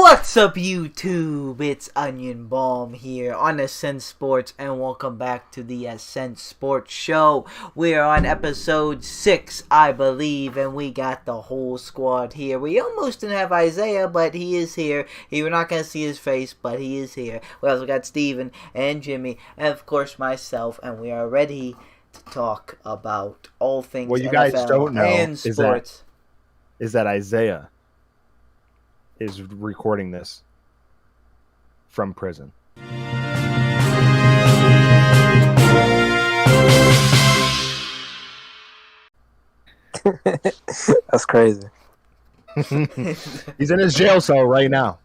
What's up, YouTube? It's Onion Balm here on Ascent Sports, and welcome back to the Ascent Sports Show. We're on episode 6, I believe, and we got the whole squad here. We almost didn't have Isaiah, but he is here. We're not going to see his face, but he is here. We also got Steven and Jimmy, and of course myself, and we are ready to talk about all things what you NFL guys don't know and sports. Is that Isaiah is recording this from prison. That's crazy. He's in his jail cell right now.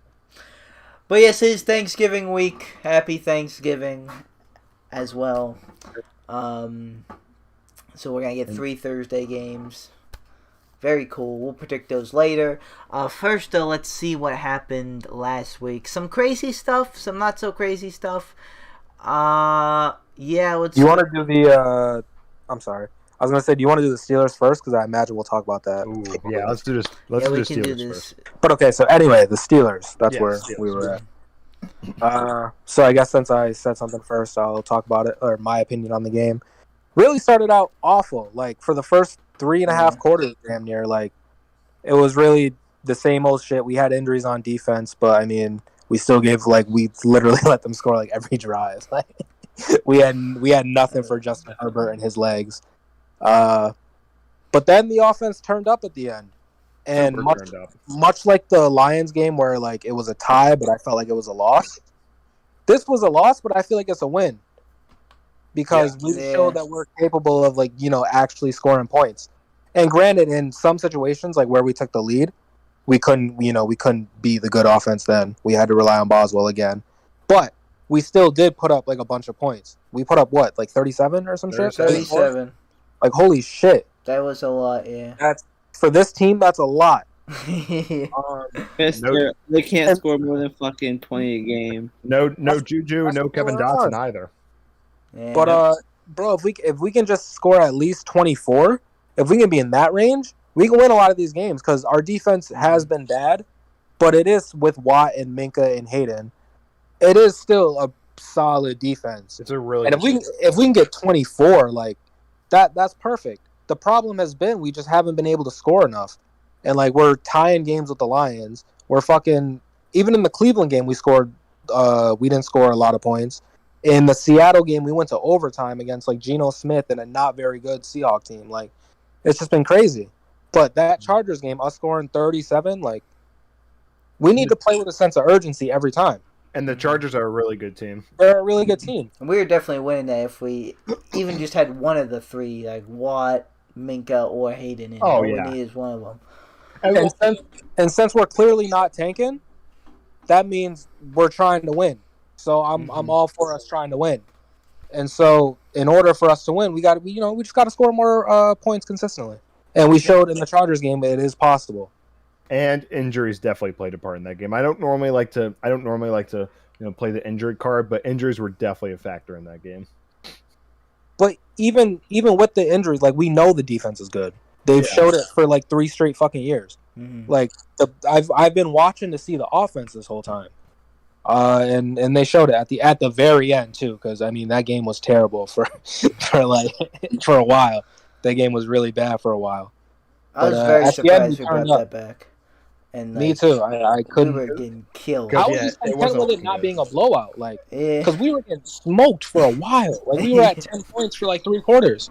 But yes, it is Thanksgiving week. Happy Thanksgiving as well. So we're going to get 3 Thursday games. Very cool. We'll predict those later. First, though, let's see what happened last week. Some crazy stuff, some not so crazy stuff. Yeah, let's... You want to do the... I'm sorry. I was going to say, do you want to do the Steelers first? Because I imagine we'll talk about that. Ooh, yeah, let's do this. Let's do the Steelers first. But okay, so anyway, the Steelers. That's where Steelers. we were at. So I guess since I said something first, I'll talk about it, or my opinion on the game. Really started out awful. Like, for the first 3.5 quarters, damn near, like, it was really the same old shit. We had injuries on defense, but I mean, we still gave, like, we literally let them score like every drive. Like, we had nothing for Justin Herbert and his legs. But then the offense turned up at the end, and much like the Lions game where like it was a tie, but I felt like it was a loss. This was a loss, but I feel like it's a win. Because we showed that we're capable of, like, you know, actually scoring points. And granted, in some situations, like where we took the lead, we couldn't be the good offense then. We had to rely on Boswell again. But we still did put up, like, a bunch of points. We put up, what, like 37 or some shit? 37. Like, holy shit. That was a lot, yeah. For this team, that's a lot. They can't score more than fucking 20 a game. No Juju, no Kevin Dotson either. Yeah. But bro, if we can just score at least 24, if we can be in that range, we can win a lot of these games because our defense has been bad, but it is with Watt and Minka and Hayden. It is still a solid defense. It's a really and if we can get 24, like that's perfect. The problem has been we just haven't been able to score enough, and like we're tying games with the Lions. We're fucking even in the Cleveland game we didn't score a lot of points. In the Seattle game, we went to overtime against, like, Geno Smith and a not very good Seahawks team. Like, it's just been crazy. But that Chargers game, us scoring 37, like, we need to play with a sense of urgency every time. And the Chargers are a really good team. They're a really good team. We were definitely winning that if we even just had one of the three, like Watt, Minka, or Hayden in. Oh, all yeah. we need is one of them. And since we're clearly not tanking, that means we're trying to win. So I'm all for us trying to win, and so in order for us to win, we just got to score more points consistently, and we showed in the Chargers game that it is possible. And injuries definitely played a part in that game. I don't normally like to play the injury card, but injuries were definitely a factor in that game. But even with the injuries, like we know the defense is good. They've showed it for like 3 straight fucking years. Mm-hmm. Like I've been watching to see the offense this whole time. And they showed it at the very end too, because I mean that game was terrible for a while. That game was really bad for a while. I was very surprised we brought that back. And me too. I couldn't. We were getting killed. I was just content with it not being a blowout, like because we were getting smoked for a while. Like we were at 10 points for like 3 quarters.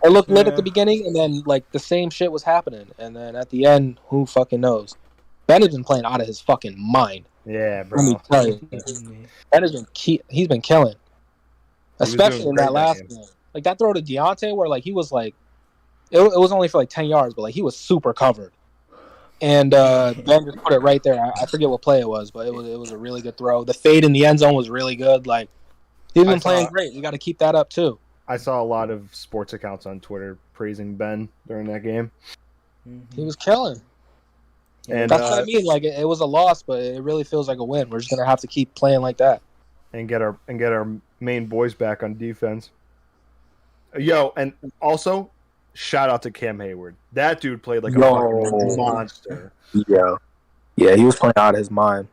It looked lit at the beginning, and then like the same shit was happening, and then at the end, who fucking knows? Brenden's been playing out of his fucking mind. Yeah, bro. Let me tell you, he's been killing, especially in that last game. Like that throw to Deontay, where like he was like, it was only for like 10 yards, but like he was super covered, and Ben just put it right there. I forget what play it was, but it was a really good throw. The fade in the end zone was really good. Like he's been playing great. We got to keep that up too. I saw a lot of sports accounts on Twitter praising Ben during that game. He was killing. And that's what I mean. Like it was a loss, but it really feels like a win. We're just gonna have to keep playing like that and get our main boys back on defense. Yo, and also shout out to Cam Hayward. That dude played like a fucking monster. Yeah. Yeah, he was playing out of his mind.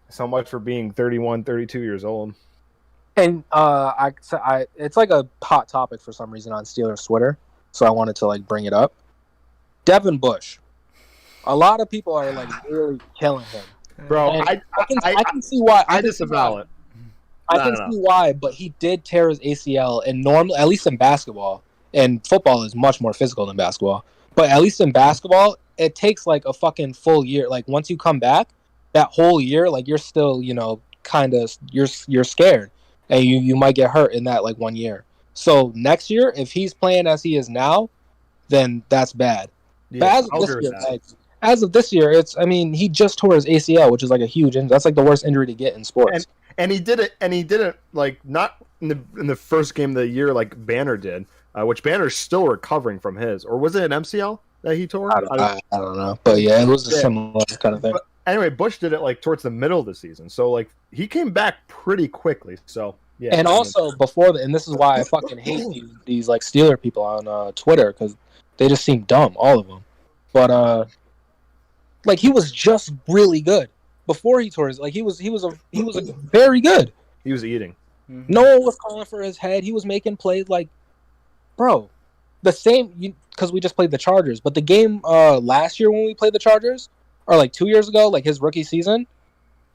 So much for being 31, 32 years old. And it's like a hot topic for some reason on Steelers Twitter, so I wanted to like bring it up. Devin Bush. A lot of people are like really killing him. Bro, I can see why. I disavow it. I can see why, but he did tear his ACL, and normally, at least in basketball, and football is much more physical than basketball, but at least in basketball, it takes like a fucking full year. Like once you come back, that whole year, like you're still, kind of, you're scared, and you might get hurt in that like 1 year. So next year, if he's playing as he is now, then that's bad. Yeah, but as of this year, he just tore his ACL, which is like a huge injury. That's like the worst injury to get in sports. And he did it like not in the first game of the year like Banner did, which Banner's still recovering from his. Or was it an MCL that he tore? I don't know. But yeah, it was a similar kind of thing. But anyway, Bush did it like towards the middle of the season. So like he came back pretty quickly. So yeah. And also and this is why I fucking hate these like Steeler people on Twitter, because they just seem dumb, all of them. But like he was just really good. Before he tore his, like he was very good. He was eating. No one was calling for his head. He was making plays like, bro, the same because we just played the Chargers. But the game last year when we played the Chargers, or like 2 years ago, like his rookie season,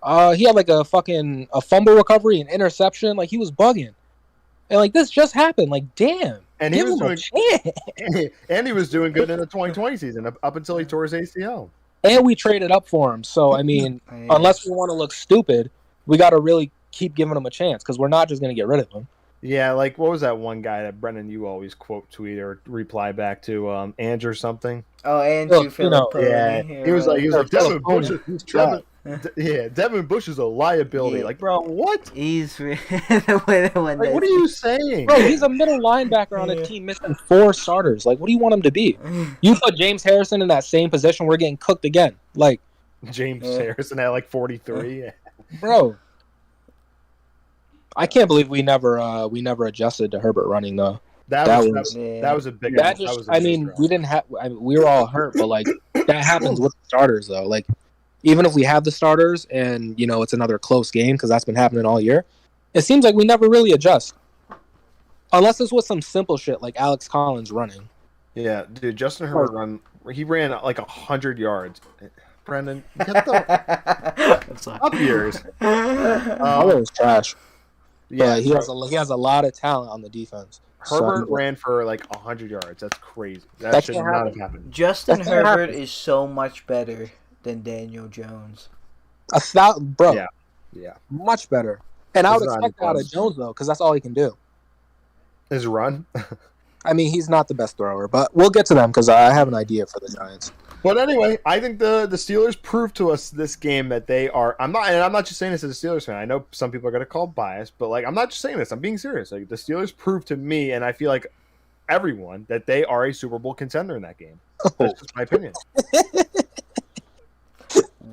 he had like a fumble recovery, an interception. Like he was bugging, and like this just happened. Like damn, and he was and he was doing good in the 2020 season up until he tore his ACL. And we traded up for him. So, unless we want to look stupid, we got to really keep giving him a chance because we're not just going to get rid of him. Yeah, like what was that one guy that Brenden you always quote tweet or reply back to, Andrew or something? Oh, Andrew Filipponi. Yeah, he was like Devin Bush is a liability. Yeah. Like, bro, what? He's what are you saying? Bro, he's a middle linebacker on a team missing 4 starters. Like, what do you want him to be? You put James Harrison in that same position, we're getting cooked again. Like James Harrison at like 43. Bro. I can't believe we never adjusted to Herbert running though. That was a big. We didn't have. We were all hurt, but like that happens with the starters though. Like even if we have the starters and it's another close game because that's been happening all year, it seems like we never really adjust, unless it's with some simple shit like Alex Collins running. Yeah, dude, Justin Herbert ran like 100 yards. Brenden, get the up yours. That was trash. Yeah, he has a lot of talent on the defense. Herbert ran for like 100 yards. That's crazy. That should not have happened. Justin Herbert is so much better than Daniel Jones. Bro. Yeah. Much better. And I would expect that out of Jones though, because that's all he can do. His run. He's not the best thrower, but we'll get to them because I have an idea for the Giants. But anyway, I think the Steelers proved to us this game that they are. I'm not just saying this as a Steelers fan. I know some people are going to call it bias, but like I'm not just saying this. I'm being serious. Like the Steelers proved to me, and I feel like everyone, that they are a Super Bowl contender in that game. That's just my opinion.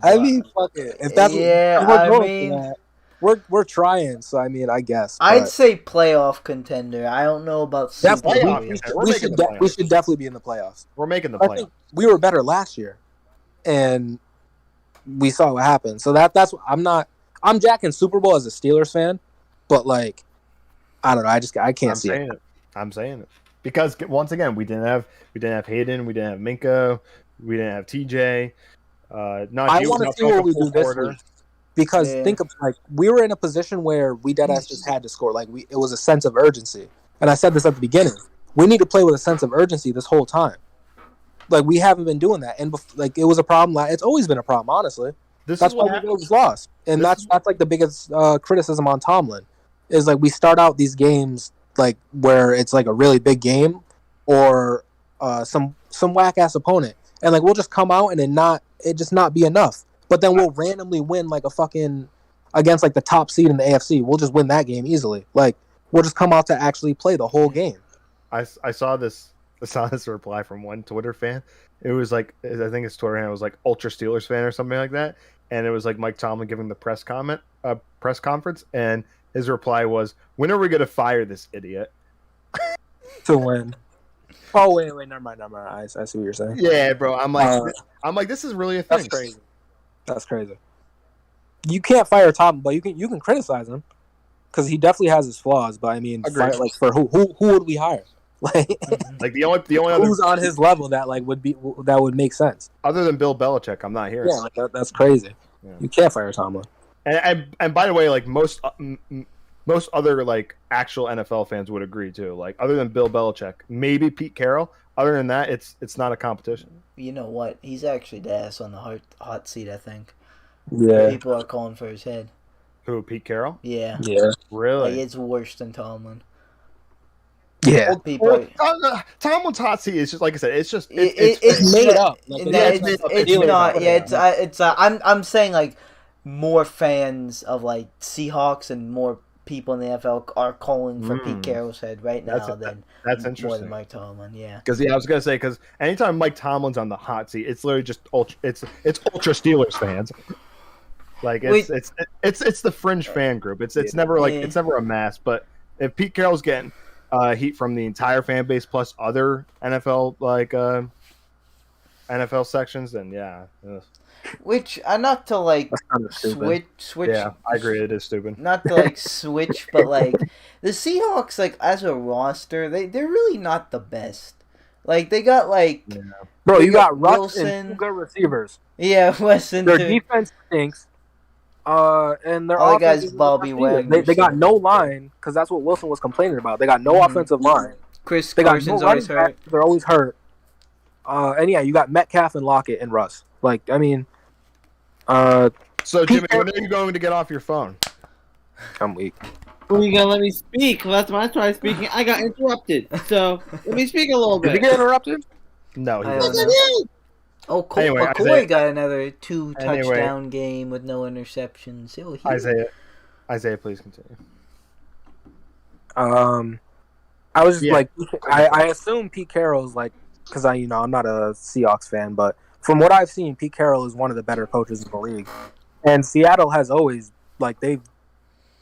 Fuck it. If that's we're trying. So I guess I'd say playoff contender. I don't know about Super Bowl. We should definitely be in the playoffs. We're making the playoffs. I think we were better last year, and we saw what happened. So that's I'm jacking Super Bowl as a Steelers fan, but like I don't know. I can't see it. I'm saying it because once again we didn't have Hayden, we didn't have Minka, we didn't have TJ. I want to see what we do this week. Because think of we were in a position where we deadass just had to score. Like it was a sense of urgency, and I said this at the beginning. We need to play with a sense of urgency this whole time. Like we haven't been doing that, and it was a problem. It's always been a problem, honestly. That's why we was lost, and that's like the biggest criticism on Tomlin is like we start out these games like where it's like a really big game or some whack ass opponent, and like we'll just come out and it just not be enough. But then we'll randomly win like a fucking against like the top seed in the AFC. We'll just win that game easily. Like we'll just come out to actually play the whole game. I saw this reply from one Twitter fan. It was like I think his Twitter handle was like Ultra Steelers fan or something like that. And it was like Mike Tomlin giving the press conference, and his reply was, "When are we gonna fire this idiot?" To win. Oh wait, never mind. I see what you're saying. Yeah, bro. I'm like, this is really a thing. That's crazy. That's crazy. You can't fire Tomlin, but you can criticize him because he definitely has his flaws. But I mean, like for who would we hire? Like the only who's other on his level that like would make sense other than Bill Belichick? I'm not here. Yeah, like that's crazy. Yeah. You can't fire Tomlin. And by the way, like most other like actual NFL fans would agree too. Like other than Bill Belichick, maybe Pete Carroll. Other than that, it's not a competition. You know what? He's actually the ass on the hot seat, I think. Yeah. People are calling for his head. Who, Pete Carroll? Yeah. Yeah. Really? Like, it's worse than Tomlin. Yeah. Tomlin's hot seat is just like I said. It's made up. I'm saying like more fans of like Seahawks and more people in the NFL are calling for Pete Carroll's head right now than that's interesting. More than Mike Tomlin, yeah. Because I was gonna say anytime Mike Tomlin's on the hot seat, it's literally just ultra Steelers fans. Like it's the fringe fan group. It's never like it's never a mass. But if Pete Carroll's getting heat from the entire fan base plus other NFL NFL sections, then yeah. Ugh. Which not to like switch. Yeah, I agree. It is stupid. Not to like switch, but like the Seahawks, like as a roster, they're really not the best. Like they got like, bro, you got Wilson and 2 good receivers. Yeah, Wilson. Their defense stinks. And their all guys Bobby Wagner. They got no line because that's what Wilson was complaining about. They got no offensive line. Chris Carson's always hurt. They're always hurt. And yeah, you got Metcalf and Lockett and Russ. Like, I mean, so Jimmy, when are you going to get off your phone? I'm weak. Well, you gonna let me speak? Well, that's when I started speaking. I got interrupted. So let me speak a little bit. Did you get interrupted? No, he didn't. Oh, Colt McCoy got another 2 touchdown game with no interceptions. Isaiah, please continue. I was just like, I assume Pete Carroll's like, because I'm not a Seahawks fan, but from what I've seen, Pete Carroll is one of the better coaches in the league. And Seattle has always, like,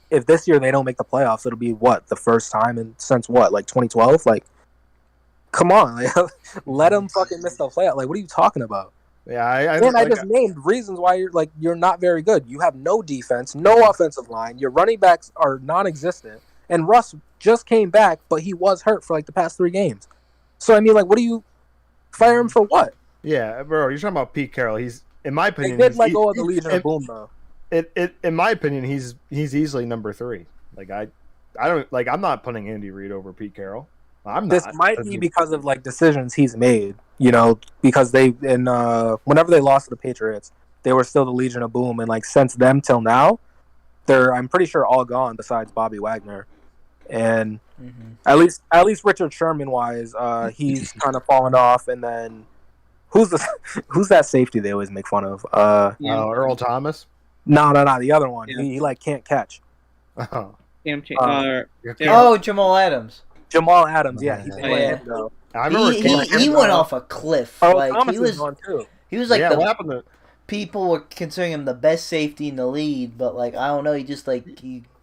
if this year they don't make the playoffs, it'll be the first time since 2012? Like, come on, like, let them fucking miss the playoff. Like, what are you talking about? Yeah, I just named reasons why you're not very good. You have no defense, no offensive line. Your running backs are non-existent, and Russ just came back, but he was hurt for like the past 3 games. So I mean, like, what do you fire him for? What? Yeah, bro, you're talking about Pete Carroll. He's, in my opinion, they did let go of the Legion of Boom though. In my opinion, he's easily number 3. Like I don't like. I'm not putting Andy Reid over Pete Carroll. This might be because of like decisions he's made, because whenever they lost to the Patriots, they were still the Legion of Boom, and like since then till now, they're I'm pretty sure all gone besides Bobby Wagner, and at least Richard Sherman wise, he's kind of fallen off, and then who's that safety they always make fun of? Earl Thomas. No, the other one. Yeah. He like can't catch. Jamal Adams. Jamal Adams, yeah. I remember he went off a cliff. Thomas he was gone too. He was like what happened to... people were considering him the best safety in the league, but like I don't know, he just like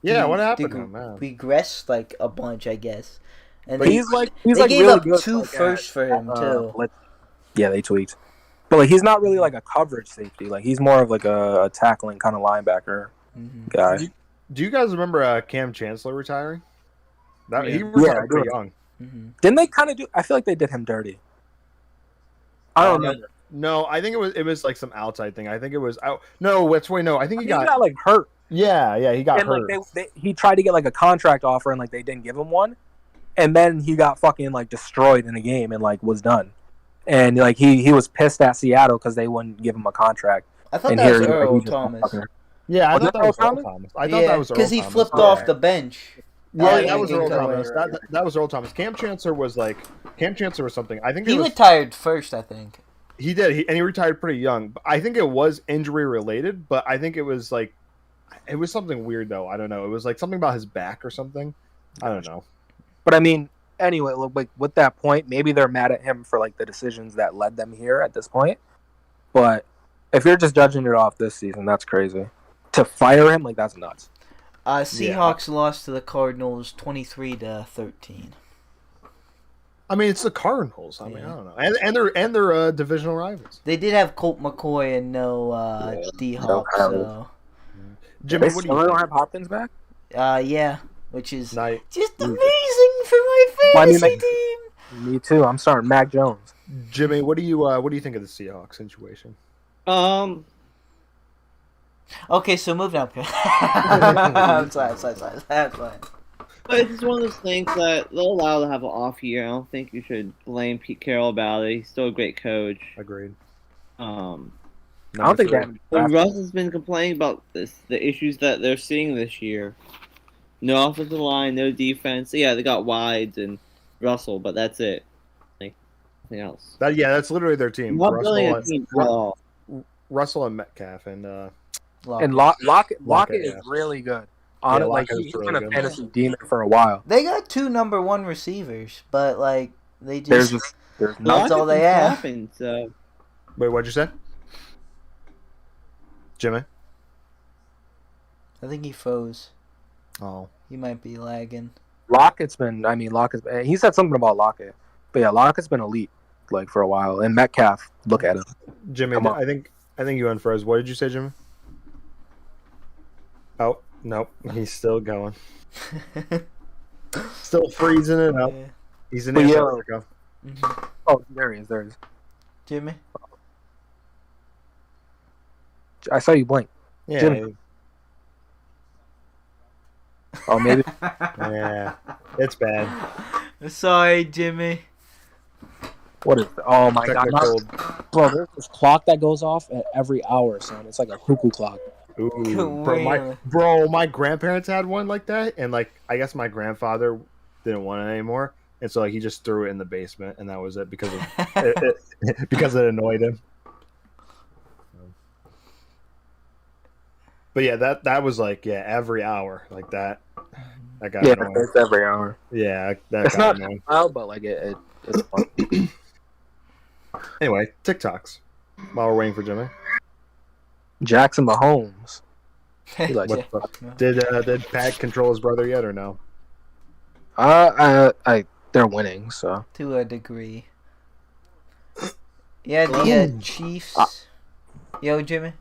what happened to him, man? Regressed like a bunch, I guess. And but he's they gave really up good 2 firsts for him too. Yeah, they tweaked. But like he's not really like a coverage safety. Like he's more of like a tackling kind of linebacker guy. Do you guys remember Cam Chancellor retiring? He retired pretty young. Didn't they kind of do? I feel like they did him dirty. I don't remember. No, I think it was like some outside thing. I think it was out. No, I think he got like hurt. Yeah, he got hurt. Like, he tried to get like a contract offer and like they didn't give him one, and then he got fucking like destroyed in the game and like was done. And like he was pissed at Seattle because they wouldn't give him a contract. I thought that was Earl Thomas. Yeah, I thought that was Earl Thomas. I thought that was Earl Thomas. Because he flipped off the bench. Yeah, that was Earl Thomas. That was Earl Thomas. Cam Chancellor was something. I think he retired first. I think he did. He retired pretty young. I think it was injury related, but I think it was something weird though. I don't know. It was like something about his back or something. I don't know. But I mean, anyway, like with that point, maybe they're mad at him for like the decisions that led them here at this point. But if you're just judging it off this season, that's crazy. To fire him, like that's nuts. Seahawks lost to the Cardinals 23-13. I mean, it's the Cardinals. I mean, I don't know, and they're divisional rivals. They did have Colt McCoy and no D-Hop, so... Jimmy, They what do still you don't think? have Hopkins back? Yeah, which is just amazing Mm. for my fantasy team. Me too. I'm starting Mac Jones. Jimmy, what do you think of the Seahawks situation? Okay, so moving on. I'm sorry. But it's just one of those things that they're allowed to have an off year. I don't think you should blame Pete Carroll about it. He's still a great coach. Agreed. I don't think that. But Russ has been complaining about the issues that they're seeing this year. No offensive line, no defense. Yeah, they got Wides and Russell, but that's it. Like nothing else. That's literally their team. Not building a team at all. Russell and Metcalf and Lockett is really good. Honestly, like Lockett is he's really been a good. fantasy demon for a while. They got 2 number 1 receivers, but like they just There's that's all they have. So. Wait, what'd you say, Jimmy? I think he froze. Oh, He might be lagging. Lockett's he said something about Lockett. But yeah, Lockett's been elite like for a while. And Metcalf, look at him. Jimmy, I think you unfroze. What did you say, Jimmy? Oh, nope, he's still going. Still freezing it up. Yeah. He's in But yeah. Antarctica. Oh, there he is. Jimmy? I saw you blink. Yeah, Jimmy. Oh, maybe. yeah, it's bad. Sorry, Jimmy. What is? Oh my Technical- god, bro! There's this clock that goes off at every hour, son. It's like a cuckoo clock. Ooh, Really? my grandparents had one like that, and like I guess my grandfather didn't want it anymore, and so like he just threw it in the basement, and that was it because of because it annoyed him. But yeah, that was like every hour like that. That got annoying. It's every hour. Yeah, that It's got not annoying. loud, but like it's fun. Anyway, TikToks. While we're waiting for Jimmy, Jackson Mahomes. He likes Yeah. it. But, did Pat control his brother yet or no? they're winning, so To a degree. Yeah, the Chiefs. Yo, Jimmy?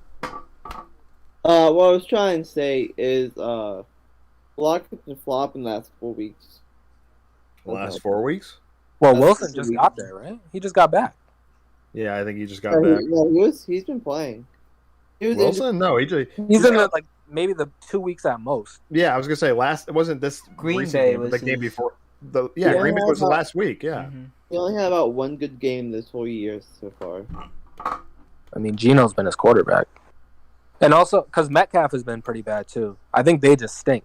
What I was trying to say is, Lockett and flop in the last 4 weeks. The last 4 weeks? well, That's Wilson the just week. got there, right? He just got back. Yeah, I think he just got Yeah, back. he's been playing. He was Wilson? No, he just. He's in the, like maybe the 2 weeks at most. Yeah, I was gonna say it wasn't this Green recent Bay game, but was the game his- before. Yeah, Green Bay was the but- last week. Yeah, Mhm. He only had about one good game this whole year so far. I mean, Geno's been his quarterback, and also because Metcalf has been pretty bad too. I think they just stink.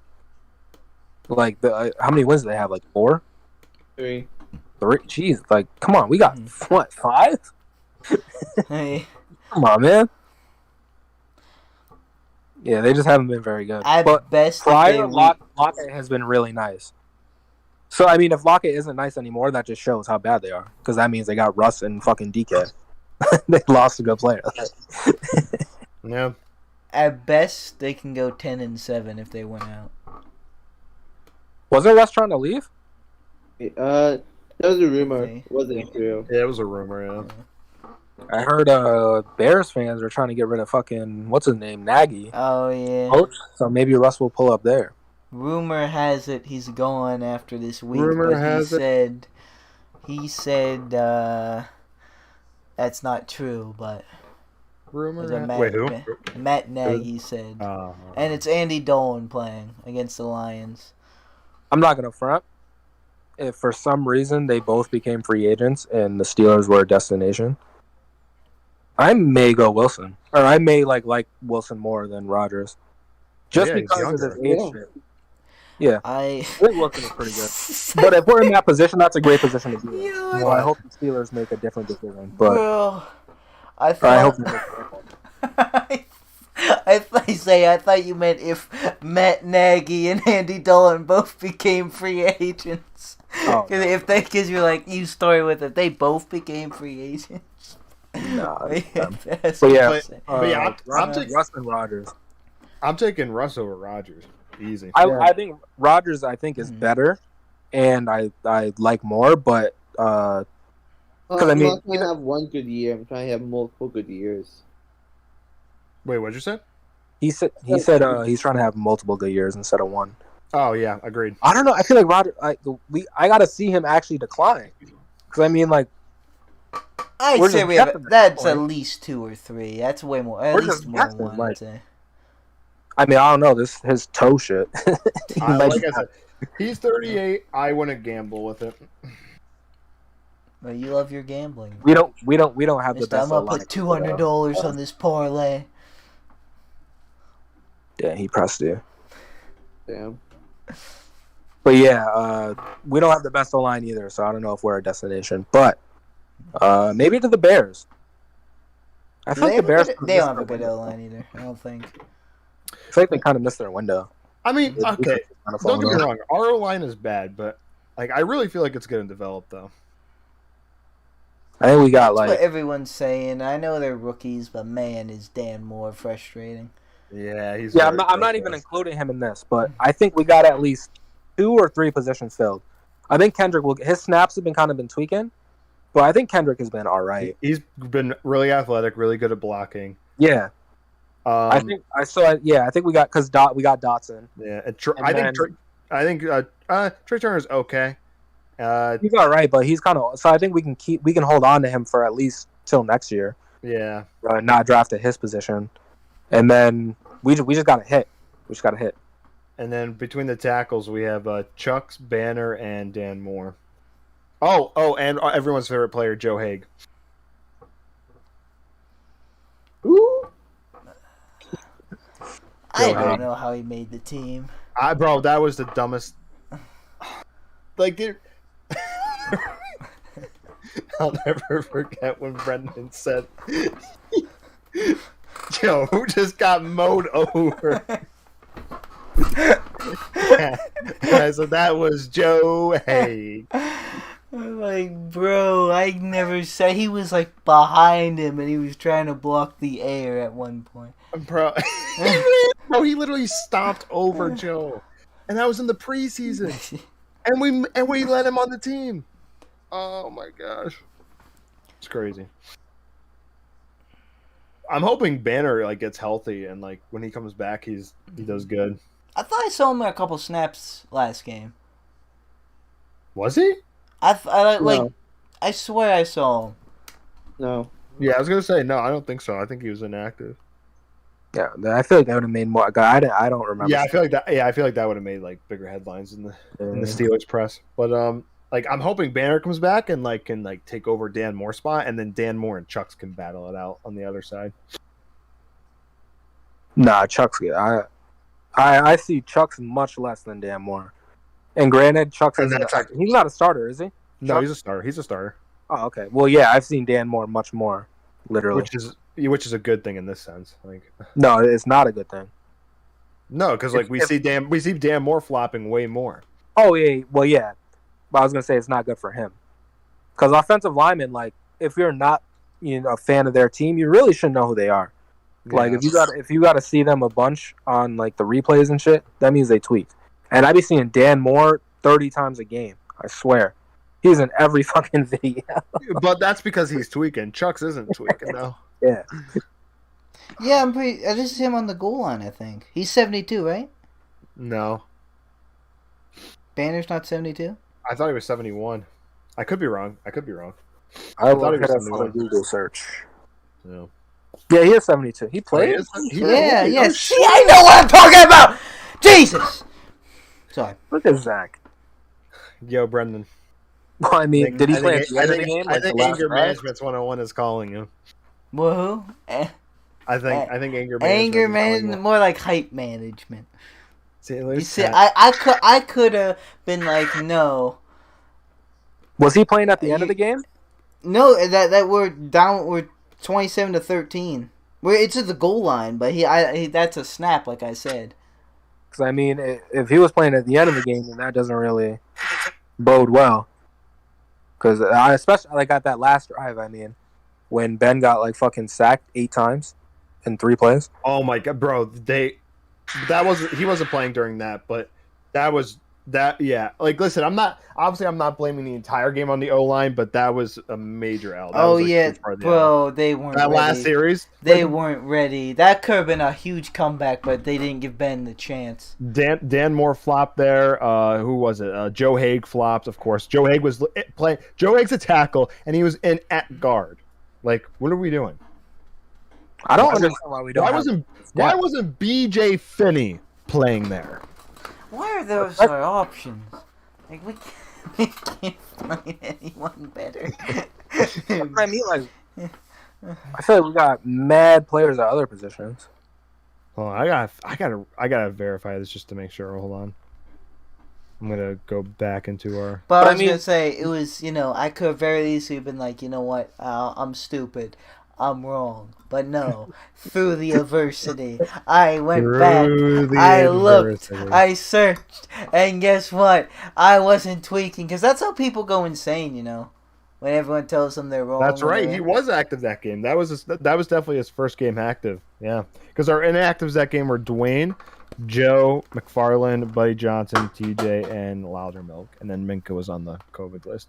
Like how many wins do they have? Like 4, 3. 3. Jeez, like come on, we got what 5? Hey, Come on, man. Yeah, they just haven't been very good. at But best, prior, Lockett has been really nice. So, I mean, if Lockett isn't nice anymore, that just shows how bad they are. Because that means they got Russ and fucking DK. They lost a good player. yeah. at best, they can go 10-7 if they win out. Wasn't Russ trying to leave? That was a rumor. Okay. It wasn't true. Yeah, it was a rumor. Yeah. I heard Bears fans are trying to get rid of fucking, what's his name, Nagy. Oh, yeah. Coach. So maybe Russ will pull up there. Rumor has it he's gone after this week, Rumor but has it. he said that's not true, but Rumor. Is it Wait, who? Matt Nagy said. Oh. And it's Andy Dolan playing against the Lions. I'm not going to front. If for some reason they both became free agents and the Steelers were a destination, I may go Wilson. Or I may like Wilson more than Rodgers. Just Yeah, he's because of his younger. age shit. Yeah. I think Wilson is pretty good. But if we're in that position, that's a great position to be in. You know So what? I hope the Steelers make a different decision. But Well, I I thought hope they make a different I thought you meant if Matt Nagy and Andy Dolan both became free agents. Oh, Because you're like, you started with if they both became free agents. Nah, That's but yeah, what I'm saying. But yeah, I'm taking Russ and Rodgers. I'm taking Russ over Rodgers. Easy. I think Rodgers, I think, is better, and I like more. But Because I'm not trying to have one good year. I'm trying to have multiple good years. Wait, what'd you say? he said he's trying to have multiple good years instead of one. Oh yeah, agreed. I don't know. I feel like Roger. I got to see him actually decline. Because I mean, like, I'd say that's at least 2 or 3. That's way more. At least more than one. Like, I'd say. I mean, I don't know. His toe shit. Like I said, he's 38. I wouldn't gamble with it. But you love your gambling. We don't have the best. I'm gonna put $200 on this parlay. Yeah, he pressed you. Damn. But yeah, we don't have the best O-line either, so I don't know if we're a destination. But maybe to the Bears. I feel like the Bears. They don't have a good O-line either. I don't think. I feel like they kind of missed their window. I mean, okay, don't get me wrong. Our O-line is bad, but like I really feel like it's getting developed though. I think we got That's what everyone's saying. I know they're rookies, but man, is Dan Moore frustrating. Yeah, he's. Yeah, I'm not even including him in this, but I think we got at least 2 or 3 positions filled. I think Kendrick his snaps have been tweaking, but I think Kendrick has been all right. He's been really athletic, really good at blocking. Yeah. I think we got we got Dotson. Yeah, I think Trey Turner's okay. He's all right, but he's kind of so. I think we can hold on to him for at least till next year. Yeah, not draft at his position, and then we just got to hit. We just got to hit. And then between the tackles, we have Chucks, Banner, and Dan Moore. Oh, and everyone's favorite player, Joe Haig. Ooh. I don't know how he made the team. Bro, that was the dumbest. Like, dude, I'll never forget when Brenden said, "Joe, who just got mowed over?" So that was Joe Haig. I'm like, bro, I never said he was like behind him and he was trying to block the air at one point. Bro, he literally stomped over Joe, and that was in the preseason, and we let him on the team. Oh my gosh, it's crazy. I'm hoping Banner like gets healthy and like when he comes back, he does good. I thought I saw him in a couple snaps last game. Was he? No. I swear I saw him. No. Yeah, I was gonna say no. I don't think so. I think he was inactive. Yeah, I feel like that would have made more. I don't remember. Yeah, I feel like that. Yeah, I feel like that would have made like bigger headlines in the Steelers press. But like I'm hoping Banner comes back and can take over Dan Moore's spot, and then Dan Moore and Chucks can battle it out on the other side. Nah, Chuck's good. I see Chuck's much less than Dan Moore. And granted, Chuck's he's not a starter, is he? No, Chuck? he's a starter. He's a starter. Oh, okay. Well, yeah, I've seen Dan Moore much more, literally. Which is a good thing in this sense. Like, no, it's not a good thing. No, because like we see Dan Moore flopping way more. Oh yeah, well yeah, but I was gonna say it's not good for him because offensive linemen, like if you're not a fan of their team, you really should know who they are. Yeah. Like if you got to see them a bunch on like the replays and shit, that means they tweak. And I be seeing Dan Moore 30 times a game. I swear. He's in every fucking video. But that's because he's tweaking. Chucks isn't tweaking, though. Yeah. Yeah, this is him on the goal line, I think. He's 72, right? No. Banner's not 72? I thought he was 71. I could be wrong. I thought he was 71. Google search. No. Yeah, he is 72. He played? Yeah. See, I know what I'm talking about! Jesus! Sorry. Look at Zach. Yo, Brenden. Well, I mean, did he play at the end of the game? I think Anger Management's 101 is calling you. Woohoo? I think Anger Management. Anger Management, more like hype management. You see, I could have been like, no. Was he playing at the end of the game? No, that we're 27-13. It's at the goal line, but that's a snap, like I said. Because, I mean, if he was playing at the end of the game, then that doesn't really bode well. Because I especially like at that last drive, I mean, when Ben got like fucking sacked 8 times in 3 plays. Oh my god, bro! He wasn't playing during that, but that was Listen, I'm not blaming the entire game on the O line, but that was a major L. That Oh was a yeah, huge part of the bro, L. they weren't That ready. last series, They weren't ready. That could have been a huge comeback, but they didn't give Ben the chance. Dan Moore flopped there. Who was it? Joe Haig flopped, of course. Joe Haig was playing. Joe Haig's a tackle, and he was in at guard. Like, what are we doing? I don't understand why we don't. Why wasn't B.J. Finney playing there? Why are those our options? Like we can't find anyone better. I mean, like, I feel like we got mad players at other positions. Hold on, I gotta verify this just to make sure. Hold on. I'm gonna go back into our. But I was gonna say it was, I could have very easily been like, you know what, I'm stupid, I'm wrong. But no, through the adversity, I went back, I looked, I searched, and guess what? I wasn't tweaking, because that's how people go insane, when everyone tells them they're wrong. That's right. He was active that game. That was definitely his first game active. Yeah, because our inactives that game were Dwayne, Joe, McFarland, Buddy Johnson, TJ, and Loudermilk, and then Minka was on the COVID list.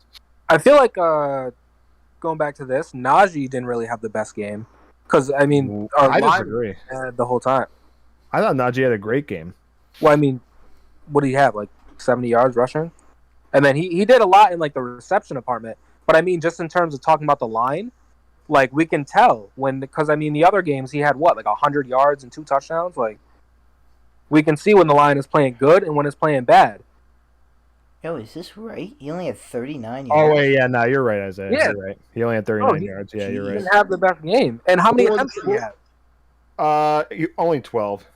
I feel like going back to this, Najee didn't really have the best game because I disagree. The whole time. I thought Najee had a great game. Well, I mean, what did he have? Like 70 yards rushing, and then he did a lot in like the reception department. But I mean, just in terms of talking about the line, like we can tell because I mean the other games he had what, like 100 yards and 2 touchdowns. Like we can see when the line is playing good and when it's playing bad. Yo, is this right? He only had 39 yards. Oh wait, yeah, no, you're right, Isaiah. Yeah. You're right. He only had 39 yards. Yeah, you're right. He didn't have the best game. And how many attempts did he have? Only 12.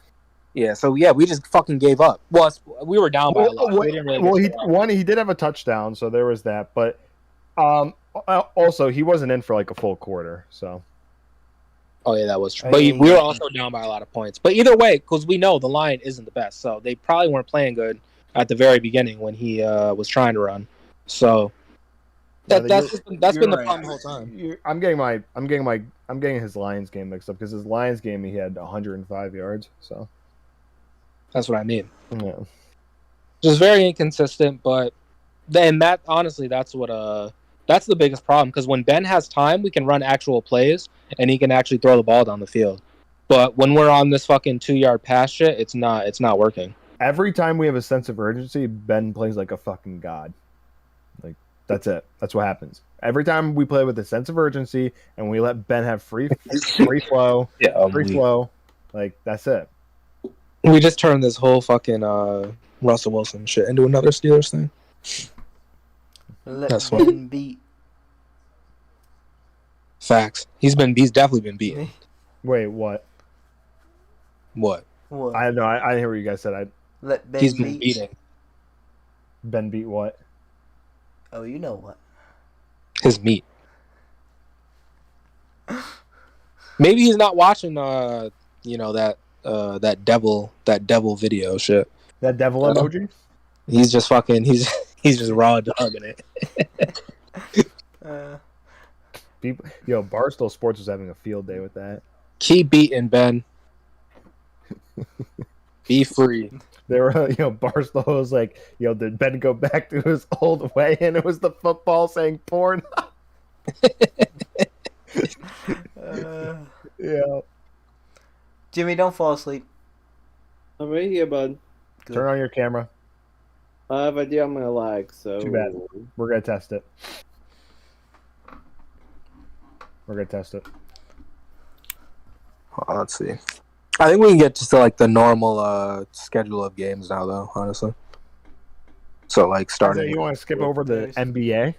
Yeah, so yeah, we just fucking gave up. Well, we were down by a lot. He did have a touchdown, so there was that. But also, he wasn't in for like a full quarter, so. Oh yeah, that was true. But we were also down by a lot of points. But either way, because we know the line isn't the best, so they probably weren't playing good at the very beginning when he was trying to run. So that's been the problem the whole time. I'm getting his Lions game mixed up because his Lions game he had 105 yards. So that's what I mean. Yeah, just very inconsistent. But then that's the biggest problem because when Ben has time, we can run actual plays and he can actually throw the ball down the field. But when we're on this fucking 2-yard pass shit, it's not working. Every time we have a sense of urgency, Ben plays like a fucking god. Like, that's it. That's what happens. Every time we play with a sense of urgency and we let Ben have free flow, like, that's it. We just turned this whole fucking Russell Wilson shit into another Steelers thing. That's what. Beat. Facts. He's definitely been beaten. Wait, what? What? I don't know. I didn't hear what you guys said. He's been beating. Ben beat what? Oh, you know what? His meat. Maybe he's not watching that devil video shit. That devil emoji? He's just fucking he's just raw dogging it. Barstool Sports was having a field day with that. Keep beating, Ben. Be free. They were, Barstool was like, did Ben go back to his old way? And it was the football saying porn. Yeah. Jimmy, don't fall asleep. I'm right here, bud. Good. Turn on your camera. I have idea I'm gonna lag, so too bad. We're gonna test it. Let's see. I think we can get just to like the normal schedule of games now, though. Honestly, so like starting. You want to skip over the NBA?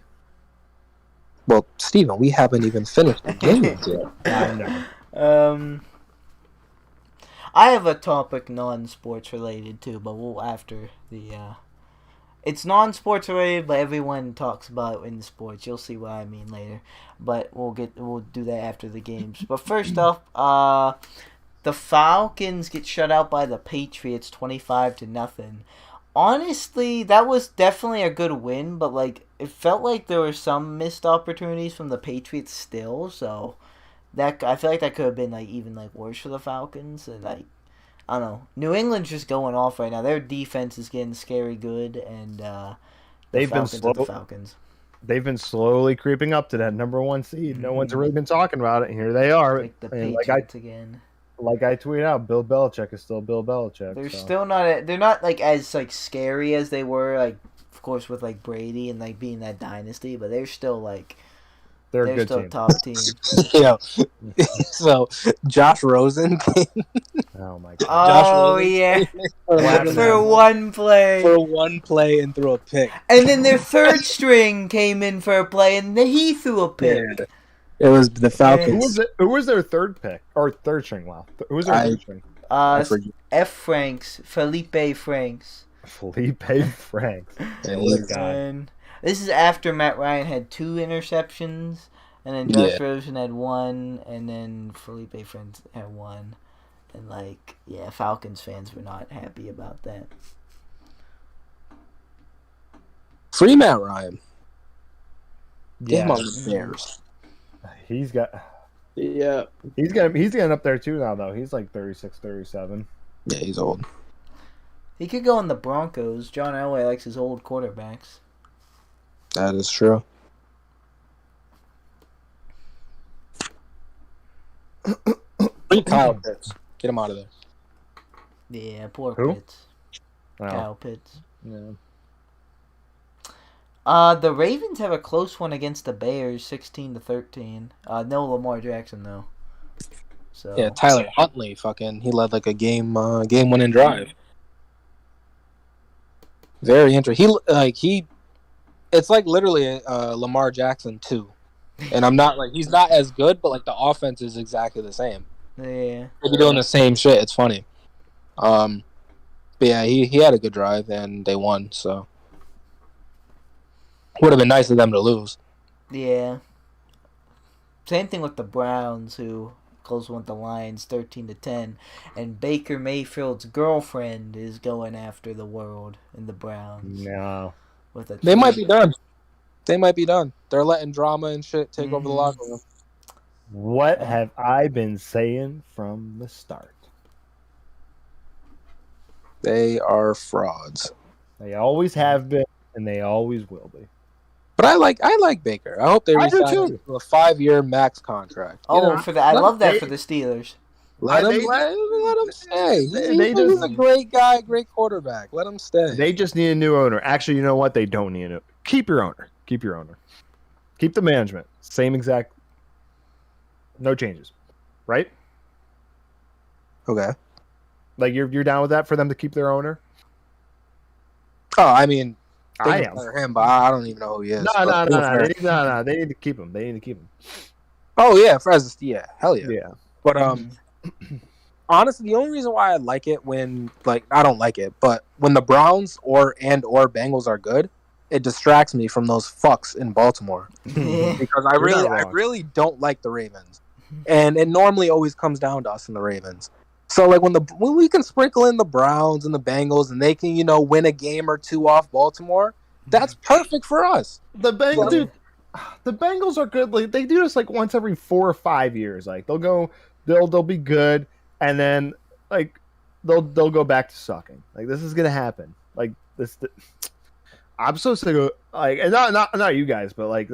Well, Steven, we haven't even finished the games yet. I know. I have a topic non-sports related too, but we'll after the. It's non-sports related, but everyone talks about it in sports. You'll see what I mean later, but we'll do that after the games. But first off, the Falcons get shut out by the Patriots 25-0. Honestly, that was definitely a good win, but like it felt like there were some missed opportunities from the Patriots still. So that I feel like that could have been like even like worse for the Falcons, and like I don't know. New England's just going off right now. Their defense is getting scary good, and They've been Falcons are the Falcons. They've been slowly creeping up to that number 1 seed. No one's really been talking about it. And here they are. Like the Patriots again. Like I tweeted out, Bill Belichick is still Bill Belichick. They're still not. They're not like as like scary as they were. Like of course with like Brady and like being that dynasty, but they're still like they're a good still team. A top team. Yeah. So Josh Rosen. Oh my god. Oh yeah. For one play. And threw a pick. And then their third string came in for a play, and then he threw a pick. Yeah. It was the Falcons. Who was their third pick or third string? Wow. Who was their third string? Felipe Franks. Felipe Franks. And this is after Matt Ryan had 2 interceptions, and then Josh Rosen had 1, and then Felipe Franks had 1. And like, yeah, Falcons fans were not happy about that. Free Matt Ryan. Yeah. Game on the Bears. He's getting up there too now though. He's like 36, 37. Yeah, he's old. He could go in the Broncos. John Elway likes his old quarterbacks. That is true. Free Kyle Pitts. Get him out of there. Yeah, poor Who? Pitts. Oh. Kyle Pitts. Yeah. The Ravens have a close one against the Bears, 16-13. No Lamar Jackson though. So Yeah, Tyler Huntley, he led like a game-winning drive. Very interesting. It's like literally Lamar Jackson 2, and I'm not like he's not as good, but like the offense is exactly the same. Yeah, They're doing the same shit. It's funny. But yeah, he had a good drive and they won. So would have been nice of them to lose. yeah. Same thing with the Browns, who close one with the Lions, 13-10, and Baker Mayfield's girlfriend is going after the world in the Browns. No. They might be done. They're letting drama and shit take over the locker room. What have I been saying from the start? They are frauds. They always have been, and they always will be. But I like Baker. I hope they resign him to a 5-year max contract. I love that for the Steelers. Let him stay. He's a great guy, great quarterback. Let him stay. They just need a new owner. Actually, you know what? They don't need it. Keep your owner. Keep the management. Same exact. No changes, right? Okay. Like you're down with that for them to keep their owner? Oh, I mean, I am. Him, but I don't even know who he is. No. They need to keep him. Oh yeah, hell yeah. Yeah. But honestly, the only reason why I like it I don't like it, but when the Browns or Bengals are good, it distracts me from those fucks in Baltimore because I really don't like the Ravens, and it normally always comes down to us and the Ravens. So like when we can sprinkle in the Browns and the Bengals and they can win a game or two off Baltimore, that's perfect for us. The Bengals are good. Like they do this like once every 4 or 5 years. Like they'll be good, and then like they'll go back to sucking. Like this is gonna happen. Like this. I'm so sick of like, and not you guys, but like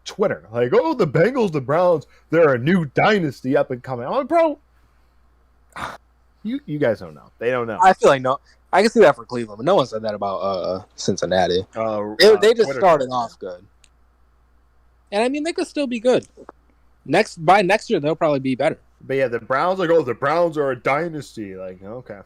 Twitter. Like, oh, the Bengals, the Browns, they're a new dynasty up and coming. I'm like, bro, you guys don't know. They don't know. I feel like no. I can see that for Cleveland, but no one said that about Cincinnati. They just started off good, and I mean they could still be good. By next year they'll probably be better. But yeah, the Browns the Browns are a dynasty. Like, okay,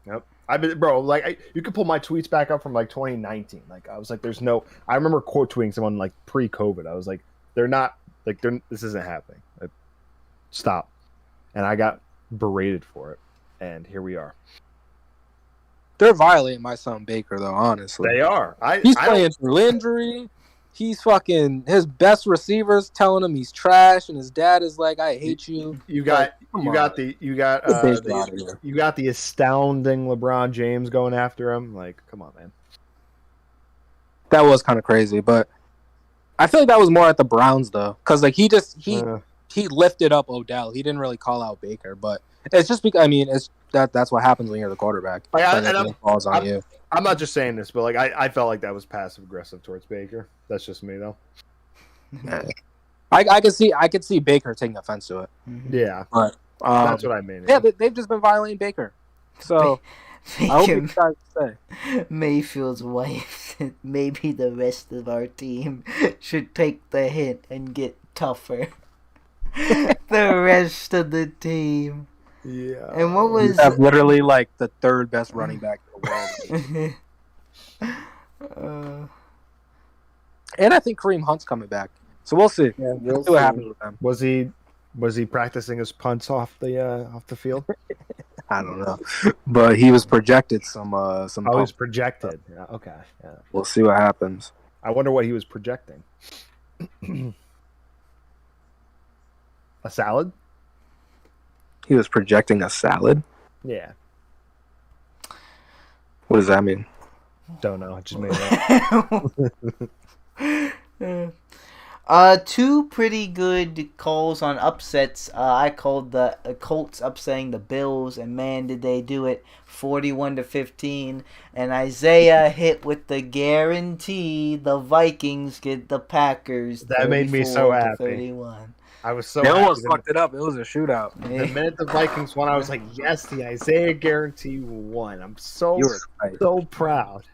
yep. You could pull my tweets back up from like 2019. Like I was like, I remember quote tweeting someone like pre-COVID. I was like, this isn't happening. Like, stop. And I got berated for it. And here we are. They're violating my son Baker though, honestly. They are. He's playing through injury. He's his best receivers telling him he's trash, and his dad is like, "I hate you." You got the astounding LeBron James going after him. Like, come on, man. That was kind of crazy, but I feel like that was more at the Browns though, because like he lifted up Odell. He didn't really call out Baker, but it's just because That's what happens when you're the quarterback. It falls on you. I'm not just saying this, but like I felt like that was passive aggressive towards Baker. That's just me though. Yeah. I could see Baker taking offense to it. Yeah, but that's what I mean. Yeah, they've just been violating Baker. So I hope you guys say Mayfield's wife said maybe the rest of our team should take the hint and get tougher. The rest of the team. Yeah. And what was you have literally like the third best running back in the world. And I think Kareem Hunt's coming back. So we'll see. Yeah, we'll see what happens with them. Was he practicing his punts off the field? I don't know, but he was projected some. Oh, he was projected. Yeah, okay. Yeah. We'll see what happens. I wonder what he was projecting. A salad? He was projecting a salad? Yeah. What does that mean? Don't know. I just made it up. Two pretty good calls on upsets. I called the Colts upsetting the Bills, and man, did they do it, 41-15. And Isaiah hit with the guarantee the Vikings get the Packers. That made me so happy. 31. I was so they happy. almost fucked it up. It was a shootout. The minute the Vikings won, I was like, yes, the Isaiah guarantee won. I'm so proud.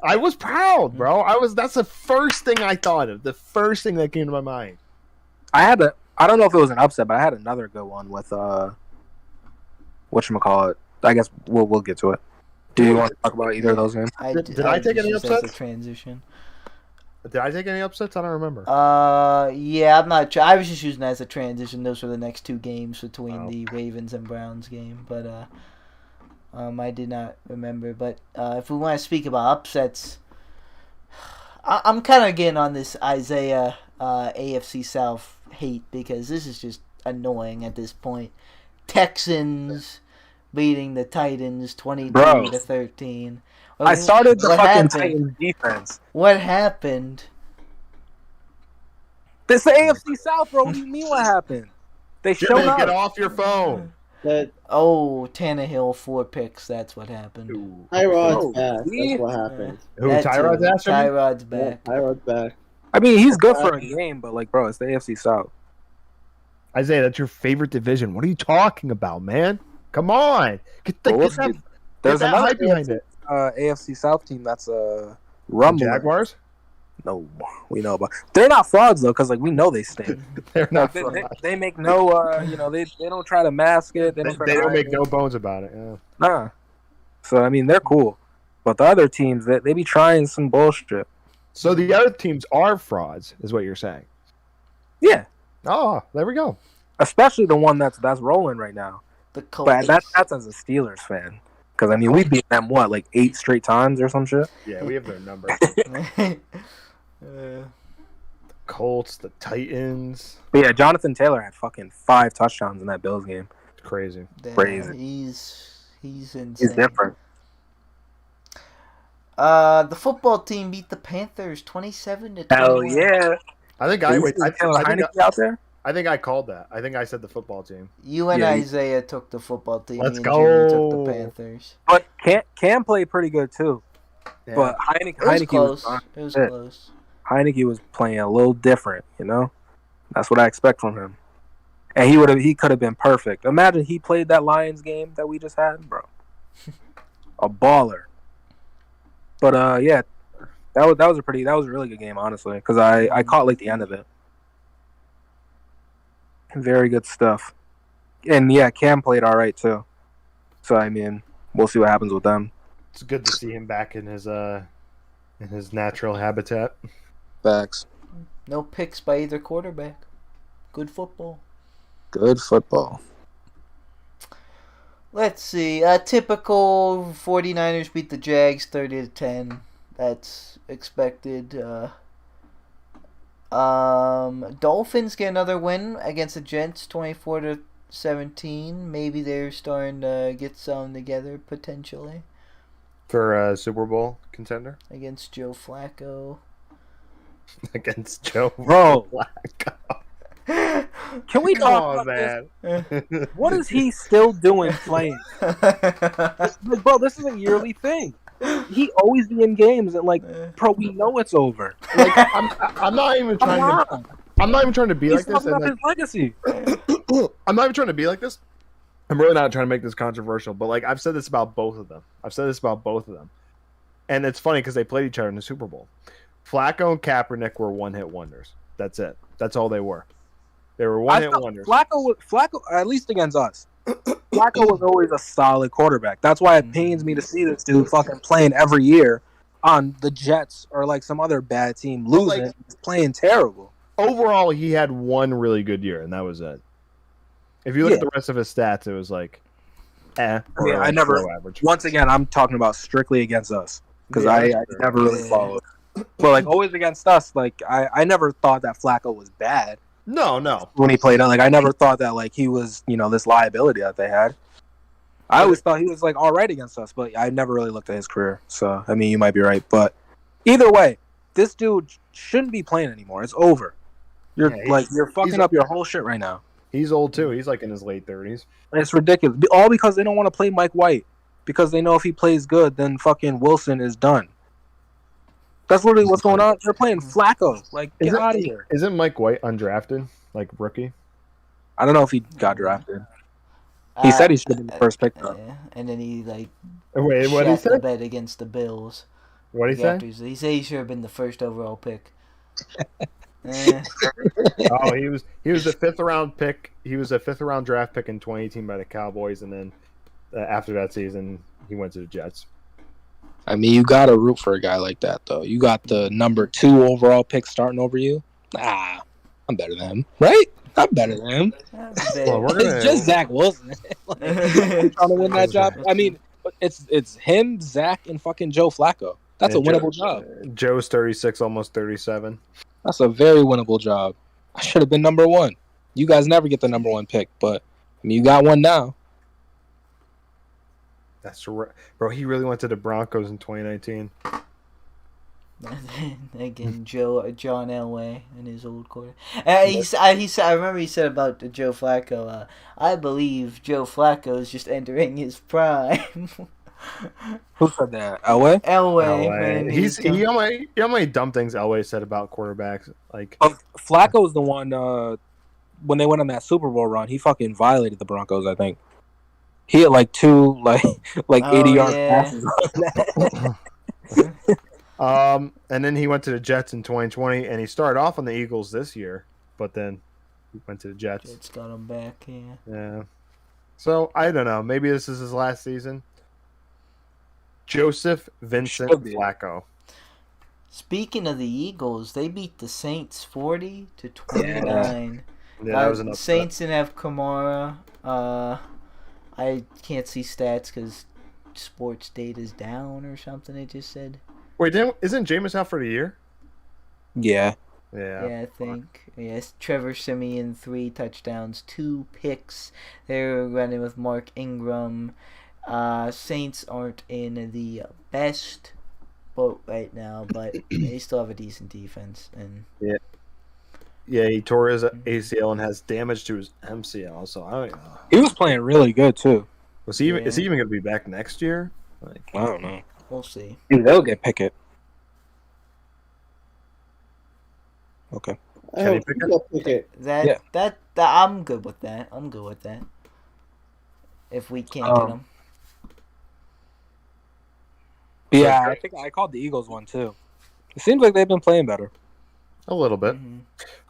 I was proud, bro. That's the first thing I thought of. The first thing that came to my mind. I don't know if it was an upset, but I had another good one with whatchamacallit. I guess we'll get to it. Do you want to talk about either of those games? Did I take any upsets? Transition. Did I take any upsets? I don't remember. Yeah, I'm not sure. I was just using that as a transition. Those were the next two games between the Ravens and Browns game, but I did not remember. But if we want to speak about upsets, I'm kind of getting on this Isaiah AFC South hate because this is just annoying at this point. Texans beating the Titans 22-13. I started the fucking Titans defense. What happened? This is the AFC South, bro. What do you mean what happened? They showed up. Get off your phone. Tannehill 4 picks. That's what happened. Tyrod's back. That's what happened. Who? Tyrod's ass? Tyrod's back. Yeah, Tyrod's back. I mean, he's good for a game, but like, bro, it's the AFC South. Isaiah, that's your favorite division. What are you talking about, man? Come on. There's another hype behind it. AFC South team that's rumbling. Jaguars? No, we know about. They're not frauds though, because like we know they stink. They're not frauds. They make no, they don't try to mask it. They don't make no bones about it. Yeah. Nah. So I mean, they're cool, but the other teams they be trying some bullshit. So the other teams are frauds, is what you're saying? Yeah. Oh, there we go. Especially the one that's rolling right now. The Colts. But that's as a Steelers fan. Because, I mean, we beat them, like 8 straight times or some shit? Yeah, we have their number. The Colts, the Titans. But yeah, Jonathan Taylor had fucking 5 touchdowns in that Bills game. It's crazy. Damn, crazy. He's insane. He's different. The football team beat the Panthers 27-21. Hell yeah. I think out there? I think I called that. I think I said the football team. You and Isaiah took the football team. Let's Jimmy go. took the Panthers. But Cam played pretty good too. Yeah. But Heineke was close. It was close. Heineke was playing a little different, you know? That's what I expect from him. And he could have been perfect. Imagine he played that Lions game that we just had, bro. A baller. But yeah, that was a really good game, honestly, because I caught like the end of it. Very good stuff. And yeah, Cam played all right too. So I mean, we'll see what happens with them. It's good to see him back in his natural habitat. Facts. No picks by either quarterback. Good football. Good football. Let's see. Typical 49ers beat the Jags 30-10. That's expected. Dolphins get another win against the Jets 24-17. Maybe they're starting to get some together potentially. For a Super Bowl contender? Against Joe Flacco. Against Joe Bro. Flacco. Can we Come talk on, about this? man. What is he still doing playing? Bro, this is a yearly thing. He always be in games and like, bro, we know it's over. Like I'm not even Come trying to. on. I'm not even trying to be He's like this. fucking And up his legacy. I'm not even trying to be like this. I'm really not trying to make this controversial, but like I've said this about both of them. And it's funny because they played each other in the Super Bowl. Flacco and Kaepernick were one-hit wonders. That's it. That's all they were. They were one-hit wonders. Flacco, at least against us, Flacco was always a solid quarterback. That's why it pains me to see this dude fucking playing every year on the Jets or like some other bad team losing. Like, He's playing terrible. Overall, he had one really good year, and that was it. If you look at the rest of his stats, it was like, I never. Average. Once again, I'm talking about strictly against us because I never really followed. But like always against us, like I never thought that Flacco was bad. No. When he played, like I never thought that like he was, this liability that they had. I always thought he was like all right against us, but I never really looked at his career. So I mean, you might be right, but either way, this dude shouldn't be playing anymore. It's over. You're fucking up your whole shit right now. He's old too. He's like in his late 30s. It's ridiculous. All because they don't want to play Mike White because they know if he plays good, then fucking Wilson is done. That's literally what's going on. They're playing Flacco. Like, get out of here. Isn't Mike White undrafted? Like, rookie? I don't know if he got drafted. He said he should have been the first pick, though. And then he, what did he say? The bet against the Bills. What did he say? He said he should have been the first overall pick. Oh, he was the 5th round pick. He was a 5th round draft pick in 2018 by the Cowboys, and then after that season, he went to the Jets. I mean, you gotta root for a guy like that, though. You got the number 2 overall pick starting over you. I'm better than him, right? I'm better than him. It's just Zach Wilson trying to win that job. I mean, it's him, Zach, and fucking Joe Flacco. That's a winnable job. Joe's 36, almost 37. That's a very winnable job. I should have been number 1. You guys never get the number 1 pick, but I mean, you got one now. That's right. Bro, he really went to the Broncos in 2019. Again, John Elway and his old quarter. I remember he said about Joe Flacco. I believe Joe Flacco is just entering his prime. Who said that? Elway. Man, you know how many dumb things Elway said about quarterbacks. Like Flacco's the one when they went on that Super Bowl run. He fucking violated the Broncos. I think he had like 2 80-yard passes. And then he went to the Jets in 2020, and he started off on the Eagles this year, but then he went to the Jets. Jets got him back, Yeah. So I don't know. Maybe this is his last season. Joseph Vincent Flacco. Speaking of the Eagles, they beat the Saints 40-29. Yeah, that was enough. Saints didn't have Kamara. I can't see stats because sports data's down or something. It just said. Wait, isn't Jameis out for the year? Yeah. Yeah, I think. Yes, Trevor Siemian, 3 touchdowns, 2 picks. They're running with Mark Ingram. Saints aren't in the best boat right now, but they still have a decent defense. And yeah, he tore his ACL and has damage to his MCL. So he was playing really good too. Is he even going to be back next year? I don't know. We'll see. They'll get Pickett. Okay. Kenny Pickett? That I'm good with that. If we can't get him. Yeah, I think I called the Eagles one too. It seems like they've been playing better. A little bit.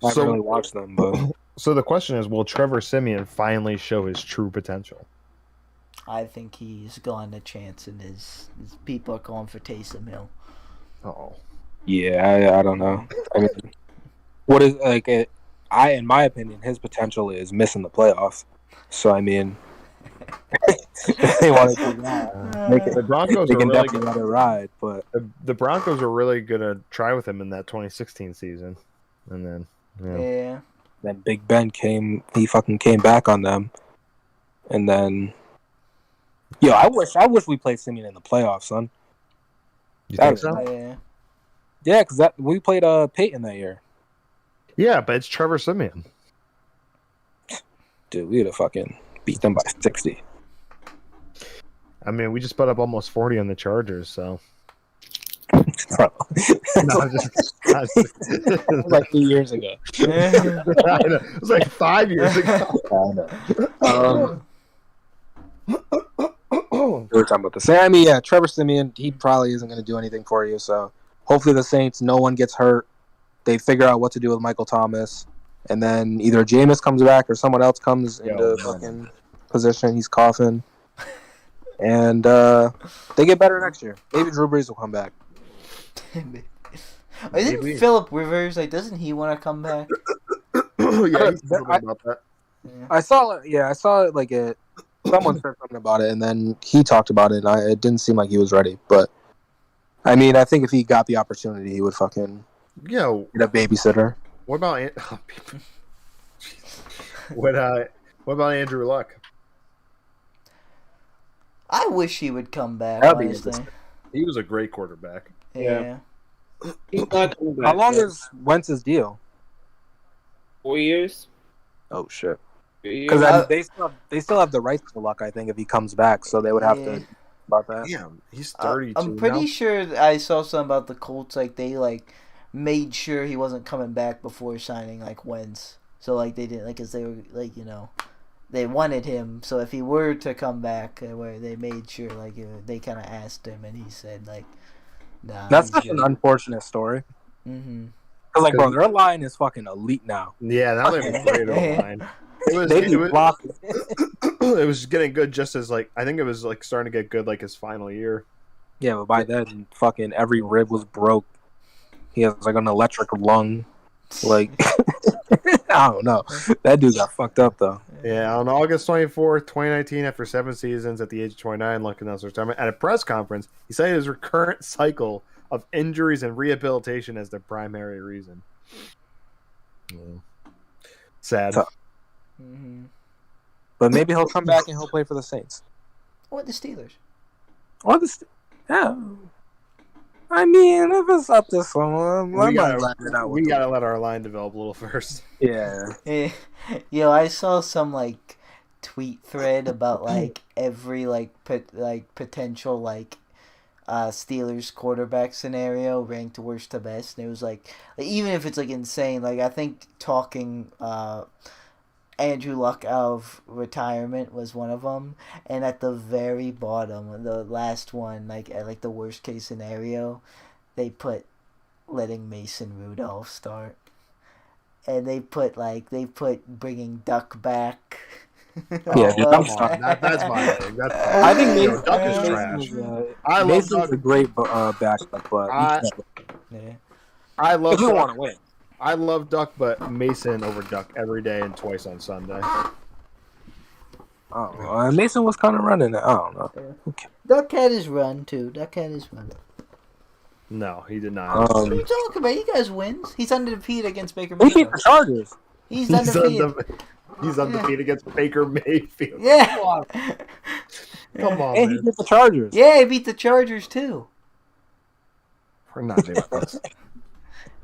I haven't really watched them, but so the question is, will Trevor Siemian finally show his true potential? I think he's gone a chance, and his people are calling for Taysom Hill. Oh. Yeah, I don't know. I mean, what is in my opinion, his potential is missing the playoffs. So I mean, they want to do that. The Broncos they can definitely let it ride, but the Broncos are really gonna try with him in that 2016 season, and then then Big Ben came. He fucking came back on them, and then I wish we played Simeon in the playoffs, son. You think so? Yeah, because we played Peyton that year. Yeah, but it's Trevor Siemian. Dude, we'd have fucking beat them by 60. I mean, we just put up almost 40 on the Chargers, so. Bro. No, That was like 8 years ago. I know. It was like 5 years ago. We were talking about the same. I mean, yeah, Trevor Siemian, he probably isn't going to do anything for you. So hopefully the Saints, no one gets hurt. They figure out what to do with Michael Thomas, and then either Jameis comes back or someone else comes into fucking position. He's coughing, and they get better next year. Maybe Drew Brees will come back. Isn't Philip Rivers doesn't he want to come back? Yeah, he's about that. Yeah. I saw it like it. Someone said something about it, and then he talked about it, and it didn't seem like he was ready. But I mean, I think if he got the opportunity, he would fucking get a babysitter. What about what about Andrew Luck? I wish he would come back. Honestly, he was a great quarterback. Yeah. He's not coming back. How long is Wentz's deal? 4 years? Oh shit! 3 years? Because they still have the rights to Luck. I think if he comes back, so they would have to about that. Yeah, he's 32. I'm pretty sure I saw something about the Colts. They made sure he wasn't coming back before signing Wentz. So they didn't because they were they wanted him. So if he were to come back, they made sure they kind of asked him, and he said nah. That's such an unfortunate story. Mm-hmm. Because bro, their line is fucking elite now. Yeah, now they have a great line. It was getting good just as I think it was starting to get good his final year. Yeah, but by then fucking every rib was broke. He has an electric lung. I don't know. That dude got fucked up though. Yeah, on August 24th, 2019, after 7 seasons at the age of 29, Luck announced retirement. At a press conference, he cited his recurrent cycle of injuries and rehabilitation as the primary reason. Sad. Mm-hmm. But maybe he'll come back and he'll play for the Saints. Or the Steelers. Yeah. I mean, if it's up to someone, we gotta let our line develop a little first. Yeah. Yo, I saw some tweet thread about every potential Steelers quarterback scenario ranked worst to best, and it was even if it's insane, I think talking Andrew Luck out of retirement was one of them, and at the very bottom, the last one, at the worst case scenario, they put letting Mason Rudolph start, and they put bringing Duck back. Yeah, that's my thing. I think Mason, Duck is trash. I love Duck. A great backup, but I love. If you want to win. I love Duck, but Mason over Duck every day and twice on Sunday. Oh, Mason was kind of running it. I don't know. Okay. Duck had his run too. No, he did not. What are you talking about? He got wins. He's undefeated against Baker Mayfield. He beat the Chargers. He's undefeated. He's undefeated against Baker Mayfield. Yeah. Come on, and man. he beat the Chargers. Yeah, he beat the Chargers too. We're not doing this.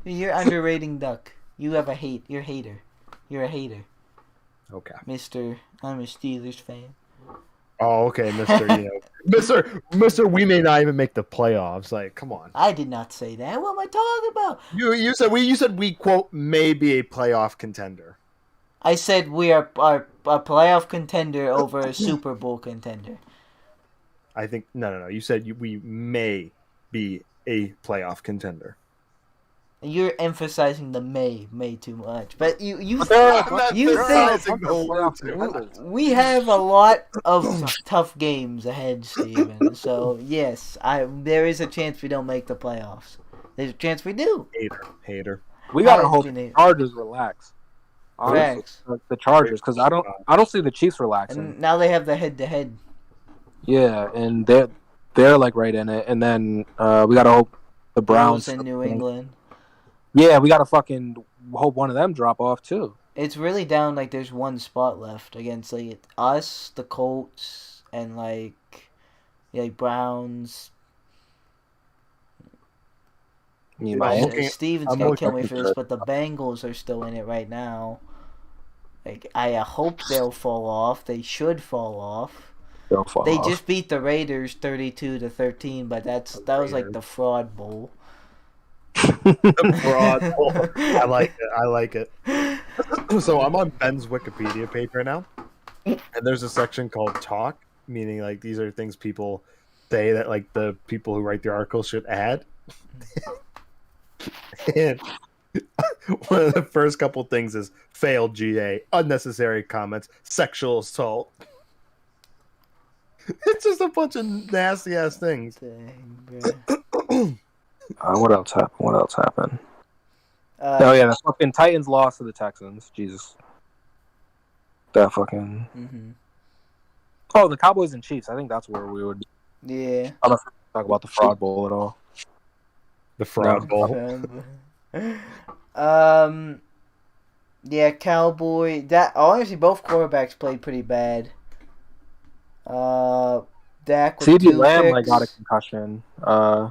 You're underrating Duck. You have You're a hater. You're a hater. Okay. Mister, I'm a Steelers fan. Oh, okay, Mister. We may not even make the playoffs. Come on. I did not say that. What am I talking about? You said we quote may be a playoff contender. I said we are a playoff contender over a Super Bowl contender. I think no. You said we may be a playoff contender. You're emphasizing the may too much, but you think we have a lot of tough games ahead, Steven. So yes, there is a chance we don't make the playoffs. There's a chance we do. Hater. We gotta hope the Chargers relax. Honestly, the Chargers, because I don't see the Chiefs relaxing. And now they have the head-to-head. Yeah, and they're right in it, and then we gotta hope the Browns in New England. Yeah, we gotta fucking hope one of them drop off too. It's really down. There's one spot left against us, the Colts, and Browns. Steven's gonna kill me for this, but the Bengals are still in it right now. Like, I hope they'll fall off. They should fall off. They'll fall They off. just beat the Raiders 32-13, but that was like the fraud bowl. The fraud bowl. I like it. So I'm on Ben's Wikipedia page right now, and there's a section called Talk, meaning like these are things people say that like the people who write the article should add. And one of the first couple things is failed GA, unnecessary comments, sexual assault. It's just a bunch of nasty ass things. Dang, What else happened? Oh yeah, the fucking Titans lost to the Texans. Jesus. That fucking. Mm-hmm. Oh, the Cowboys and Chiefs. I think that's where we would. Yeah. I don't know if we talk about the fraud bowl at all. The fraud bowl. Yeah, Cowboy. That honestly, both quarterbacks played pretty bad. Dak with CeeDee 2 Lamb picks. got a concussion. I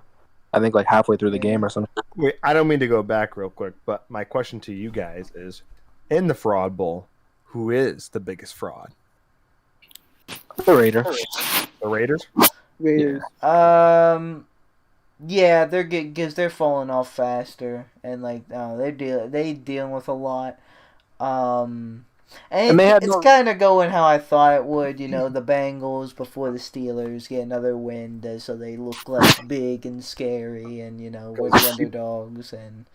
think like halfway through the game or something. Wait, I don't mean to go back real quick, but my question to you guys is, in the fraud bowl, who is the biggest fraud? The Raiders. The Raiders? Raiders. Yeah, they're falling off faster, and like they dealing with a lot. And they had it's kind of going how I thought it would. You know, the Bengals before the Steelers get another win, so they look less big and scary, and you know we're the underdogs. And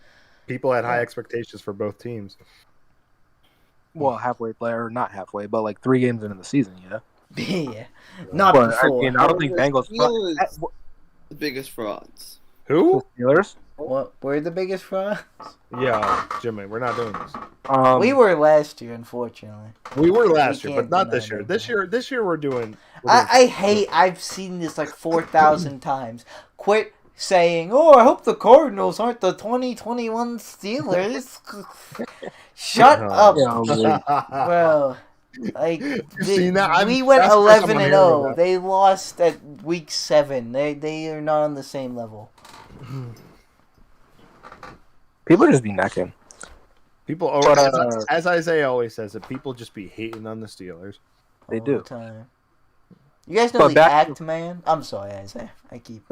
People had high expectations for both teams. Well, not halfway, but like 3 games into the season, yeah. yeah, not But, before. I don't think Bengals. Steelers, the biggest frauds. Who? Steelers. What? We're the biggest frauds? Yeah, Jimmy, we're not doing this. We were last year, unfortunately. We were last year, can't but not deny this year. that. This year we're doing. I've seen this like 4,000 times. Quit saying, "Oh, I hope the Cardinals aren't the 2021 Steelers." Shut up, bro. Like seen that? we went that's the first time 11 I'm and hearing 0. that. They lost at week 7. They are not on the same level. People just be necking. People, as Isaiah always says, that people just be hating on the Steelers. They All do. the time. You guys know But the back Act Man? I'm sorry, Isaiah. I keep.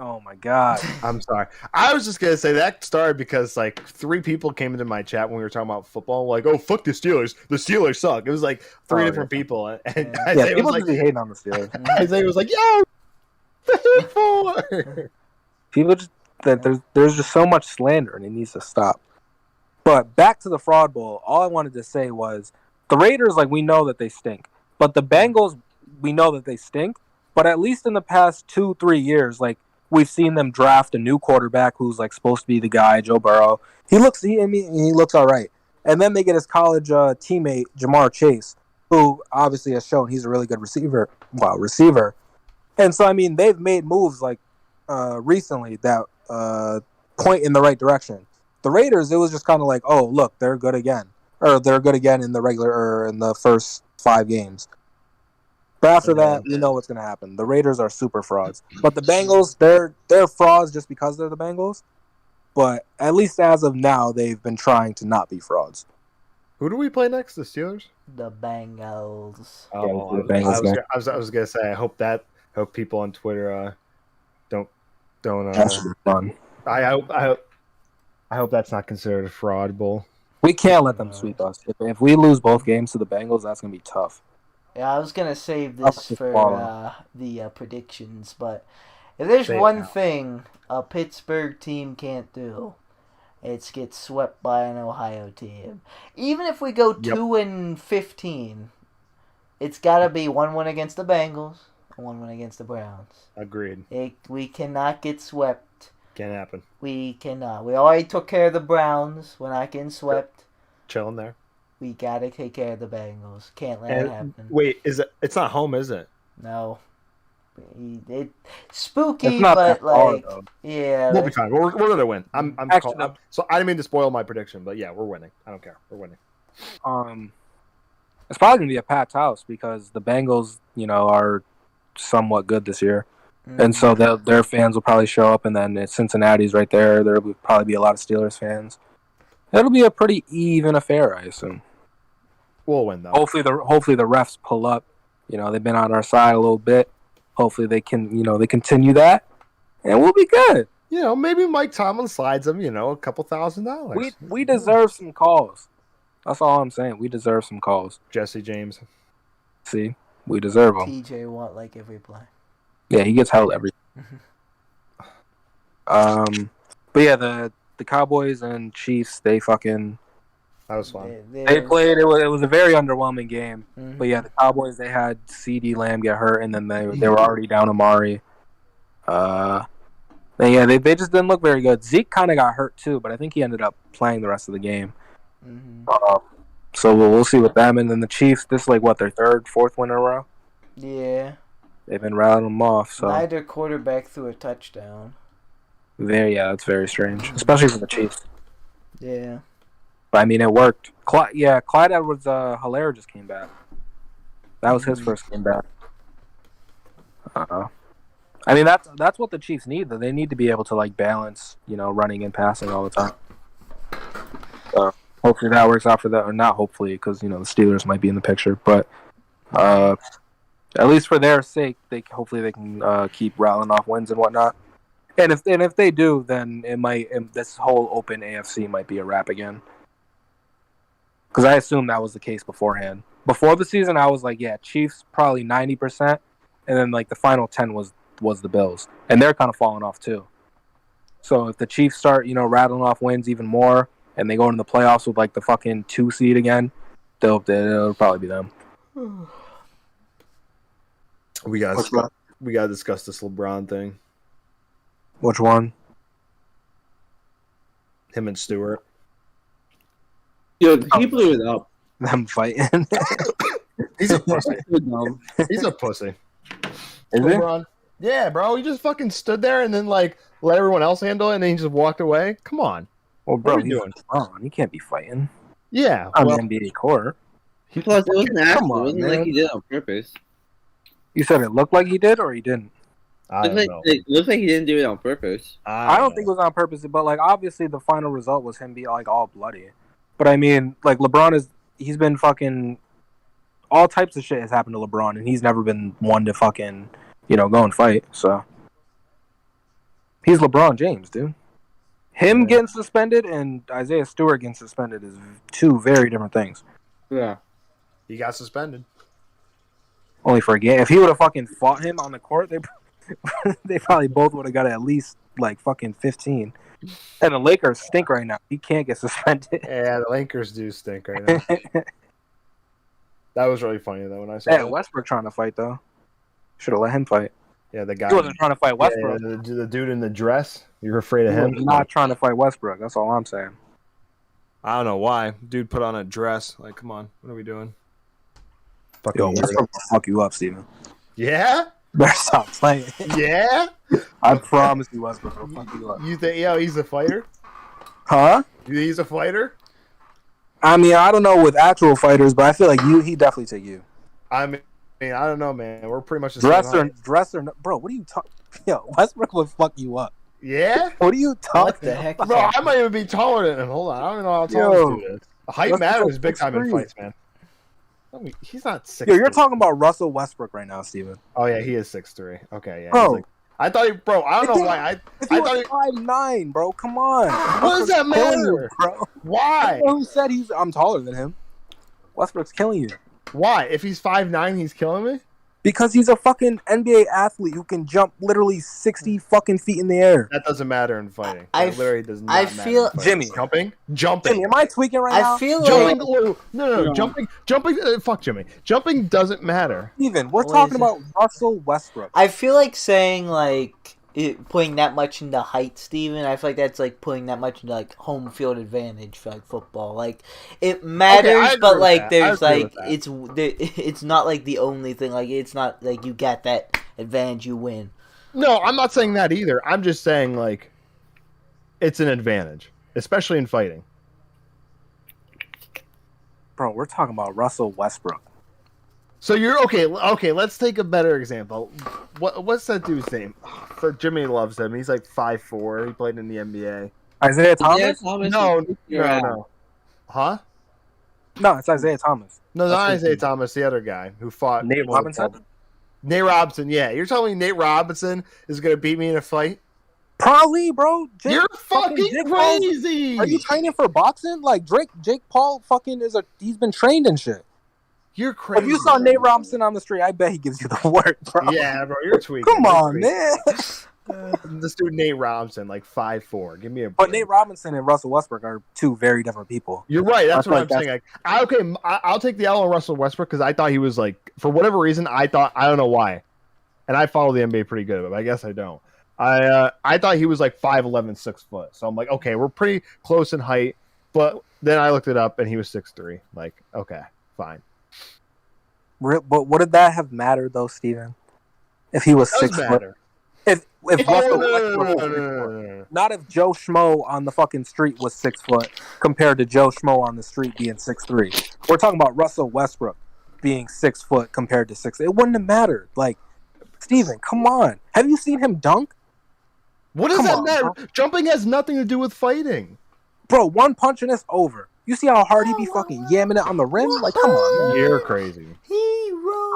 Oh my god. I'm sorry. I was just gonna say that started because like 3 people came into my chat when we were talking about football, like, "Oh, fuck the Steelers. The Steelers suck." It was like 3 different people, and Yeah. Isaiah People was just be like, hating on the Steelers. Isaiah was like, "Yo, for." People just there's just so much slander and it needs to stop. But back to the fraud bowl, all I wanted to say was the Raiders, like, we know that they stink, but the Bengals, we know that they stink. But at least in the past 2-3 years, like, we've seen them draft a new quarterback who's like supposed to be the guy, Joe Burrow. He looks all right, and then they get his college teammate Jamar Chase, who obviously has shown he's a really good receiver. And so I mean they've made moves like recently that point in the right direction. The Raiders, it was just kind of like, oh look, they're good again in the regular or in the first 5 games. But after that, you know what's going to happen. The Raiders are super frauds. But the Bengals, they're frauds just because they're the Bengals. But at least as of now, they've been trying to not be frauds. Who do we play next? The Steelers? The Bengals. Oh, the Bengals I was gonna say. I hope people on Twitter don't. That should be fun. I hope that's not considered a fraud bowl. We can't let them sweep us. If we lose both games to the Bengals, that's going to be tough. Yeah, I was gonna save this for the predictions, but if there's Say it one now. thing a Pittsburgh team can't do, it's get swept by an Ohio team. Even if we go 2-15, it's gotta be 1 win against the Bengals, 1 win against the Browns. Agreed. We cannot get swept. Can't happen. We cannot. We already took care of the Browns. We're not getting swept. Chilling there. We gotta take care of the Bengals. Can't let it happen. Wait, it's not home, is it? No. Spooky, It's not but that far, like, though. yeah. We'll be fine. We're gonna win. Actually, So I didn't mean to spoil my prediction, but yeah, we're winning. I don't care. We're winning. It's probably going to be a packed house because the Bengals, are somewhat good this year. And so their fans will probably show up, and then Cincinnati's right there. There will probably be a lot of Steelers fans. It'll be a pretty even affair, I assume. We'll win though. Hopefully the refs pull up. They've been on our side a little bit. Hopefully they can, they continue that, and we'll be good. Maybe Mike Tomlin slides him, a couple $1,000. We deserve some calls. That's all I'm saying. We deserve some calls. Jesse James. See, we deserve them. TJ Watt like every play. Yeah, he gets held every. But yeah, the Cowboys and Chiefs, they fucking. That was fun. They played. It was a very underwhelming game. Mm-hmm. But yeah, the Cowboys, they had CeeDee Lamb get hurt, and then they were already down Amari. They just didn't look very good. Zeke kind of got hurt too, but I think he ended up playing the rest of the game. Mm-hmm. So we'll see with them. And then the Chiefs, this is their third, fourth win in a row. Yeah. They've been rattling them off. So neither quarterback threw a touchdown. It's very strange, especially for the Chiefs. Yeah. But I mean, it worked. Clyde Edwards-Helaire just came back. That was his first game back. I mean, that's what the Chiefs need. Though they need to be able to balance, running and passing all the time. So hopefully that works out for them, or not hopefully, because the Steelers might be in the picture. But at least for their sake, hopefully they can keep rattling off wins and whatnot. And if they do, then this whole open AFC might be a wrap again. Because I assumed that was the case beforehand. Before the season, I was like, yeah, Chiefs probably 90%, and then the final 10 was the Bills, and they're kind of falling off too. So if the Chiefs start, rattling off wins even more, and they go into the playoffs with the fucking 2 seed again, it'll probably be them. We gotta discuss this LeBron thing. Which one? Him and Stewart. Yo, he blew it up. Them fighting. He's a pussy. He's a pussy. Is LeBron. Yeah, bro. He just fucking stood there and then let everyone else handle it, and then he just walked away. Come on. Well, bro, what are you doing? LeBron. He can't be fighting Yeah, on the NBA court. Plus, it wasn't actual. It wasn't man. like he did it on purpose. You said it looked like he did, or he didn't? I don't know. It looks like he didn't do it on purpose. I don't think it was on purpose, but obviously the final result was him being all bloody. But I mean, LeBron he's been fucking all types of shit has happened to LeBron, and he's never been one to fucking go and fight. So he's LeBron James, dude. Him getting suspended and Isaiah Stewart getting suspended is 2 very different things. Yeah. He got suspended. Only for a game. If he would have fucking fought him on the court, they probably both would have got at least fucking 15. And the Lakers stink right now. He can't get suspended. Yeah, the Lakers do stink right now. That was really funny though when I saw. Yeah, Westbrook trying to fight though. Should have let him fight. Yeah, the guy. He wasn't trying to fight Westbrook. Yeah, the dude in the dress. You're afraid of him? He was not trying to fight Westbrook. That's all I'm saying. I don't know why. Dude put on a dress. Come on. What are we doing? Yo, Westbrook will fuck you up, Steven. Yeah? Better stop playing. Yeah? I promise you Westbrook will fuck you up. You think he's a fighter? Huh? You think he's a fighter? I mean, I don't know with actual fighters, but I feel like he definitely take you. I mean, I don't know, man. We're pretty much the dress or bro, what are you talking? Yo, Westbrook will fuck you up. Yeah? What are you talking What the heck? Bro, I might even be taller than him. Hold on. I don't know how tall this dude is. Height matters big time in 6'3". fights, man. I mean, he's not 6'3". Yo, you're talking about Russell Westbrook right now, Steven. Oh, yeah, he is 6'3". Okay, yeah. Bro. I thought I don't know why. If he was 5'9", bro, come on. What does that matter? Bro? Why? Who said I'm taller than him? Westbrook's killing you. Why? If he's 5'9", he's killing me? Because he's a fucking NBA athlete who can jump literally 60 fucking feet in the air. That doesn't matter in fighting. That literally does not matter. feel Jimmy jumping. Jimmy, am I tweaking right now? I feel Jumping, like no, jumping. Fuck Jimmy. Jumping doesn't matter. Steven, we're talking about Russell Westbrook. I feel like saying putting that much into height, Steven. I feel like that's putting that much into home field advantage for football. It matters, but there's it's not the only thing. It's not you get that advantage, you win. No, I'm not saying that either. I'm just saying it's an advantage, especially in fighting. Bro, we're talking about Russell Westbrook. So you're okay. Okay, let's take a better example. What's that dude's name? For Jimmy loves him. He's 5'4". He played in the NBA. Isaiah Thomas? No. Huh? No, it's Isaiah Thomas. No, not Isaiah Thomas. The other guy who fought Nate Robinson. Nate Robinson. Yeah, you're telling me Nate Robinson is going to beat me in a fight? Probably, bro. You're fucking crazy. Are you training for boxing? Like Jake Paul fucking he's been trained and shit. You're crazy. If you saw Nate Robinson on the street, I bet he gives you the work, bro. Yeah, bro, you're tweaking. Come on, man. This dude Nate Robinson, like 5'4". Give me a break. But Nate Robinson and Russell Westbrook are two very different people. You're right. That's what I'm saying. Like, I'll take the L on Russell Westbrook because I thought he was like, for whatever reason, I don't know why. And I follow the NBA pretty good, but I guess I don't. I thought he was like 5'11", 6 foot. So I'm like, okay, we're pretty close in height. But then I looked it up and he was 6'3". Like, okay, fine. But would that have mattered though, Steven? If he was 6 foot? If Russell Westbrook, not if Joe Schmo on the fucking street was 6 foot compared to Joe Schmo on the street being 6'3". We're talking about Russell Westbrook being 6 foot compared to 6. It wouldn't have mattered. Like, Steven, come on. Have you seen him dunk? What does that matter? Bro. Jumping has nothing to do with fighting. Bro, one punch and it's over. You see how hard he be fucking yamming it on the rim? Like, come on, man. You're crazy.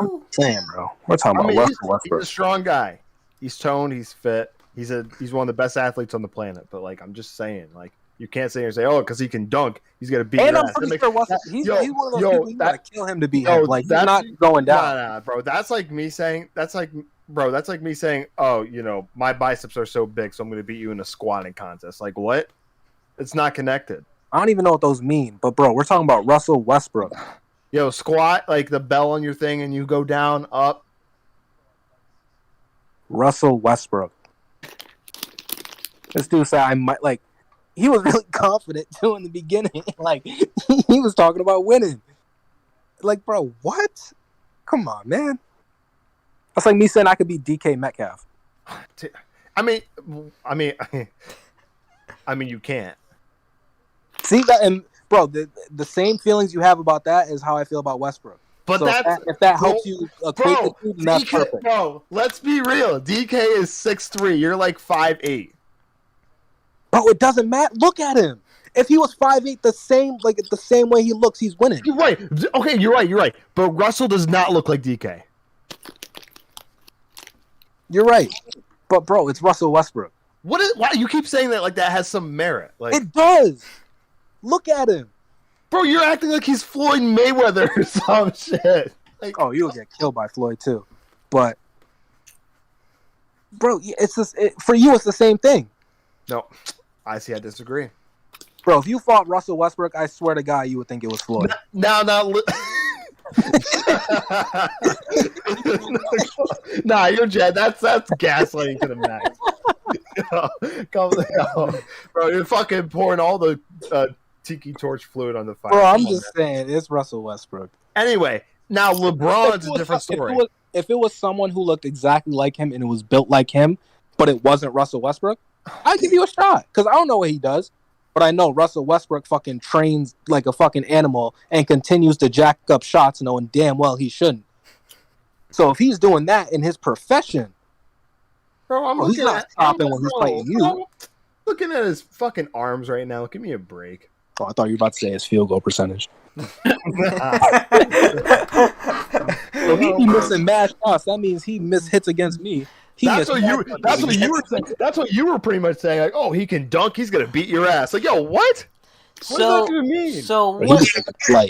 I'm saying, bro. We're talking about Russell Westbrook. He's a strong guy. He's toned. He's fit. He's one of the best athletes on the planet. But, like, I'm just saying, like, you can't sit here and say, oh, because he can dunk, he's going to beat your ass. I'm pretty sure he's one of those people you got to kill him to beat him. Like, he's not going down. Nah, bro. That's like me saying, oh, you know, my biceps are so big, so I'm going to beat you in a squatting contest. Like, what? It's not connected. I don't even know what those mean. But, bro, we're talking about Russell Westbrook. Yo, squat, like the bell on your thing, and you go down, up. Russell Westbrook. This dude said I might, like, he was really confident, too, in the beginning. Like, he was talking about winning. Like, bro, what? Come on, man. That's like me saying I could beat DK Metcalf. I mean, you can't. See that, and bro, the same feelings you have about that is how I feel about Westbrook. But so if that helps you equate the two, then that's perfect. Bro, let's be real. DK is 6'3". You're like 5'8". Bro, it doesn't matter. Look at him. If he was 5'8", the same way he looks, he's winning. You're right. Okay, you're right. But Russell does not look like DK. You're right. But bro, it's Russell Westbrook. Why you keep saying that like that has some merit? Like it does. Look at him. Bro, you're acting like he's Floyd Mayweather or some shit. Like, oh, you'll get killed by Floyd too. But bro, it's just for you it's the same thing. No. I disagree. Bro, if you fought Russell Westbrook, I swear to God, you would think it was Floyd. Nah, you're Jed. That's gaslighting to the max. Bro, you're fucking pouring all the tiki torch fluid on the fire. Bro, I'm just saying, it's Russell Westbrook. Anyway, now LeBron's a different story. If it was someone who looked exactly like him and it was built like him, but it wasn't Russell Westbrook, I'd give you a shot. Because I don't know what he does. But I know Russell Westbrook fucking trains like a fucking animal and continues to jack up shots knowing damn well he shouldn't. So if he's doing that in his profession, bro, he's not stopping when he's fighting you. Looking at his fucking arms right now. Give me a break. Oh, I thought you were about to say his field goal percentage. So he be missing mad shots. That means he missed hits against me. That's what you were saying. That's what you were pretty much saying. Like, oh, he can dunk. He's gonna beat your ass. Like, yo, what? What does that even mean? So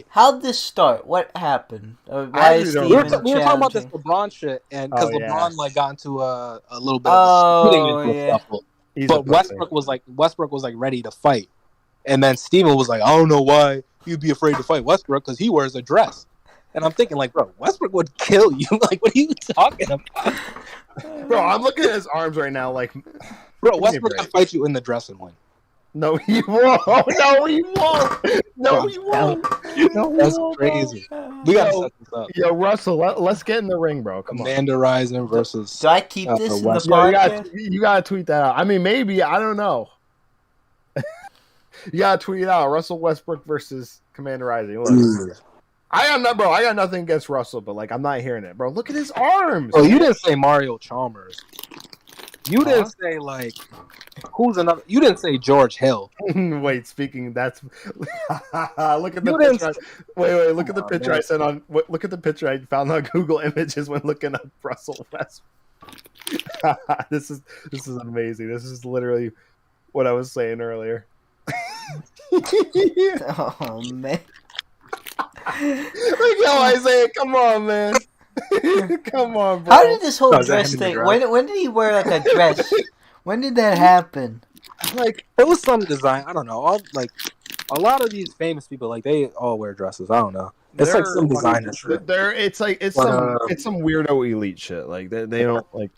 how'd this start? What happened? Why is we were talking about this LeBron shit, and because LeBron like got into a little bit of a scuffle. But Westbrook was like ready to fight, and then Steven was like, I don't know why you'd be afraid to fight Westbrook because he wears a dress. And I'm thinking, like, bro, Westbrook would kill you. Like, what are you talking about? Bro, I'm looking at his arms right now. Like, bro, Westbrook can fight you in the dress and win. No, he won't. No, he won't. No, he won't. No, that's crazy. We gotta set this up. Yo, Russell, let's get in the ring, bro. Come on. Amanda Rising versus. Do I keep this in the podcast? You gotta tweet that out. I mean, maybe. I don't know. You gotta tweet it out. Russell Westbrook versus Commander Rising. I got nothing against Russell, but like I'm not hearing it, bro. Look at his arms. Oh, you didn't say Mario Chalmers. You didn't say like who's another. You didn't say George Hill. Wait, speaking. That's look at the You picture. didn't- Wait. Look at the picture man. I sent on. Look at the picture I found on Google Images when looking up Russell Westbrook. This is amazing. This is literally what I was saying earlier. Oh man. Yo, Isaiah, come on, man. Come on, bro. How did this whole Oh, is that dress him in the thing? dress? When did he wear like a dress? When did that happen? Like, It was some design. I don't know. All like a lot of these famous people, like they all wear dresses. I don't know. It's like some designer shit. It's like it's But, some weirdo elite shit. Like they don't like.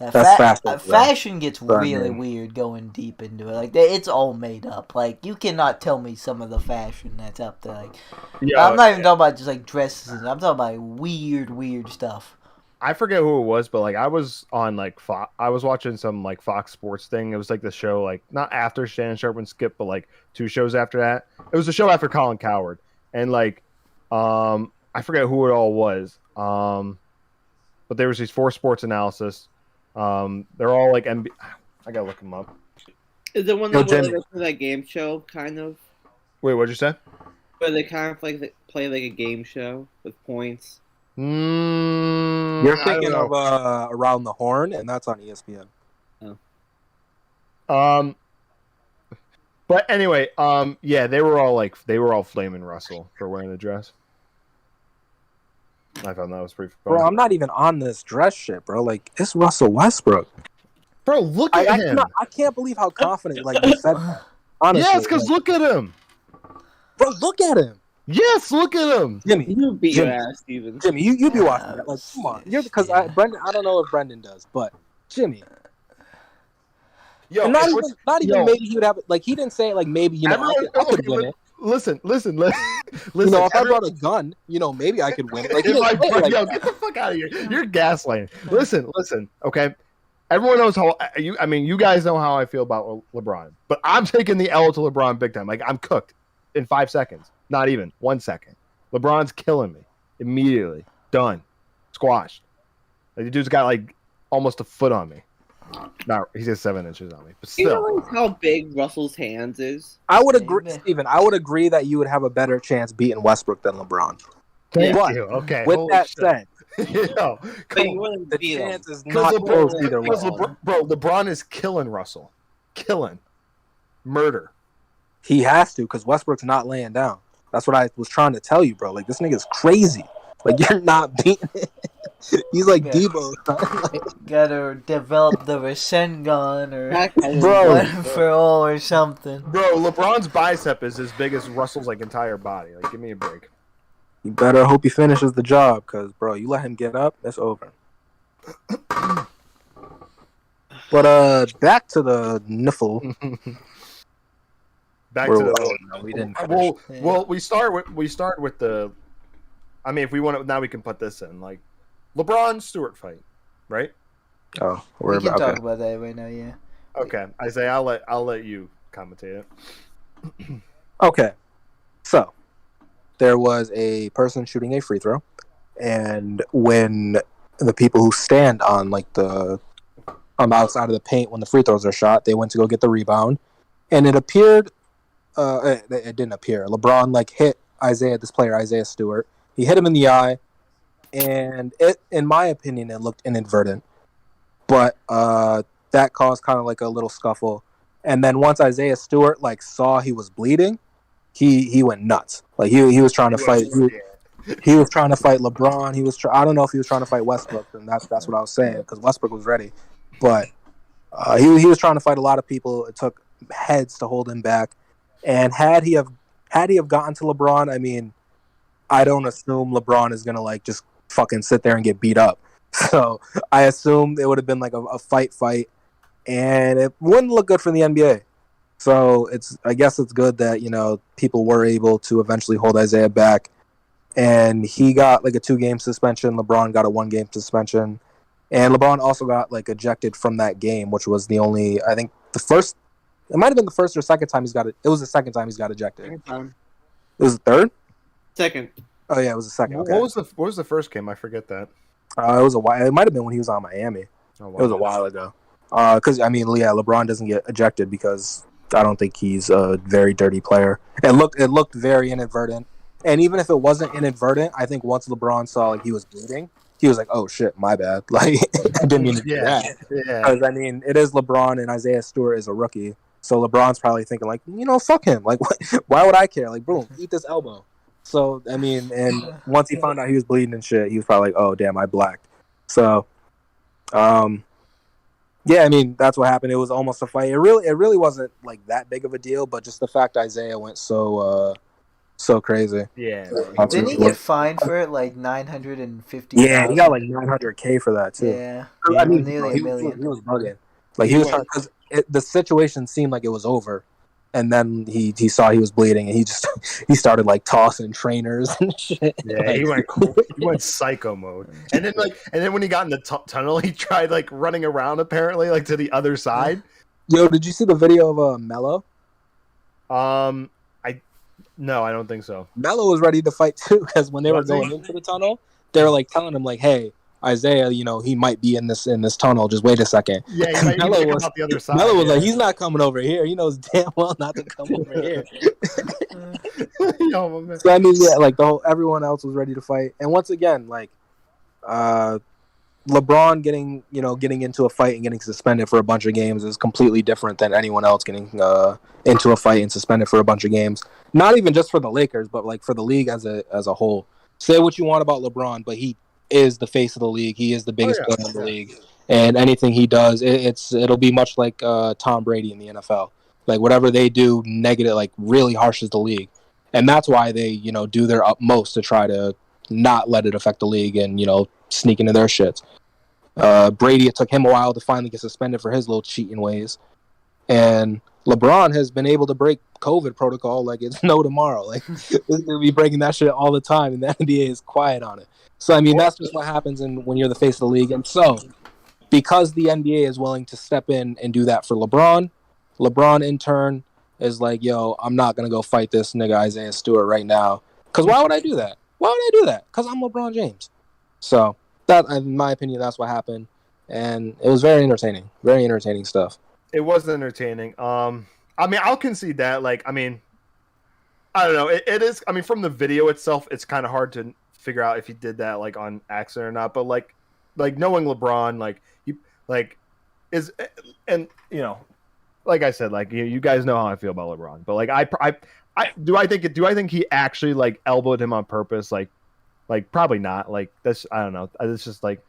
Yeah, That's fashion, fashion gets Sorry, really man. weird going deep into it. Like it's all made up. Like you cannot tell me some of the fashion that's up there. Like Yeah, I'm not even talking about just like dresses. I'm talking about weird stuff. I forget who it was, but like I was on like I was watching some like Fox Sports thing. It was like the show, like not after Shannon Sharp and Skip, but like 2 shows after that. It was a show after Colin Cowherd, and like I forget who it all was. But there was these 4 sports analysis. They're all like I gotta look them up. Is it one Yo, that Jimmy. goes to that game show kind of? Wait, what'd you say? Where they kind of like play like a game show with points. You're I thinking don't of know. Around the Horn, and that's on ESPN. But anyway, yeah, they were all flaming Russell for wearing the dress. I thought that was pretty fun. Bro, I'm not even on this dress shit, bro. Like it's Russell Westbrook. Bro, look at him. I can't believe how confident like you said that. Honestly, Yes, because look at him. bro, look at him, Yes, look at him. Jimmy. You beat your Jimmy. ass, Steven. Jimmy, you be watching that. Like, come on, because Yeah. Brenden. I don't know if Brenden does, but Jimmy. Yo, And not it's even, not even yo. maybe he would have like he didn't say it like maybe I could win it. Listen. You know, if I brought a gun, maybe I could win it. Like, he didn't say it like yo, that. get the fuck out of here. You're gaslighting. Listen, okay? Everyone knows how you guys know how I feel about LeBron. But I'm taking the L to LeBron big time. Like I'm cooked in 5 seconds. Not even 1 second. LeBron's killing me. Immediately. Done. Squashed. Like the dude's got like almost a foot on me. No, he's got 7 inches on me. But Do you still. realize how big Russell's hands is? I would agree, Amen. Steven. I would agree that you would have a better chance beating Westbrook than LeBron. Thank But you. Okay. with holy that shit. said, Yo, But come you on. wouldn't the beat him. chance is Because not close either way. LeBron is killing Russell. Killing. Murder. He has to because Westbrook's not laying down. That's what I was trying to tell you, bro. Like this nigga's crazy. Like you're not beating it. He's like Yeah. Debo. Like, Gotta develop the Ascent gun or Bro. one for all or something. Bro, LeBron's bicep is as big as Russell's like entire body. Like, give me a break. you better hope he finishes the job because, bro, you let him get up, it's over. But back to the niffle. Back Where to the. was- no, we didn't finish. Well, we start with the. I mean, if we want to, now we can put this in like LeBron Stewart fight, right? Oh, We we're can about talk okay. about that right now, yeah. Okay, Isaiah, I'll let you commentate it. Okay, so there was a person shooting a free throw, and when the people who stand on like the outside of the paint when the free throws are shot, they went to go get the rebound, and it appeared, it didn't appear. LeBron like hit Isaiah Stewart. He hit him in the eye, and it, in my opinion, it looked inadvertent, but that caused kind of like a little scuffle. And then once Isaiah Stewart like saw he was bleeding, he went nuts. Like he was trying to fight. He was trying to fight LeBron. I don't know if he was trying to fight Westbrook, and that's what I was saying because Westbrook was ready, but he was trying to fight a lot of people. It took heads to hold him back, and had he have gotten to LeBron, I mean, I don't assume LeBron is gonna like just fucking sit there and get beat up. So I assume it would have been like a fight, and it wouldn't look good for the NBA. So I guess it's good that people were able to eventually hold Isaiah back, and he got like a 2-game suspension. LeBron got a 1-game suspension, and LeBron also got like ejected from that game, which was the only it might have been the first or second time he's got it. It was the second time he's got ejected. It was the third. Second. Oh yeah, it was the second. Okay. What was the first game? I forget that. It was a while. It might have been when he was on Miami. Oh, It was a while ago. Because LeBron doesn't get ejected because I don't think he's a very dirty player. It looked very inadvertent, and even if it wasn't inadvertent, I think once LeBron saw like he was bleeding, he was like, "Oh shit, my bad." Like I didn't mean to do that. Yeah. Because it is LeBron, and Isaiah Stewart is a rookie, so LeBron's probably thinking like, fuck him. Like, why would I care? Like, boom, eat this elbow. So and once he found out he was bleeding and shit, he was probably like, "Oh damn, I blacked." So, yeah, that's what happened. It was almost a fight. It really wasn't like that big of a deal, but just the fact Isaiah went so crazy. Yeah. Didn't he get fined for it like $950,000? Yeah, he got like $900K for that too. Yeah, nearly $1 million. He was bugging. Like he was because the situation seemed like it was over, and then he saw he was bleeding, and he started like tossing trainers and shit. Yeah, he went psycho mode, and then when he got in the tunnel, he tried like running around apparently like to the other side. Yo, did you see the video of Melo? No, I don't think so. Melo was ready to fight too because when they were going into the tunnel, they were like telling him like, "Hey, Isaiah, he might be in this tunnel. Just wait a second." Yeah, Melo was out the other side. Melo was like, "He's not coming over here. He knows damn well not to come over here." So like everyone else was ready to fight, and once again, like, LeBron getting into a fight and getting suspended for a bunch of games is completely different than anyone else getting into a fight and suspended for a bunch of games. Not even just for the Lakers, but like for the league as a whole. Say what you want about LeBron, but he is the face of the league. He is the biggest player in the league, and anything he does, it'll be much like Tom Brady in the NFL. Like whatever they do, negative, like really harshes the league, and that's why they do their utmost to try to not let it affect the league and sneak into their shits. Brady, it took him a while to finally get suspended for his little cheating ways, and LeBron has been able to break COVID protocol like it's no tomorrow. Like they'll be breaking that shit all the time, and the NBA is quiet on it. So that's just what happens when you're the face of the league. And so, because the NBA is willing to step in and do that for LeBron in turn is like, "Yo, I'm not gonna go fight this nigga Isaiah Stewart right now." Because why would I do that? Because I'm LeBron James. So that, in my opinion, that's what happened, and it was very entertaining. Very entertaining stuff. It was entertaining. I'll concede that. Like, I don't know. It is. From the video itself, it's kind of hard to figure out if he did that like on accident or not. But like knowing LeBron, like he like is, and like I said, like you guys know how I feel about LeBron. But like I think he actually like elbowed him on purpose? Like probably not. Like that's, I don't know. It's just like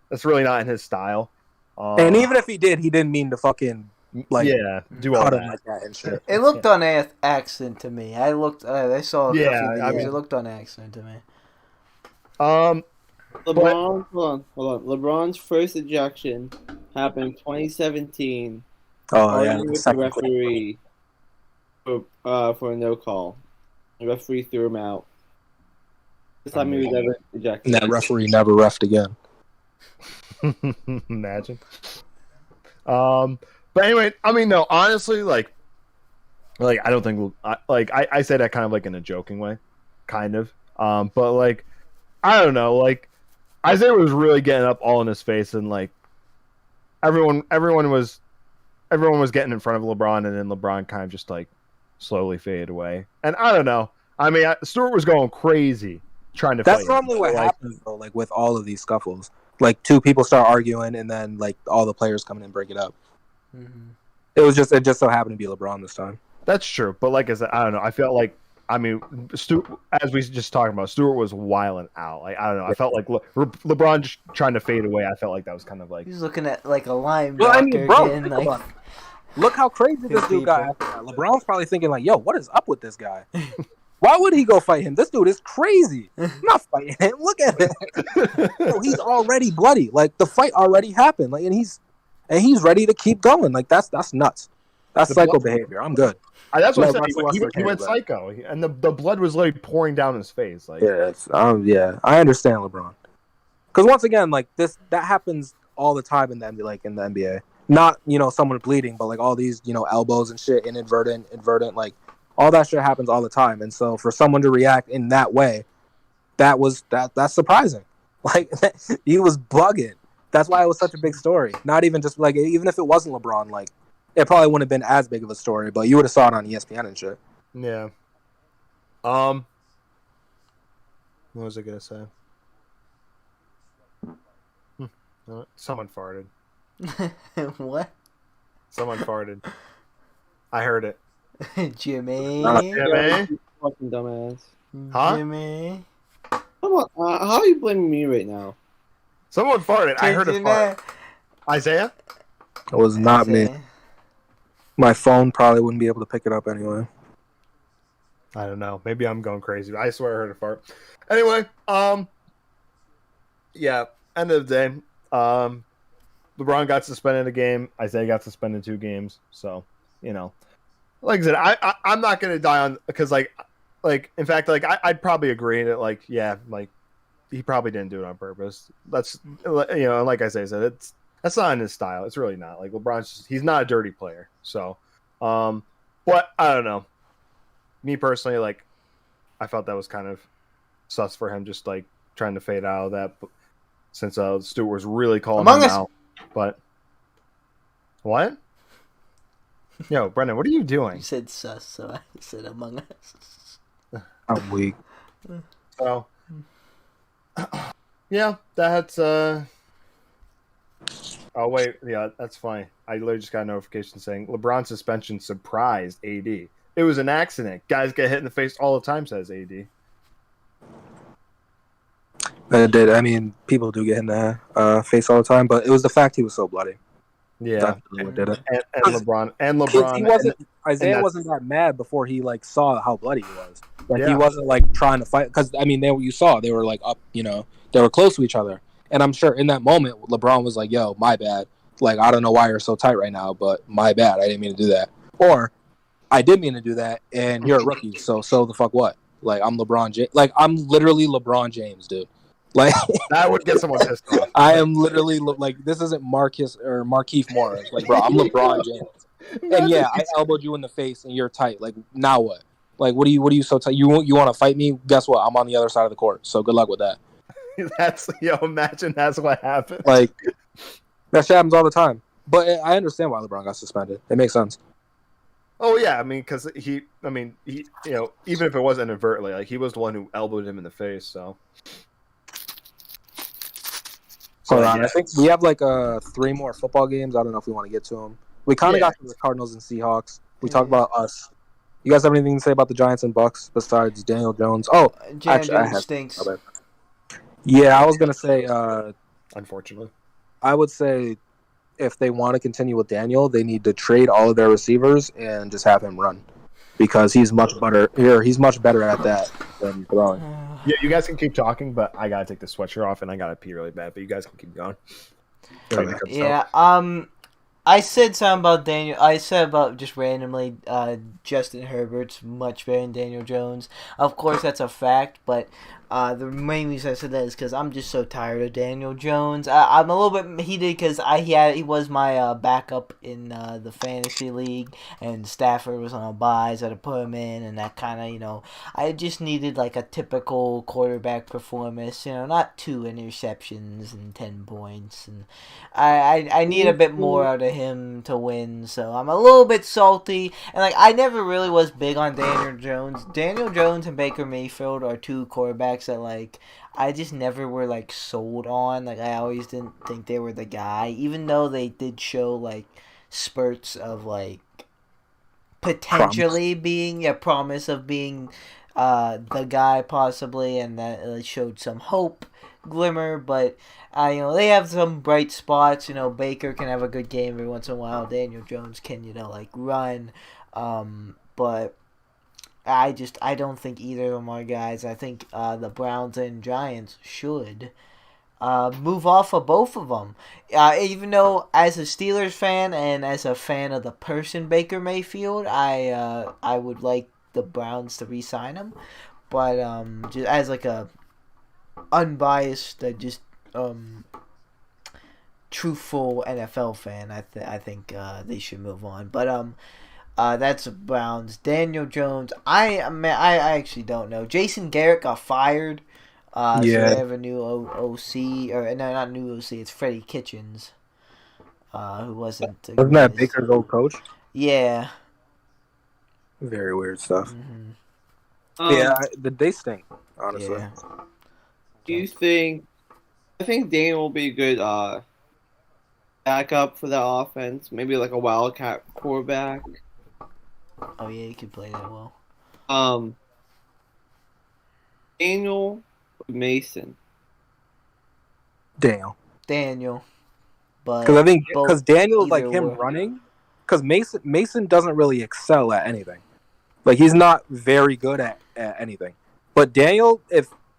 that's really not in his style. And even if he did, he didn't mean to fucking do all that. Like that and shit. It looked on accident to me. I saw a few videos. It looked on accident to me. LeBron, hold on. LeBron's first ejection happened in 2017. Oh yeah, with the referee for a no call. The referee threw him out. This time he was ever ejected. And that referee never reffed again. Imagine. But anyway, no, honestly, like I don't think I say that kind of like in a joking way, kind of. But like, I don't know, like Isaiah was really getting up all in his face, and like everyone was getting in front of LeBron, and then LeBron kind of just like slowly faded away. And I don't know. Stewart was going crazy trying to fight. That's normally what happens though, like with all of these scuffles. Like two people start arguing, and then like all the players come in and break it up. Mm-hmm. It just so happened to be LeBron this time. That's true, but like I said, I don't know. I felt like Stewart, as we just talking about, Stewart was wilding out. Like I don't know. I felt like LeBron just trying to fade away. I felt like that was kind of like he's looking at like a linebacker. Look how crazy this dude got after that. LeBron's probably thinking like, "Yo, what is up with this guy? Why would he go fight him? This dude is crazy. I'm not fighting him. Look at him. Yo, he's already bloody. Like the fight already happened. Like and he's ready to keep going. Like that's nuts. That's psycho behavior. I'm good." That's what I said. He went psycho, and the blood was literally pouring down his face. Like I understand LeBron, because once again, like that happens all the time in the NBA. Not someone bleeding, but like all these elbows and shit, inadvertent, like all that shit happens all the time. And so for someone to react in that way, that's surprising. Like he was bugging. That's why it was such a big story. Not even just like even if it wasn't LeBron, like it probably wouldn't have been as big of a story, but you would have saw it on ESPN and shit. Yeah. What was I gonna say? Someone farted. What? Someone farted. I heard it. Jimmy. Jimmy? Fucking dumbass. Huh? Jimmy. Come on, how are you blaming me right now? Someone farted. I heard a fart. Isaiah? It was not me. My phone probably wouldn't be able to pick it up anyway. I don't know. Maybe I'm going crazy. But I swear I heard a fart. Anyway, yeah. End of the day, LeBron got suspended a game. Isaiah got suspended 2 games. So, like I said, I'm not gonna die on because like in fact, like I'd probably agree that like yeah, like he probably didn't do it on purpose. That's like Isaiah said, that's not in his style. It's really not. Like he's not a dirty player. So, but I don't know. Me personally, like I felt that was kind of sus for him, just like trying to fade out of that. Since Stewart was really calling him out. But what? Yo, Brenden, what are you doing? You said sus, so I said Among Us. I'm weak. So, yeah, that's Oh wait, yeah, that's funny. I literally just got a notification saying LeBron suspension surprised AD. It was an accident. Guys get hit in the face all the time, says AD. It did. I mean, people do get in the face all the time, but it was the fact he was so bloody. Yeah, That's really what did it. And LeBron, Isaiah wasn't that mad before he like saw how bloody he was. Like Yeah. he wasn't like trying to fight because I mean, you saw they were like up, they were close to each other, and I'm sure in that moment LeBron was like, "Yo, my bad. Like I don't know why you're so tight right now, but my bad. I didn't mean to do that, or I did mean to do that, and you're a rookie, so the fuck what? Like I'm LeBron James. Like I'm literally LeBron James, dude." Like that would get someone pissed off. I am literally like this isn't Marcus or Markieff Morris. Like, bro, I'm LeBron James. And yeah, I elbowed you in the face and you're tight. Like, now what? Like, what are you so tight? You want to fight me? Guess what? I'm on the other side of the court. So good luck with that. Imagine that's what happened. Like that shit happens all the time. But I understand why LeBron got suspended. It makes sense. Oh yeah, I mean, because he, even if it was inadvertently, like he was the one who elbowed him in the face. So. Hold on, I think we have like 3 more football games. I don't know if we want to get to them. We kind of got to the Cardinals and Seahawks. We talked about us. You guys have anything to say about the Giants and Bucks besides Daniel Jones? Oh, Daniel Jones stinks. Yeah, I was gonna say. Unfortunately, I would say if they want to continue with Daniel, they need to trade all of their receivers and just have him run because he's much better. He's much better at that than throwing. Yeah, you guys can keep talking, but I gotta take the sweatshirt off and I gotta pee really bad. But you guys can keep going. Yeah. I said something about Daniel. I said about just randomly Justin Herbert's much better than Daniel Jones. Of course, that's a fact, but the main reason I said that is because I'm just so tired of Daniel Jones. I'm a little bit heated because he was my backup in the fantasy league, and Stafford was on a bye, so I had to put him in, and that kind of, I just needed like a typical quarterback performance, not 2 interceptions and 10 points, and I need a bit more out of him to win, so I'm a little bit salty, and like I never really was big on Daniel Jones. Daniel Jones and Baker Mayfield are 2 quarterbacks that like I just never were like sold on. Like I always didn't think they were the guy, even though they did show like spurts of like potentially being a promise of being the guy possibly, and that showed some hope glimmer, but they have some bright spots. Baker can have a good game every once in a while. Daniel Jones can like run, but I don't think either of them are guys. I think the Browns and Giants should move off of both of them. Even though as a Steelers fan and as a fan of the person Baker Mayfield, I would like the Browns to re-sign him, but just as like a unbiased, truthful NFL fan, I think they should move on. But that's Browns. Daniel Jones. I actually don't know. Jason Garrett got fired. So they have a new OC, or no, not new OC. It's Freddie Kitchens, who wasn't. Wasn't that Baker's old coach? Yeah. Very weird stuff. Mm-hmm. They stink, honestly. Yeah. Do you think? I think Daniel will be a good backup for the offense. Maybe like a wildcat quarterback. Oh yeah, he could play that well. Daniel Mason. Daniel. But because I think because Daniel's like him were. running. Because Mason doesn't really excel at anything. Like he's not very good at anything. But Daniel,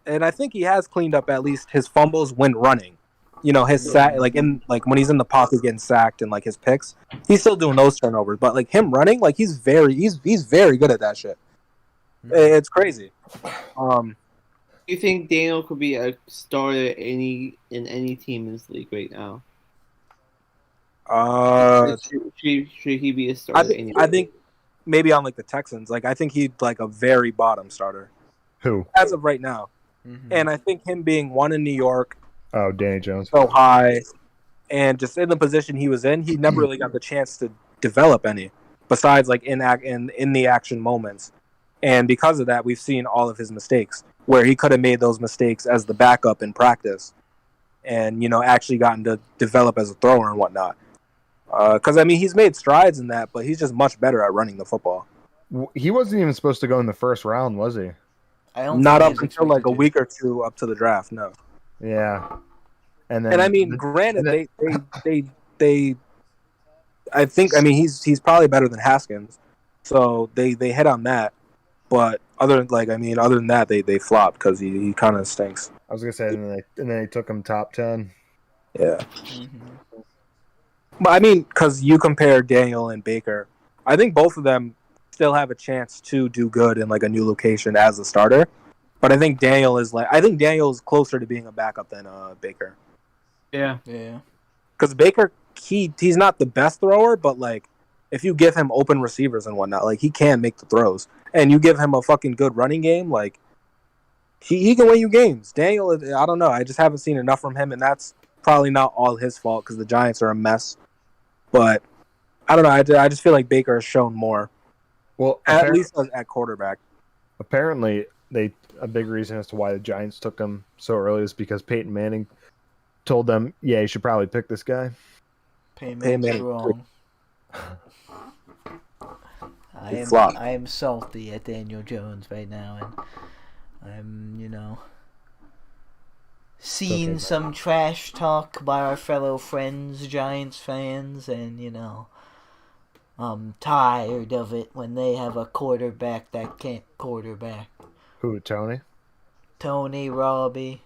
and I think he has cleaned up at least his fumbles when running. You know, his sack, like when he's in the pocket getting sacked and like his picks, he's still doing those turnovers. But like him running, like he's very good at that shit. It's crazy. Do you think Daniel could be a starter in any team in this league right now? Should he be a starter? I think maybe on like the Texans. Like I think he'd like a very bottom starter. Who? As of right now. Mm-hmm. And I think him being one in New York. Oh, Danny Jones. So high, and just in the position he was in, he never really got the chance to develop any, besides like in the action moments. And because of that, we've seen all of his mistakes, where he could have made those mistakes as the backup in practice, and actually gotten to develop as a thrower and whatnot. Because I mean, he's made strides in that, but he's just much better at running the football. He wasn't even supposed to go in the first round, was he? Not up until like a week or two up to the draft. No. Yeah, and I mean, granted, they I mean he's probably better than Haskins, so they hit on that. But other than that, they flopped because he kind of stinks. I was gonna say, and then they took him top 10. Yeah, but I mean, because you compare Daniel and Baker, I think both of them still have a chance to do good in like a new location as a starter. But I think Daniel is closer to being a backup than Baker. Yeah. Because Baker, he's not the best thrower, but like if you give him open receivers and whatnot, like he can make the throws, and you give him a fucking good running game, like he can win you games. Daniel, I don't know, I just haven't seen enough from him, and that's probably not all his fault because the Giants are a mess. But I don't know, I just feel like Baker has shown more. Well, at least at quarterback. Apparently, a big reason as to why the Giants took him so early is because Peyton Manning told them, "Yeah, you should probably pick this guy." Peyton Manning's wrong. I am salty at Daniel Jones right now, and I'm seeing some trash talk by our fellow friends, Giants fans, and I'm tired of it when they have a quarterback that can't quarterback. Who, Tony? Tony, Robbie.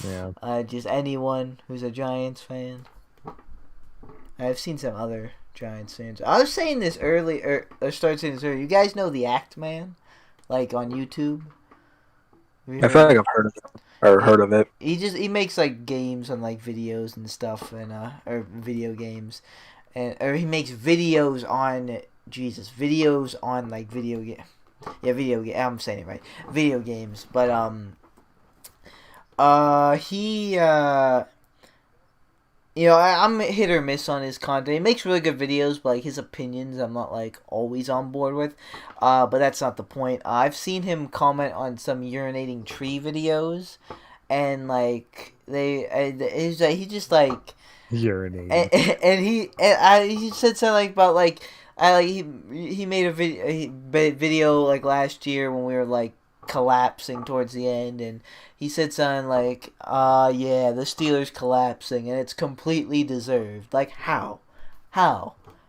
Yeah. Just anyone who's a Giants fan. I've seen some other Giants fans. I was saying this earlier, or started saying this earlier. You guys know the Act Man? Like on YouTube? I feel like I've heard of it. He makes like games and like videos and stuff, and or video games. Or he makes videos on like video game. Yeah, video game. I'm saying it right. Video games, but he I'm hit or miss on his content. He makes really good videos, but like his opinions, I'm not like always on board with. But that's not the point. I've seen him comment on some urinating tree videos, and like he just like urinating, and he said something like about like. He made a video like last year when we were like collapsing towards the end, and he said something like, yeah, the Steelers collapsing and it's completely deserved. Like how?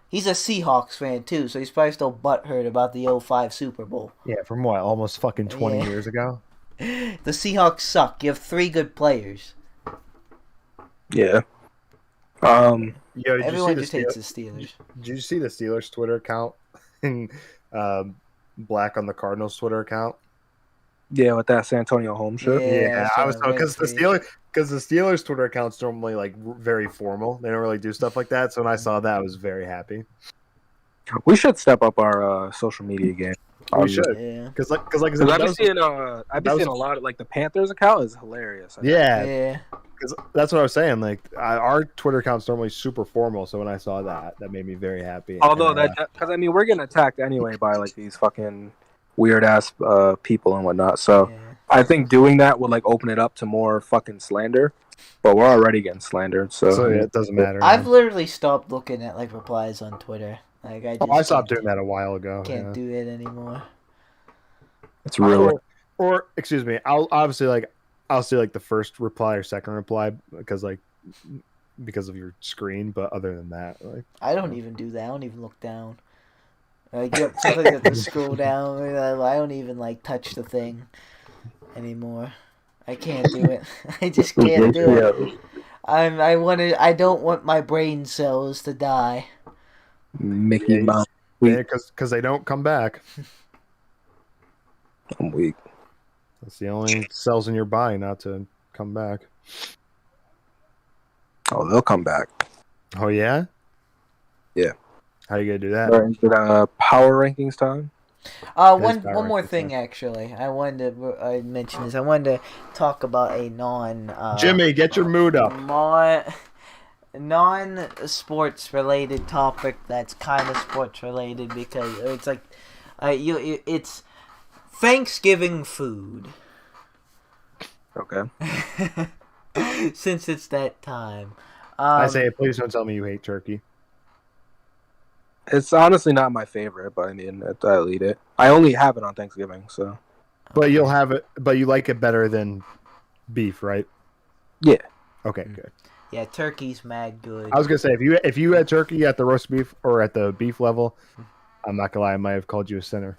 He's a Seahawks fan too, so he's probably still butthurt about the 2005 Super Bowl. Yeah, from what, almost fucking 20 years ago? The Seahawks suck. You have 3 good players. Yeah. Everyone just hates the Steelers. Did you see the Steelers Twitter account and Black on the Cardinals Twitter account? Yeah, with that San Antonio home shit. Yeah, I was because the Steelers Twitter account's normally like very formal. They don't really do stuff like that. So when I saw that, I was very happy. We should step up our social media game. We should, Yeah. because like I said, I've that been was- seeing a lot of like the Panthers account is hilarious. yeah, Yeah. because that's what I was saying. Like our Twitter account's normally super formal, so when I saw that made me very happy. Although And, because I mean we're getting attacked anyway by like these fucking weird ass people and whatnot. So Yeah. I think doing that would like open it up to more fucking slander. But we're already getting slandered, so yeah, it doesn't matter. I've literally stopped looking at like replies on Twitter. Like I just I stopped can't- doing that a while ago. Can't yeah. do it anymore. it's really Or excuse me, I'll obviously I'll see like the first reply or second reply because of your screen, but other than that, like I don't even do that. I don't even look down. Like sometimes I have to scroll down. I don't even like touch the thing anymore. I can't do it. I just can't do it. I don't want my brain cells to die. Mickey Mouse. because they don't come back. I'm weak. That's the only cells in your body not to come back. Oh, they'll come back. Oh yeah, Yeah. How you gonna do that? Is it power rankings time? One power more rankings, thing actually. I wanted to mention this. I wanted to talk about a Jimmy, get your mood up. non-sports related topic that's kind of sports related because it's like it's Thanksgiving food. Okay. Since it's that time. I say, please don't tell me you hate turkey. It's honestly not my favorite, but I mean, I'll eat it. I only have it on Thanksgiving, so. But you'll have it. But you like it better than beef, right? Yeah. Okay, good. Yeah, turkey's mad good. I was gonna say if you had turkey at the roast beef or at the beef level, I'm not gonna lie, I might have called you a sinner.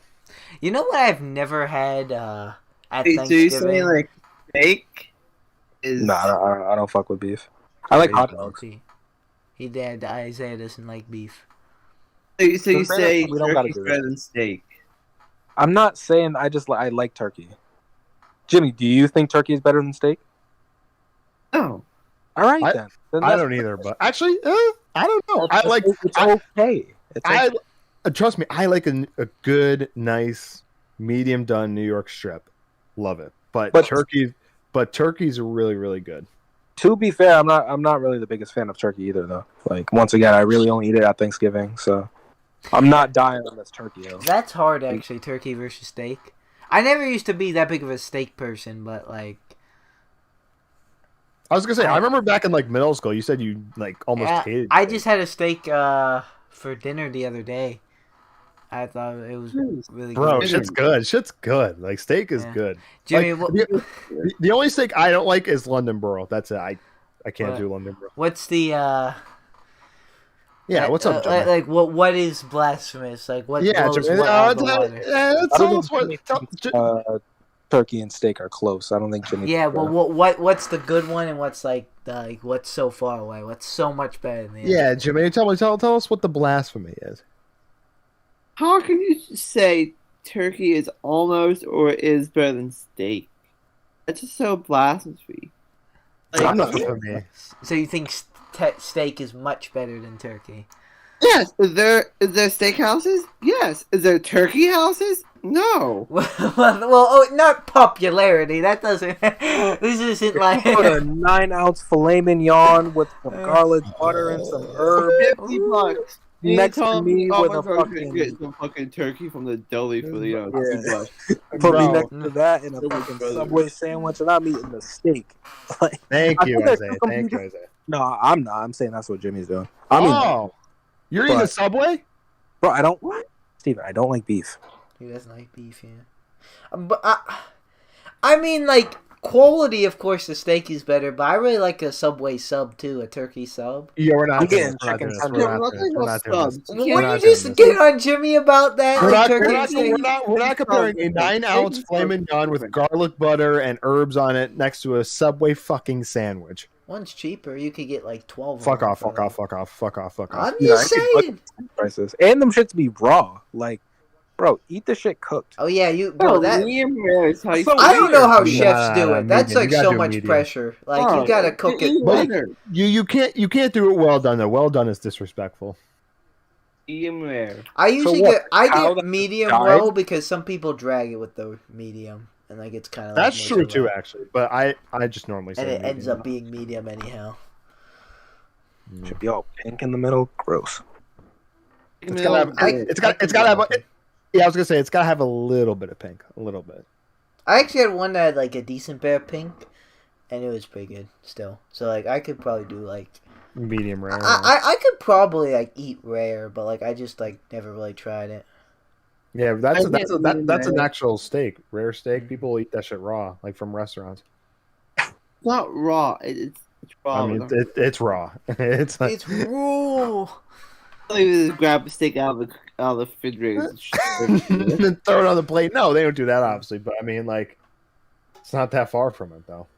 You know what I've never had at Wait, so you Thanksgiving? say like steak is No, I don't fuck with beef. I like hot dogs. He did. Isaiah doesn't like beef. so you say We don't gotta turkey's do better that. than steak. I'm not saying I like turkey. Jimmy, do you think turkey is better than steak? No. All right, then. I don't either, but actually, I don't know. I like. It's okay. It's okay. Trust me, I like a good, nice, medium done New York strip. Love it, but turkey's really, really good. To be fair, I'm not really the biggest fan of turkey either, though. Like once again, I really only eat it at Thanksgiving, so I'm not dying on this turkey. Though. That's hard, actually. Turkey versus steak. I never used to be that big of a steak person, but like. I was gonna say, I remember back in like middle school, you said you like almost hated. I steak. just had a steak for dinner the other day. I thought it was really Bro, good. shit's good. Shit's good. Like steak is Yeah. good. Jimmy, Like, the only steak I don't like is London Borough. That's it. I can't What? do London Borough. what's the Yeah, what's up, Jimmy? like what is blasphemous? Like what Yeah, blows Jimmy. out the water? I don't think turkey and steak are close. I don't think Jimmy. Yeah, well, what's the good one and what's like what's so far away? What's so much better than the other? Yeah, Jimmy, tell us what the blasphemy is. How can you say turkey is almost or is better than steak? That's just so blasphemy. I'm not for me. So you think steak is much better than turkey? Yes. Is there steakhouses? Yes. Is there turkey houses? No. well, not popularity. That doesn't. This isn't like. Put a 9-ounce filet mignon with some garlic butter and some herb $50. next to me with a get fucking. some fucking turkey from the deli for the Yeah. $50. Put me Bro. next to that in a fucking Subway sandwich, and I'm eating the steak. Like, Thank I you, think Isaiah. that's Thank you, Isaiah. no, I'm not. I'm saying that's what Jimmy's doing. I mean, Oh, you're eating a but- Subway? bro, I don't. What? Steven, I don't like beef. He doesn't like beef, yeah. But I mean, like quality, of course, the steak is better. But I really like a Subway sub too, a turkey sub. Yeah, we're not I'm doing getting this. We're not chicken doing this. tenders. We're not doing this. Well, We're were not you just doing this. getting on Jimmy about that? We're like not, turkey we're, and not, steak? we're not comparing a 9-ounce flamin' John with garlic butter and herbs on it next to a Subway fucking sandwich. One's cheaper. You could get like 12. Fuck of off, them fuck for, off, fuck off, fuck off, fuck off. I'm Yeah, just I think saying. Prices and them shits be raw. Like, bro, eat the shit cooked. Oh yeah, bro. That medium rare is how you So I don't know how Nah, chefs do nah, it. That's medium. like You gotta so do much medium. pressure. Like you gotta cook it. But you can't do it well done though. Well done is disrespectful. Medium rare. I usually what, get I how get that medium died? well because some people drag it with the medium, and like it's kind of That's like true too, actually. But I just normally say and it medium. ends up being medium anyhow. Should be all pink in the middle. Gross. It's gotta have. It's gotta have. Yeah, I was gonna say it's gotta have a little bit of pink, a little bit. I actually had one that had like a decent bit of pink, and it was pretty good still. So like I could probably do like Medium rare. I could probably like eat rare, but like I just like never really tried it. Yeah, that's medium an rare. actual steak, rare steak. People will eat that shit raw, like from restaurants. Not raw. It's raw. I mean, it's raw. It's like, It's raw. You just grab a steak out of the refrigerator. and then throw it on the plate. No, they don't do that, obviously. But I mean, like, it's not that far from it, though.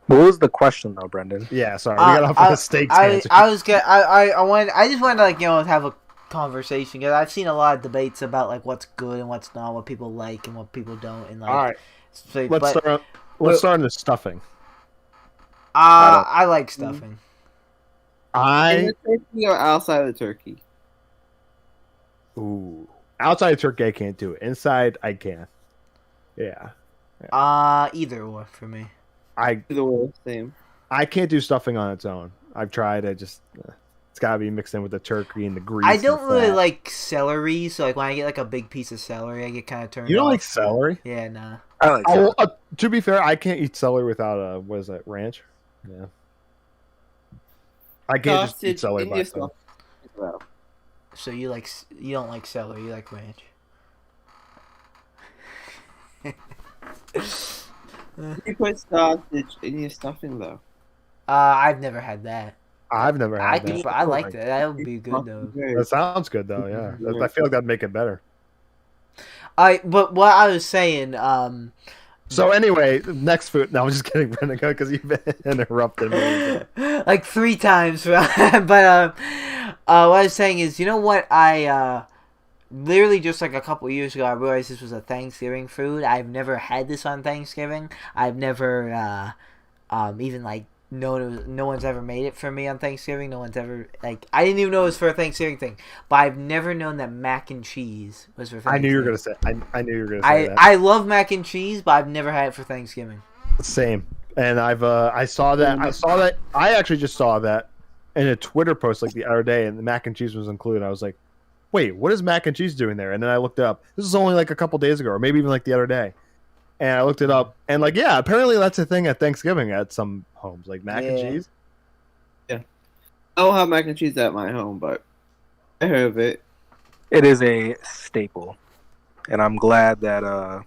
What was the question though, Brenden? Yeah, sorry, we got off on a steak tangent. I just wanted to like have a conversation because I've seen a lot of debates about like what's good and what's not, what people like and what people don't, and like. All right, So, let's start on the stuffing. I like stuffing. In the turkey or outside of the turkey? Outside of turkey, I can't do it. Inside, I can. Yeah. Either or for me. Either way, same. I can't do stuffing on its own. I've tried. It's got to be mixed in with the turkey and the grease. I don't and really fat. like celery, so like when I get like a big piece of celery, I get kind of turned off. You don't like celery? Yeah, nah. I like celery. To be fair, I can't eat celery without what is that, ranch? Yeah. I can't just eat celery by itself. So you don't like celery, you like ranch. You put sausage in your stuffing though. I've never had that. I've never had that. I like that. That would be good though. That sounds good though. Yeah, I feel like that'd make it better. But what I was saying, So anyway, next food. No, I'm just kidding, Brenden, because you've been interrupted me. like 3 times. But what I was saying is, you know what? I literally just like a couple years ago, I realized this was a Thanksgiving food. I've never had this on Thanksgiving. I've never even like known no one's ever made it for me on Thanksgiving. No one's ever like I didn't even know it was for a Thanksgiving thing. But I've never known that mac and cheese was for Thanksgiving. I knew you were gonna say. I knew you were gonna say that. I love mac and cheese, but I've never had it for Thanksgiving. Same. And I saw that. I actually just saw that in a Twitter post like the other day, and the mac and cheese was included. I was like, wait, what is mac and cheese doing there? And then I looked it up. This is only like a couple days ago, or maybe even like the other day. And I looked it up, and like, yeah, apparently that's a thing at Thanksgiving at some homes, like mac and cheese. Yeah, I don't have mac and cheese at my home, but I heard of it. It is a staple, and I'm glad that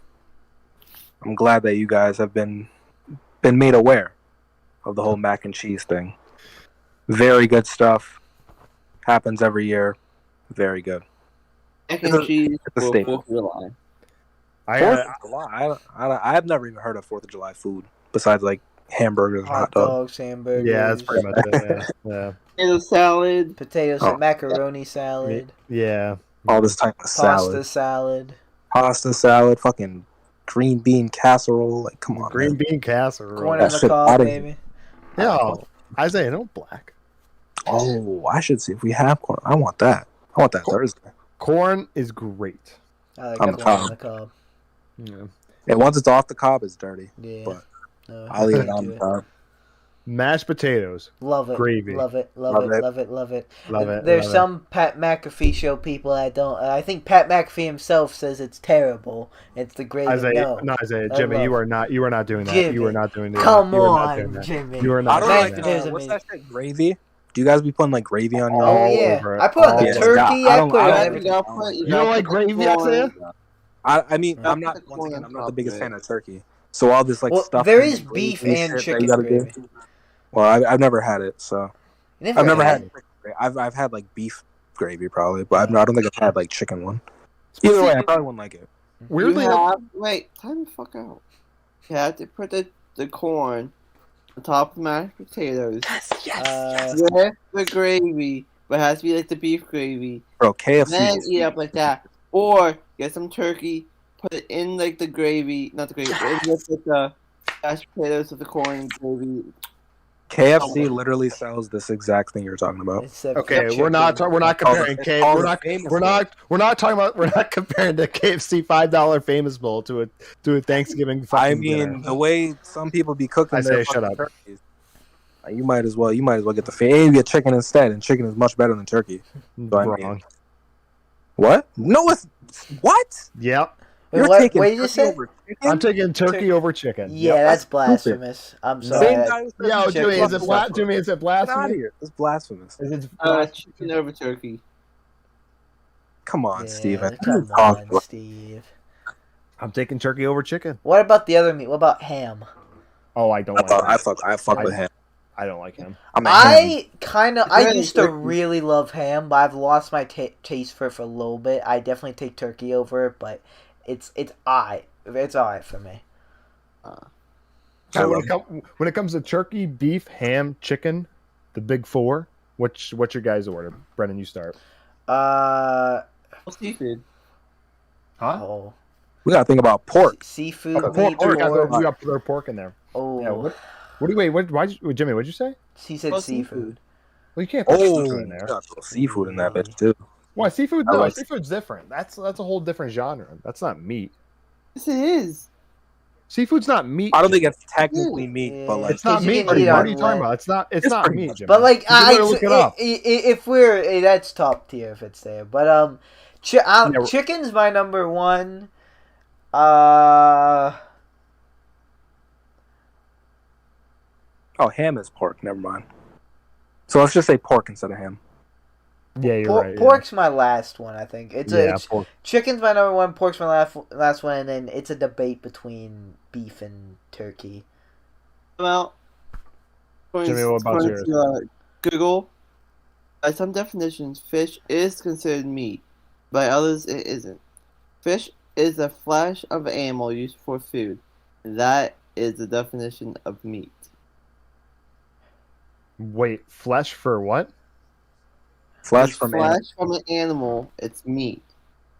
you guys have been made aware of the whole mac and cheese thing. Very good stuff. Happens every year. Very good. Mac and cheese a for staple. 4th of July. 4th of July. I've never even heard of 4th of July food besides like hamburgers and hot dogs. Dogs, hamburgers. Yeah, that's pretty much it. Yeah. Potato salad. Potatoes and macaroni salad. Yeah. All this type of pasta salad, fucking green bean casserole. Like, come on, Green man. bean casserole. Corn That on the shit cob, outta baby. Yeah, Isaiah, no black. Oh, I should see if we have corn. I want that. Thursday. Corn is great. I like On corn the cob. on the cob. Yeah. And once it's off the cob, it's dirty. Yeah. But No, I'll eat it I on do the cob. Mashed potatoes. Love it. Gravy. Love it. Love it. Love it. There's love some Pat McAfee show people that don't. I think Pat McAfee himself says it's terrible. It's the gravy. Isaiah, No. Isaiah, I Jimmy, love you are not doing that. Jimmy, You are not doing that. Come You are not doing on, that. Jimmy. You are I not don't doing like Mashed that. what's potatoes that shit? Gravy? Do you guys be putting like gravy on your? Oh All yeah, over it. I put it on the Yeah, turkey. I I don't- put it I on don't- everything. You don't like gravy, Isaiah? I mean, I'm not. Put the Once corn again, on I'm not the top biggest of fan it. of turkey. So all this like Well, stuff. there and is gravy beef shit and that you chicken gotta do. gravy. Well, I've never had it, so You I've never had. I've had like beef gravy probably, but I don't think I've had like chicken one. Either way, I probably wouldn't like it. Weirdly, Wait, time the fuck out. You have to put the corn on top of the mashed potatoes. Yes. With the gravy, but it has to be like the beef gravy. Bro, KFC. Then eat up like that. Or get some turkey, put it in like the gravy, not the gravy, but in with the mashed potatoes with the corn and gravy. KFC literally sells this exact thing you're talking about. Except Okay, for we're not chicken. comparing It's K. called We're a not famous we're bowl. not we're not talking about we're not comparing the KFC $5 famous bowl to a Thanksgiving I fucking mean, dinner. the way some people be cooking their Isaiah, shut fucking up. turkeys, you might as well get the and you get chicken instead, and chicken is much better than turkey. So, I mean, Wrong. what? No, it's what? Yep. You're What taking did you turkey say? over chicken? I'm taking turkey over chicken. Yeah, Yep. that's That's blasphemous. I'm No. sorry. Same guy who said Yo, chicken Jimmy, is it was blasphemy? Jimmy, is it Get out of blasphemy? here. It's blasphemous. Is it Chicken over turkey. Come on, Yeah, Steven. come on, Steve. I'm taking turkey over chicken. What about the other meat? What about ham? Oh, I don't like ham. I fuck with ham. I don't like ham. I'm a ham. I used to really love ham, but I've lost my taste for it for a little bit. I definitely take turkey over it, but it's alright. It's alright for me. So when it comes to turkey, beef, ham, chicken, the big four, what's your guys' order? Brendan, you start. Seafood. Huh? Oh, We gotta think about pork. seafood. Pork. Meat, We got pork. to put our pork in there. Oh, Yeah. What do you wait? Jimmy? What'd you say? he said Oh, seafood. Well, you can't put seafood in You there. gotta throw seafood in that bitch too. Why seafood? I No, like- seafood's different. That's a whole different genre. That's not meat. Yes, it is. Seafood's not meat. I don't think it's technically meat, Yeah. but like It's not you meat. can Jimmy. eat What on are you talking land. about? It's not It's meat, pretty much. Jimmy. But like, You better look it up. if we're that's top tier if it's there. But chicken's my number one. oh, ham is pork. Never mind. So let's just say pork instead of ham. Yeah, you're right. Pork's my last one. I think it's pork. chicken's my number one. Pork's my last one, and then it's a debate between beef and turkey. Well, Jimmy, what about yours? Google. By some definitions, fish is considered meat. By others, it isn't. Fish is the flesh of an animal used for food. That is the definition of meat. Wait, flesh for what? Flesh It's from flesh animal. from an animal. It's meat.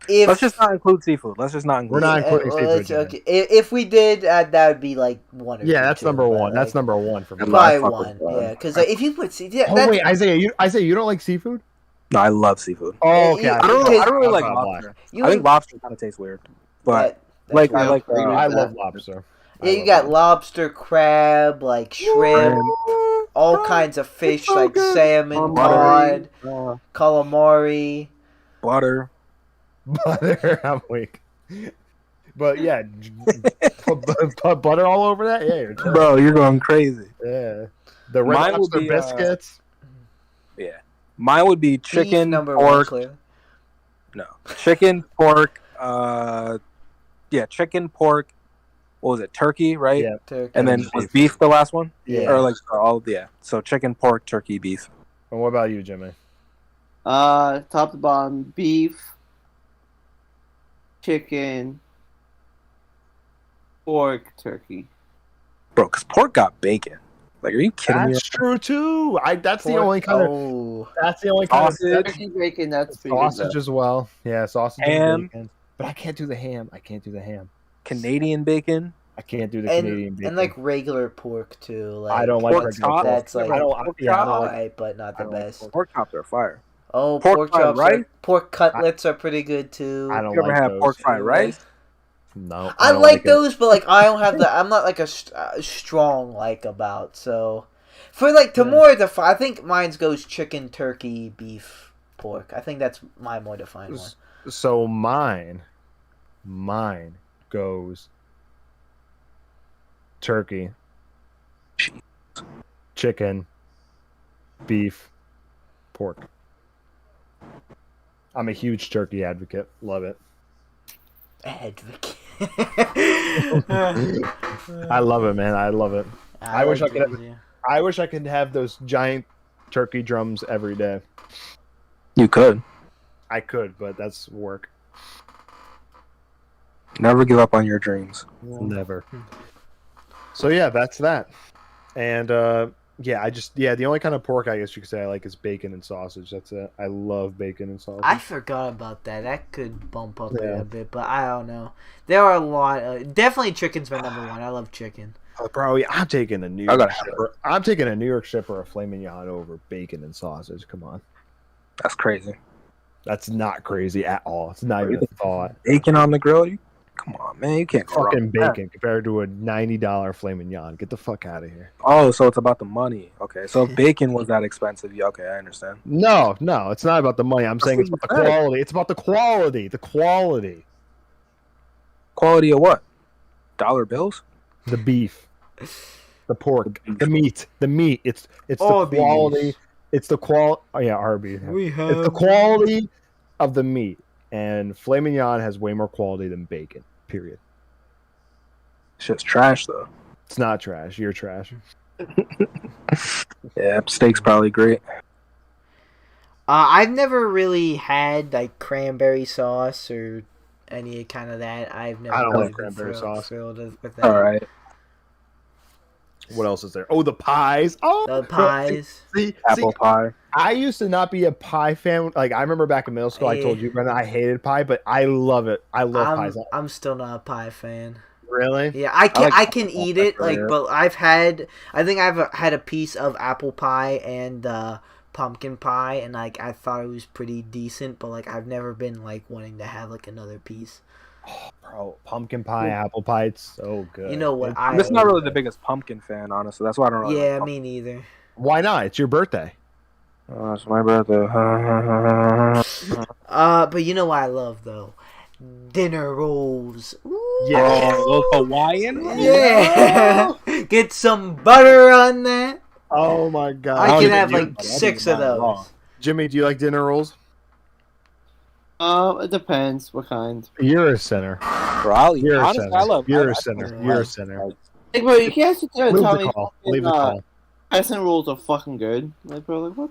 If Let's just not include seafood. Let's just not include. We're not Yeah, including well, seafood, it's Jimmy. okay. If we did, that would be like one or Yeah, two, that's too, number but, one. That's like, number one for me. I probably fuck one. with Yeah, because if you put Oh wait, Isaiah, you don't like seafood? No, I love seafood. Oh, okay. I I don't really like I'm lobster. you I think lobster kind of tastes weird, but that's I weird. like. I love lobster. Yeah, you got lobster, crab, like shrimp, all kinds of fish like salmon, cod, calamari. butter. butter. I'm weak. But yeah, put butter all over that. Yeah, you're terrible. Bro, you're going crazy. Yeah, the red Mine would lobster be, biscuits. Yeah, mine would be Beef, chicken, number one, pork. clearly. No, chicken, pork. Chicken, pork. What was it? Turkey, right? Yeah. Turkey. And then was beef the last one? Yeah. Or like all? Yeah. So chicken, pork, turkey, beef. And what about you, Jimmy? Top to bottom, beef, chicken, pork, turkey. Bro, because pork got bacon. Like, are you kidding me? That's true too. That's the only kind of. That's the only kind of Sausage. Turkey, bacon, that's pretty good, sausage as well. Yeah, sausage Ham. and bacon. But I can't do the ham. I can't do the ham. Canadian bacon. I can't do the Canadian bacon. And like regular pork too. Like, I don't like pork regular chop. pork. That's like I don't pork yeah, I chop. don't like alright, but not I the don't like best. Pork chops are fire. Oh, Pork pork fried chops, rice? pork cutlets are pretty good too. I don't You ever like have those. pork fried rice? No, I don't like it. those, but like I don't have the. I'm not like a strong like about. So for like to more I think mine goes chicken, turkey, beef, pork. I think that's my more defined one. So mine goes turkey, chicken, beef, pork. I'm a huge turkey advocate. Love it. Advocate. I love it, man. I love it. I wish I could. Yeah. I wish I could have those giant turkey drums every day. You could. I could, but that's work. Never give up on your dreams. Never. So yeah, that's that. And the only kind of pork I guess you could say I like is bacon and sausage. That's it. I love bacon and sausage. I forgot about that. That could bump up Yeah. a bit, but I don't know. There are a lot. Definitely chicken's my number one. I love chicken. Bro, I'm taking a New I York gotta strip. have Or, I'm taking a New York strip or a filet mignon over bacon and sausage. Come on. That's crazy. That's not crazy at all. It's not even a thought. Bacon on the grill? Come on, man. You can't go wrong Fucking with that. bacon compared to a $90 filet mignon. Get the fuck out of here. Oh, so it's about the money. Okay, so if bacon was that expensive, yeah, okay, I understand. No, it's not about the money. I'm saying what it's about you the said. quality. It's about the quality. The quality. Quality of what? $1 bills? The beef. The pork. The meat. The meat. It's the Arby's. quality. It's the quality. Oh, yeah, Arby's. It's the quality of the meat. And filet mignon has way more quality than bacon. Period. Shit's trash, though. It's not trash. You're trash. Yeah, steak's probably great. I've never really had like cranberry sauce or any kind of that. I've never. I don't really like been cranberry sauce. thrilled with that. All right. What else is there? Oh, the pies. Oh, The pies. See, Apple pie. I used to not be a pie fan. Like I remember back in middle school, I told you, Brenden, I hated pie, but I love it. I love pies. I'm still not a pie fan. Really? Yeah, I can like I can apple eat pie it better. but I think I've had a piece of apple pie and pumpkin pie, and like I thought it was pretty decent, but like I've never been like wanting to have like another piece. Oh, bro, pumpkin pie, apple pie, it's so good. You know what I'm just not really the biggest pumpkin fan, honestly. That's why I don't really Yeah, like me neither. Why not? It's your birthday. Oh, it's my birthday. But you know what I love though? Dinner rolls. Ooh. Yeah. those Hawaiian rolls? Yeah. Get some butter on that. Oh my god. I can even have use like that. I'd 6 even of buy it those. raw. Jimmy, do you like dinner rolls? It depends what kind. You're a sinner. Bro, I'll eat. You're a Honestly, sinner. I love. You're I- a I sinner. think You're a like- sinner. Like, bro, you can't sit there and Leave tell the me call. fucking, Leave the call. Crescent rolls are fucking good. Like, bro, like what?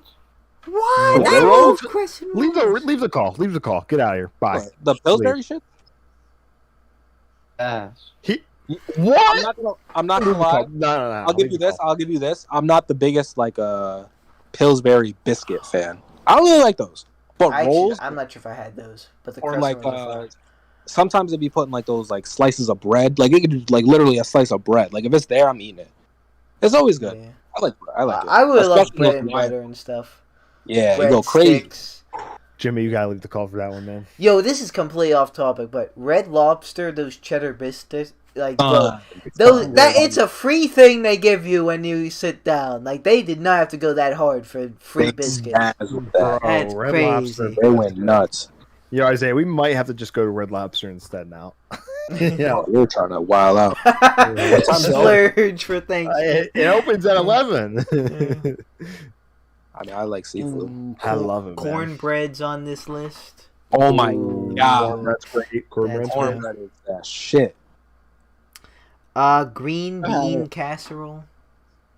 What? What I rolls? love crescent Leave rolls. the call. Leave the call. Get out of here. Bye. What, the Pillsbury shit? Ass. What? I'm not Leave gonna the lie. call. No. I'll give you this. I'll give you this. I'm not the biggest like Pillsbury biscuit fan. I don't really like those. But rolls, I'm not sure if I had those, but the or crescent like rolls are fine. sometimes they'd be putting like those like slices of bread. Like it could like literally a slice of bread. Like if it's there, I'm eating it. It's always good. Yeah. I like it. I would love Especially bread with and wine. butter and stuff. Yeah, Bread you go crazy. sticks. Jimmy, you gotta leave the call for that one, man. Yo, this is completely off topic, but Red Lobster, those cheddar biscuits, like bro, it's a free thing they give you when you sit down. Like they did not have to go that hard for free biscuits. Bro, That's Red crazy. Lobster. They went nuts. Yo, Isaiah, we might have to just go to Red Lobster instead now. Yeah. We're trying to wild out. Splurge for Thanksgiving. It opens at 11. I mean, I like seafood. Ooh, I love it, man. Cornbread's on this list. Oh my god, Cornbread's great. Cornbread's That's great. cornbread is that shit. Green bean casserole.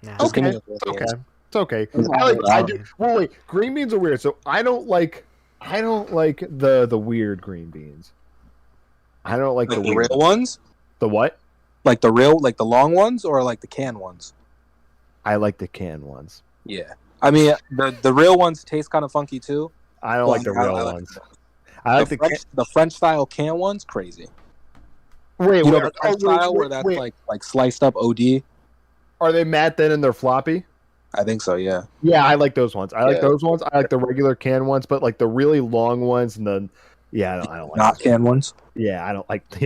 Nah. Just give me Okay. the It's okay. beans. It's okay. It's I do. Well, wait. Green beans are weird. So I don't like the weird green beans. I don't like Like the the weird real ones, The what? like the long ones, or like the canned ones. I like the canned ones. Yeah, I mean the real ones taste kind of funky too. I don't like the real ones. I like the French style canned ones, crazy. Wait, You know wait, the French style where that's wait. like sliced up OD. Are they matte then and they're floppy? I think so. Yeah. Yeah, I like those ones. I like Yeah. those ones. I like the regular canned ones, but like the really long ones and the I don't like Not those. canned ones. Yeah, I don't like those.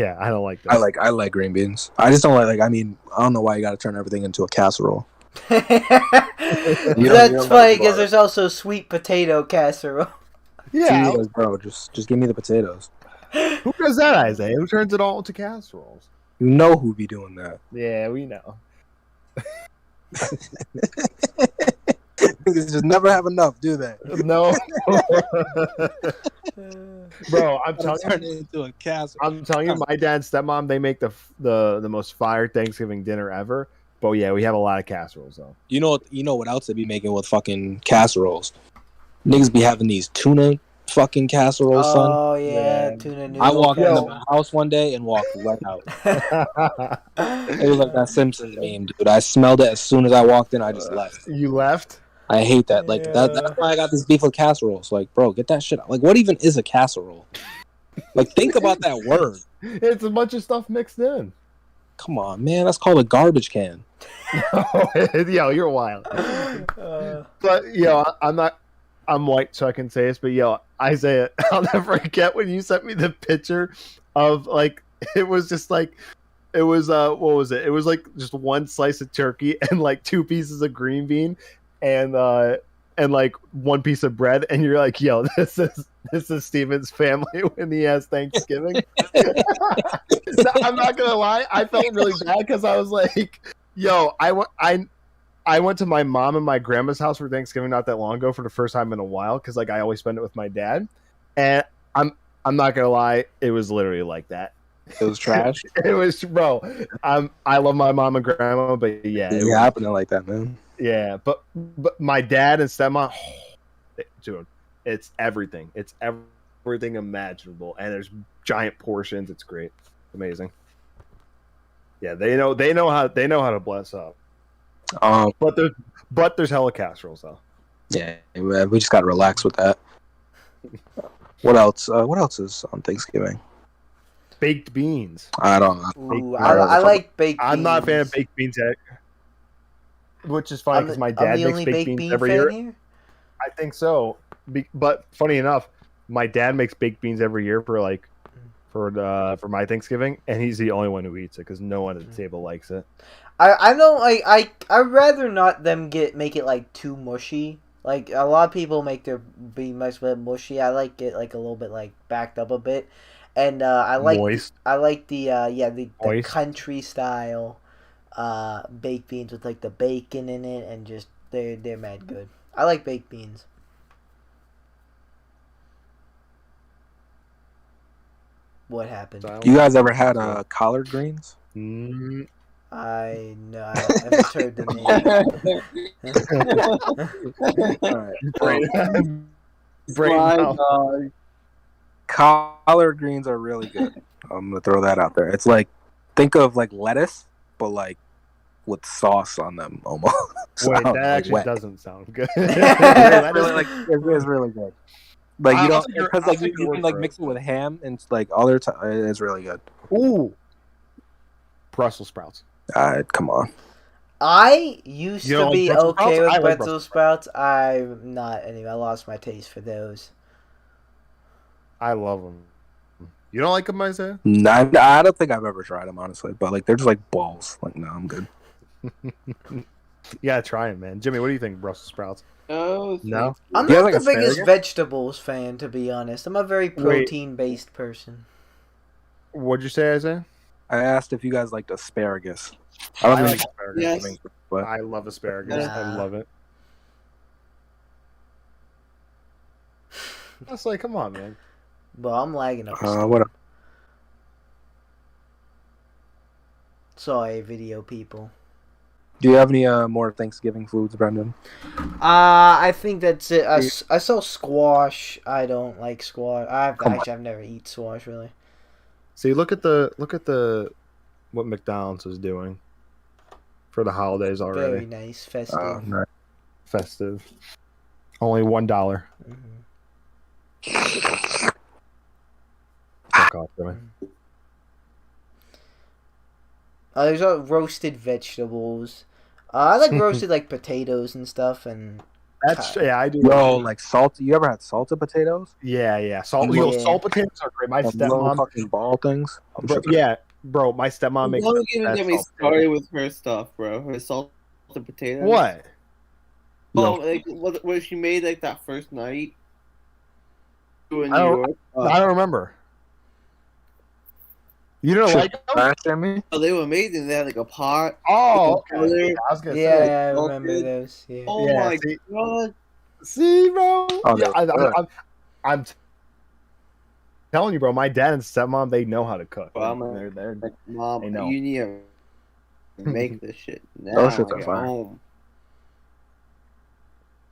I like green beans. I just don't like I mean, I don't know why you got to turn everything into a casserole. That's don't funny like because there's also sweet potato casserole. Yeah, Jesus, bro, just give me the potatoes. who does that, Isaiah? Who turns it all into casseroles? You know who be doing that. Yeah, we know. Niggas just never have enough, do they? No, bro, I'm telling Turn you. it into a casserole. I'm telling you, my dad and stepmom, they make the most fire Thanksgiving dinner ever. But yeah, we have a lot of casseroles though. You know what else they be making with fucking casseroles? Niggas be having these tuna fucking casseroles, son. Oh yeah, Man. tuna noodle. I walked into casserole. my house one day and walked right out. It was like that Simpsons meme, dude. I smelled it as soon as I walked in. I just left. You left? I hate that. Like Yeah. that's why I got this beef with casseroles. Like, bro, get that shit out. Like, what even is a casserole? Like, think about that word. It's a bunch of stuff mixed in. Come on, man. That's called a garbage can. Yo, you're wild. But I'm white, so I can say this. But Isaiah, I'll never forget when you sent me the picture of like it was just like it was what was it? It was like just one slice of turkey and like 2 pieces of green bean and like 1 piece of bread, and you're like, yo, this is Steven's family when he has Thanksgiving. No, I'm not gonna lie, I felt really bad because I was like, yo, I went to my mom and my grandma's house for Thanksgiving not that long ago for the first time in a while because like I always spend it with my dad, and I'm not gonna lie, it was literally like that. It was trash. It was, bro. I love my mom and grandma, but yeah, it was happening like that, man. Yeah, but my dad and stepmom, dude, it's everything. It's everything imaginable, and there's giant portions. It's great, amazing. Yeah, they know how to bless up. But there's hella casseroles though. Yeah, we just gotta relax with that. What else? What else is on Thanksgiving? Baked beans. I don't know. Ooh, I like baked beans. I'm not a fan of baked beans yet. Which is funny because my dad makes baked beans every year. Here? I think so. But funny enough, my dad makes baked beans every year for my Thanksgiving, and he's the only one who eats it because no one at the table likes it. I know I'd rather not them make it like too mushy. Like a lot of people make their bean much mushy. I like it like a little bit like backed up a bit, and I like moist. I like the country style baked beans with like the bacon in it, and just they're mad good. I like baked beans. What happened? You guys ever had collard greens? I know. I haven't heard the name. Collard greens are really good. I'm gonna throw that out there. It's like, think of like lettuce, but like with sauce on them almost. Wait, that actually doesn't sound good. It's really good. Like you don't, because like you can like mix it with ham and like other time. It's really good. Ooh, Brussels sprouts. Come on. I used to be okay with like Brussels sprouts. I'm not anymore. I lost my taste for those. I love them. You don't like them, Isaiah? No, I don't think I've ever tried them, honestly. But like, they're just like balls. Like, no, I'm good. Yeah, try them, man. Jimmy, what do you think, Brussels sprouts? Oh, no. I'm not the biggest vegetables fan, to be honest. I'm a very protein-based person. What'd you say, Isaiah? I asked if you guys liked asparagus. I like asparagus. Yes. But I love asparagus. I love it. That's like, come on, man. But I'm lagging up. What? Sorry, video people. Do you have any more Thanksgiving foods, Brenden? I think that's it. I saw squash. I don't like squash. I've never eaten squash really. See, look at what McDonald's is doing for the holidays already. Very nice, festive. Nice. Festive. Only $1. Fuck off, Jimmy. There's roasted vegetables. I like roasted like potatoes and stuff, and I do. Bro, like salt. You ever had salted potatoes? Yeah. Salt potatoes are great. My stepmom fucking ball things. Bro, my stepmom makes. Don't even get me started with her stuff, bro. Her salted potatoes. What? Oh, like what she made like that first night. In New York. I don't remember. You don't like them? Oh, they were amazing. They had like a pot. Oh, okay. I was gonna say. I remember those. Yeah. Oh my god. See, bro. Oh, yeah, I'm telling you, bro. My dad and stepmom, they know how to cook. Well, they're Mom, they know. you need to make this shit now. Those shits are fire. Home.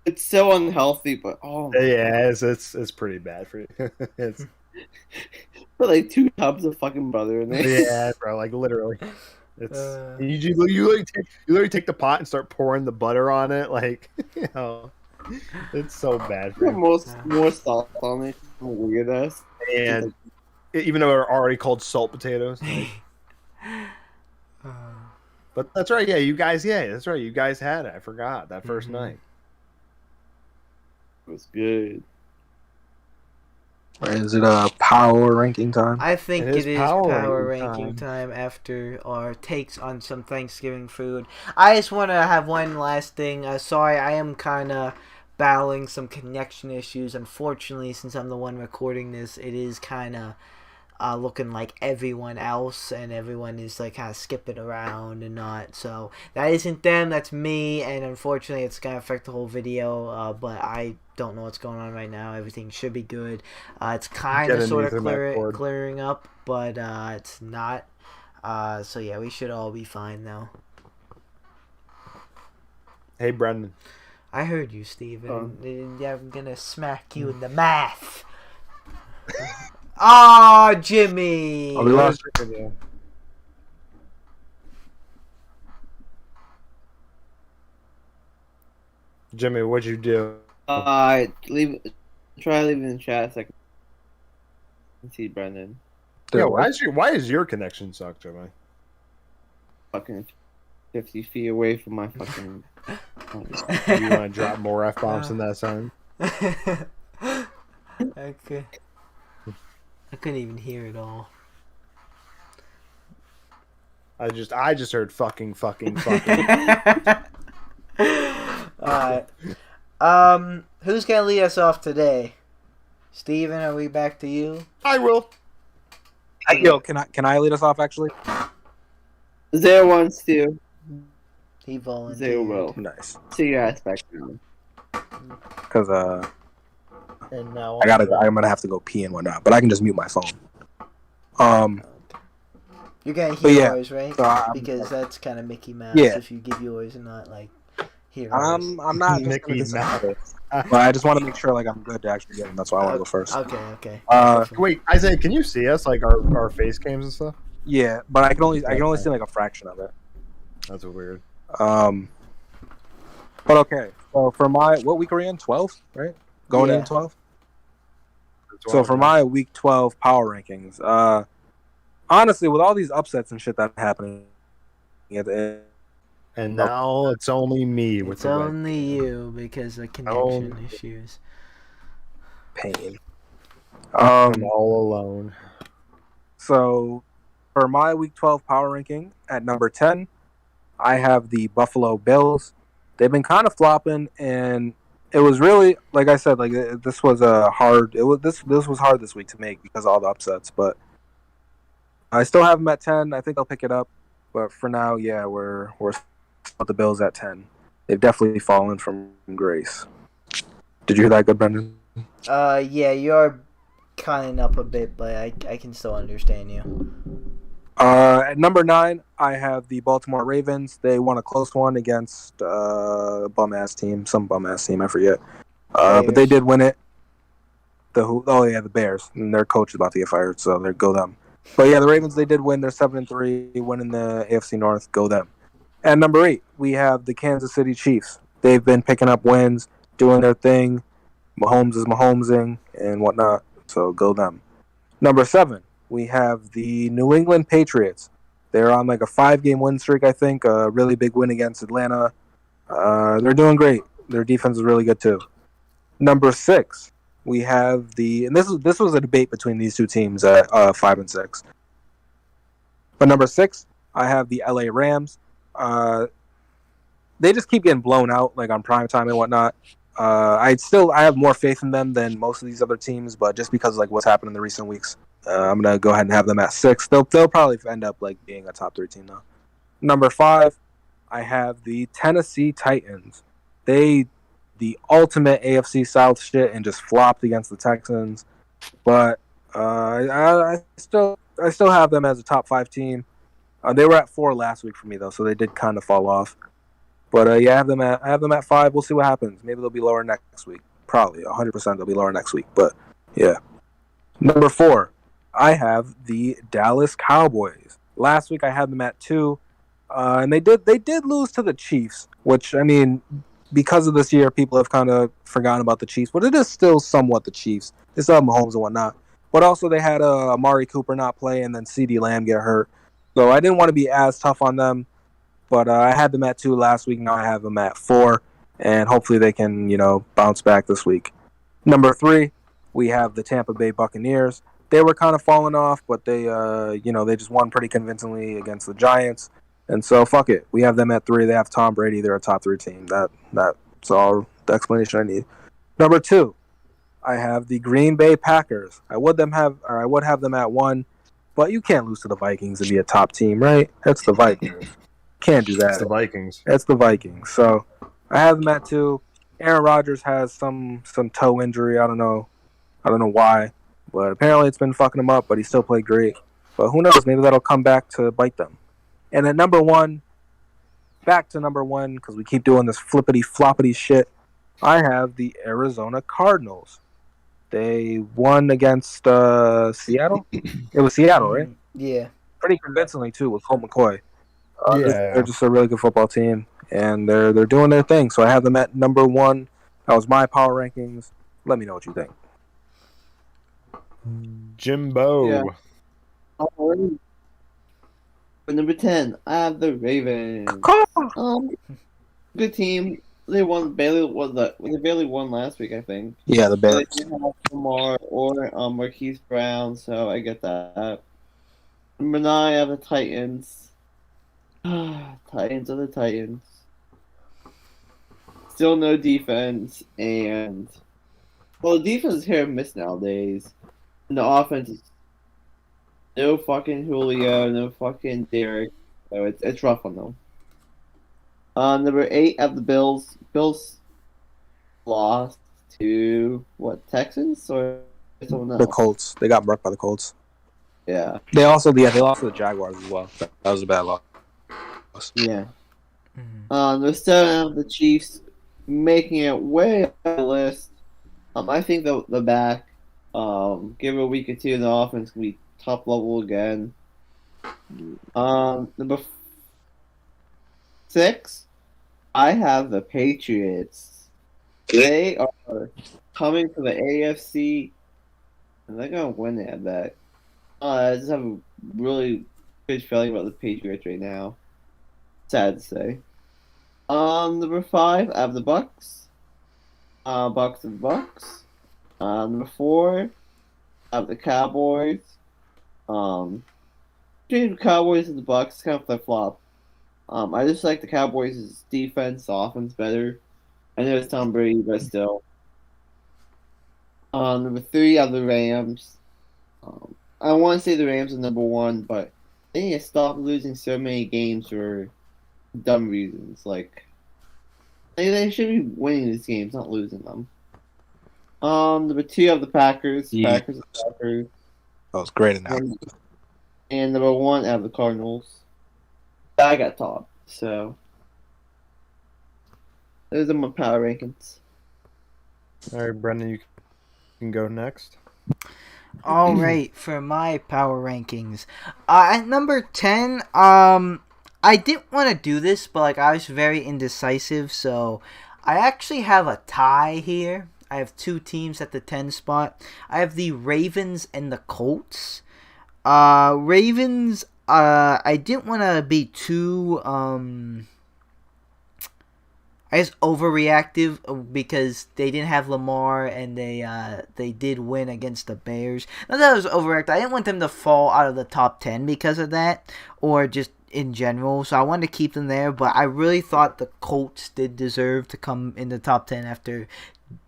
It's so unhealthy, but yeah, it's pretty bad for you. It's put like 2 tubs of fucking butter in there. Yeah, bro, like literally. It's you literally take the pot and start pouring the butter on it, like it's so bad. Put more salt on it. Weird ass. And even though they're already called salt potatoes, like, But that's right. Yeah, you guys. Yeah, that's right. You guys had it. I forgot that 1st night. It was good. Is it a power ranking time? I think It is it is power power ranking ranking time after our takes on some Thanksgiving food. I just want to have one last thing. Sorry, I am kind of battling some connection issues. Unfortunately, since I'm the one recording this, it is kind of looking like everyone else, and everyone is like kind of skipping around and not. So that isn't them, that's me, and unfortunately it's going to affect the whole video, but I don't know what's going on right now. Everything should be good. It's kind of sort of clearing up, but it's not. So yeah, we should all be fine now. Hey, Brenden. I heard you, Steven. Yeah, I'm going to smack you in the mouth. Ah, Jimmy! Oh, we lost. Jimmy, what'd you do? Try leaving in the chat so I can see Brenden. Yeah, why is your connection suck, Jimmy? Fucking 50 feet away from my fucking. You want to drop more F-bombs in that sign? Okay. I couldn't even hear it all. I just heard fucking. Alright. Who's gonna lead us off today? Steven, are we back to you? I will. Yo, can I lead us off actually? Zero wants to. He volunteered. Zero will. Nice. See your aspect now. Because And now I'm gonna have to go pee and whatnot, but I can just mute my phone. You're gonna hear yeah, yours, right? so because that's kind of Mickey Mouse if you give yours and not like hear yours. I'm not Mickey Mouse. But I just want to make sure like I'm good to actually get in. That's why I want to go first. Okay. Wait, Isaiah, can you see us like our face cams and stuff? Yeah, but I can only see like a fraction of it. That's weird. But okay. So for what week are we in? 12, right? Going in 12. So for my week 12 power rankings, honestly, with all these upsets and shit that are happening, and now it's only me with it's only you because of connection issues. Pain. I'm all alone. So for my week 12 power ranking at number 10, I have the Buffalo Bills. They've been kind of flopping, and it was really, like I said, like this was hard. This was hard this week to make because of all the upsets. But I still have them at 10. I think I'll pick it up. But for now, yeah, we're with the Bills at 10. They've definitely fallen from grace. Did you hear that good, Brenden? Yeah, you're cutting up a bit, but I can still understand you. At number 9, I have the Baltimore Ravens. They won a close one against some bum ass team, I forget. But they did win it. The Bears, and their coach is about to get fired, so there go them. But yeah, the Ravens, they did win. They're 7-3, winning the AFC North. Go them. At number 8, we have the Kansas City Chiefs. They've been picking up wins, doing their thing. Mahomes is Mahomesing and whatnot, so go them. Number 7, we have the New England Patriots. They're on like a 5-game win streak, I think. A really big win against Atlanta. They're doing great. Their defense is really good too. Number 6, we have and this was a debate between these two teams at 5 and 6. But number 6, I have the LA Rams. They just keep getting blown out like on prime time and whatnot. I have more faith in them than most of these other teams, but just because like what's happened in the recent weeks, I'm gonna go ahead and have them at 6. They'll probably end up like being a top 3 team now. Number 5, I have the Tennessee Titans. The ultimate AFC South shit and just flopped against the Texans, but I still have them as a top 5 team. They were at 4 last week for me though, so they did kind of fall off. But yeah, I have them at 5. We'll see what happens. Maybe they'll be lower next week. Probably 100% they'll be lower next week. But yeah. Number 4, I have the Dallas Cowboys. Last week I had them at 2, and they did lose to the Chiefs, which I mean, because of this year, people have kind of forgotten about the Chiefs, but it is still somewhat the Chiefs. They still have Mahomes and whatnot. But also they had Amari Cooper not play and then CeeDee Lamb get hurt. So I didn't want to be as tough on them. But I had them at 2 last week. Now I have them at 4, and hopefully they can, bounce back this week. Number 3, we have the Tampa Bay Buccaneers. They were kind of falling off, but they just won pretty convincingly against the Giants. And so, fuck it. We have them at 3. They have Tom Brady. They're a top 3 team. That's all the explanation I need. Number 2, I have the Green Bay Packers. I would have them at 1, but you can't lose to the Vikings and be a top team, right? That's the Vikings. Can't do that. It's the Vikings. It's the Vikings. So I have them at 2. Aaron Rodgers has some toe injury. I don't know why, but apparently it's been fucking him up. But he still played great. But who knows? Maybe that'll come back to bite them. And at number 1, back to number 1 because we keep doing this flippity floppity shit. I have the Arizona Cardinals. They won against Seattle. It was Seattle, right? Yeah. Pretty convincingly too with Colt McCoy. Yeah. They're just a really good football team, and they're doing their thing. So I have them at number 1. That was my power rankings. Let me know what you think. Jimbo. Yeah. For number 10, I have the Ravens. Good team. They barely won last week, I think. Yeah, the They Bears. didn't have Lamar or Marquise Brown, so I get that. Number 9, I have the Titans. Titans are the Titans. Still no defense, and the defense is hit or miss nowadays. And the offense is no fucking Julio, no fucking Derek. So it's rough on them. Number 8, I have the Bills. Bills lost to Texans or someone else? The Colts. They got marked by the Colts. Yeah. They lost to the Jaguars as well. That was a bad loss. Yeah. Number 7, I have the Chiefs making it way up the list. I think the back, give it a week or two, the offense can be top level again. Number 6, I have the Patriots. They are coming to the AFC, and they're gonna win that bet. I just have a really good feeling about the Patriots right now. Sad to say. Number 5, I have the Bucks. Bucks and Bucks. Number 4, I have the Cowboys. Between the Cowboys and the Bucks, kind of flip flop. I just like the Cowboys' defense, the offense better. I know it's Tom Brady, but still. Number 3, I have the Rams. I want to say the Rams are number 1, but they need to stop losing so many games for dumb reasons. Like, they should be winning these games, not losing them. Number 2, I have the Packers. Yeah. Packers. That was great analysis. And number 1, I have the Cardinals. I got top, so those are my power rankings. All right, Brenden, you can go next. All right, for my power rankings, at number 10, I didn't want to do this, but I was very indecisive, so I actually have a tie here. I have 2 teams at the 10 spot. I have the Ravens and the Colts. Ravens, I didn't want to be too, overreactive because they didn't have Lamar and they did win against the Bears. Not that I was overreactive. I didn't want them to fall out of the top 10 because of that, or just in general. So I wanted to keep them there, but I really thought the Colts did deserve to come in the top 10 after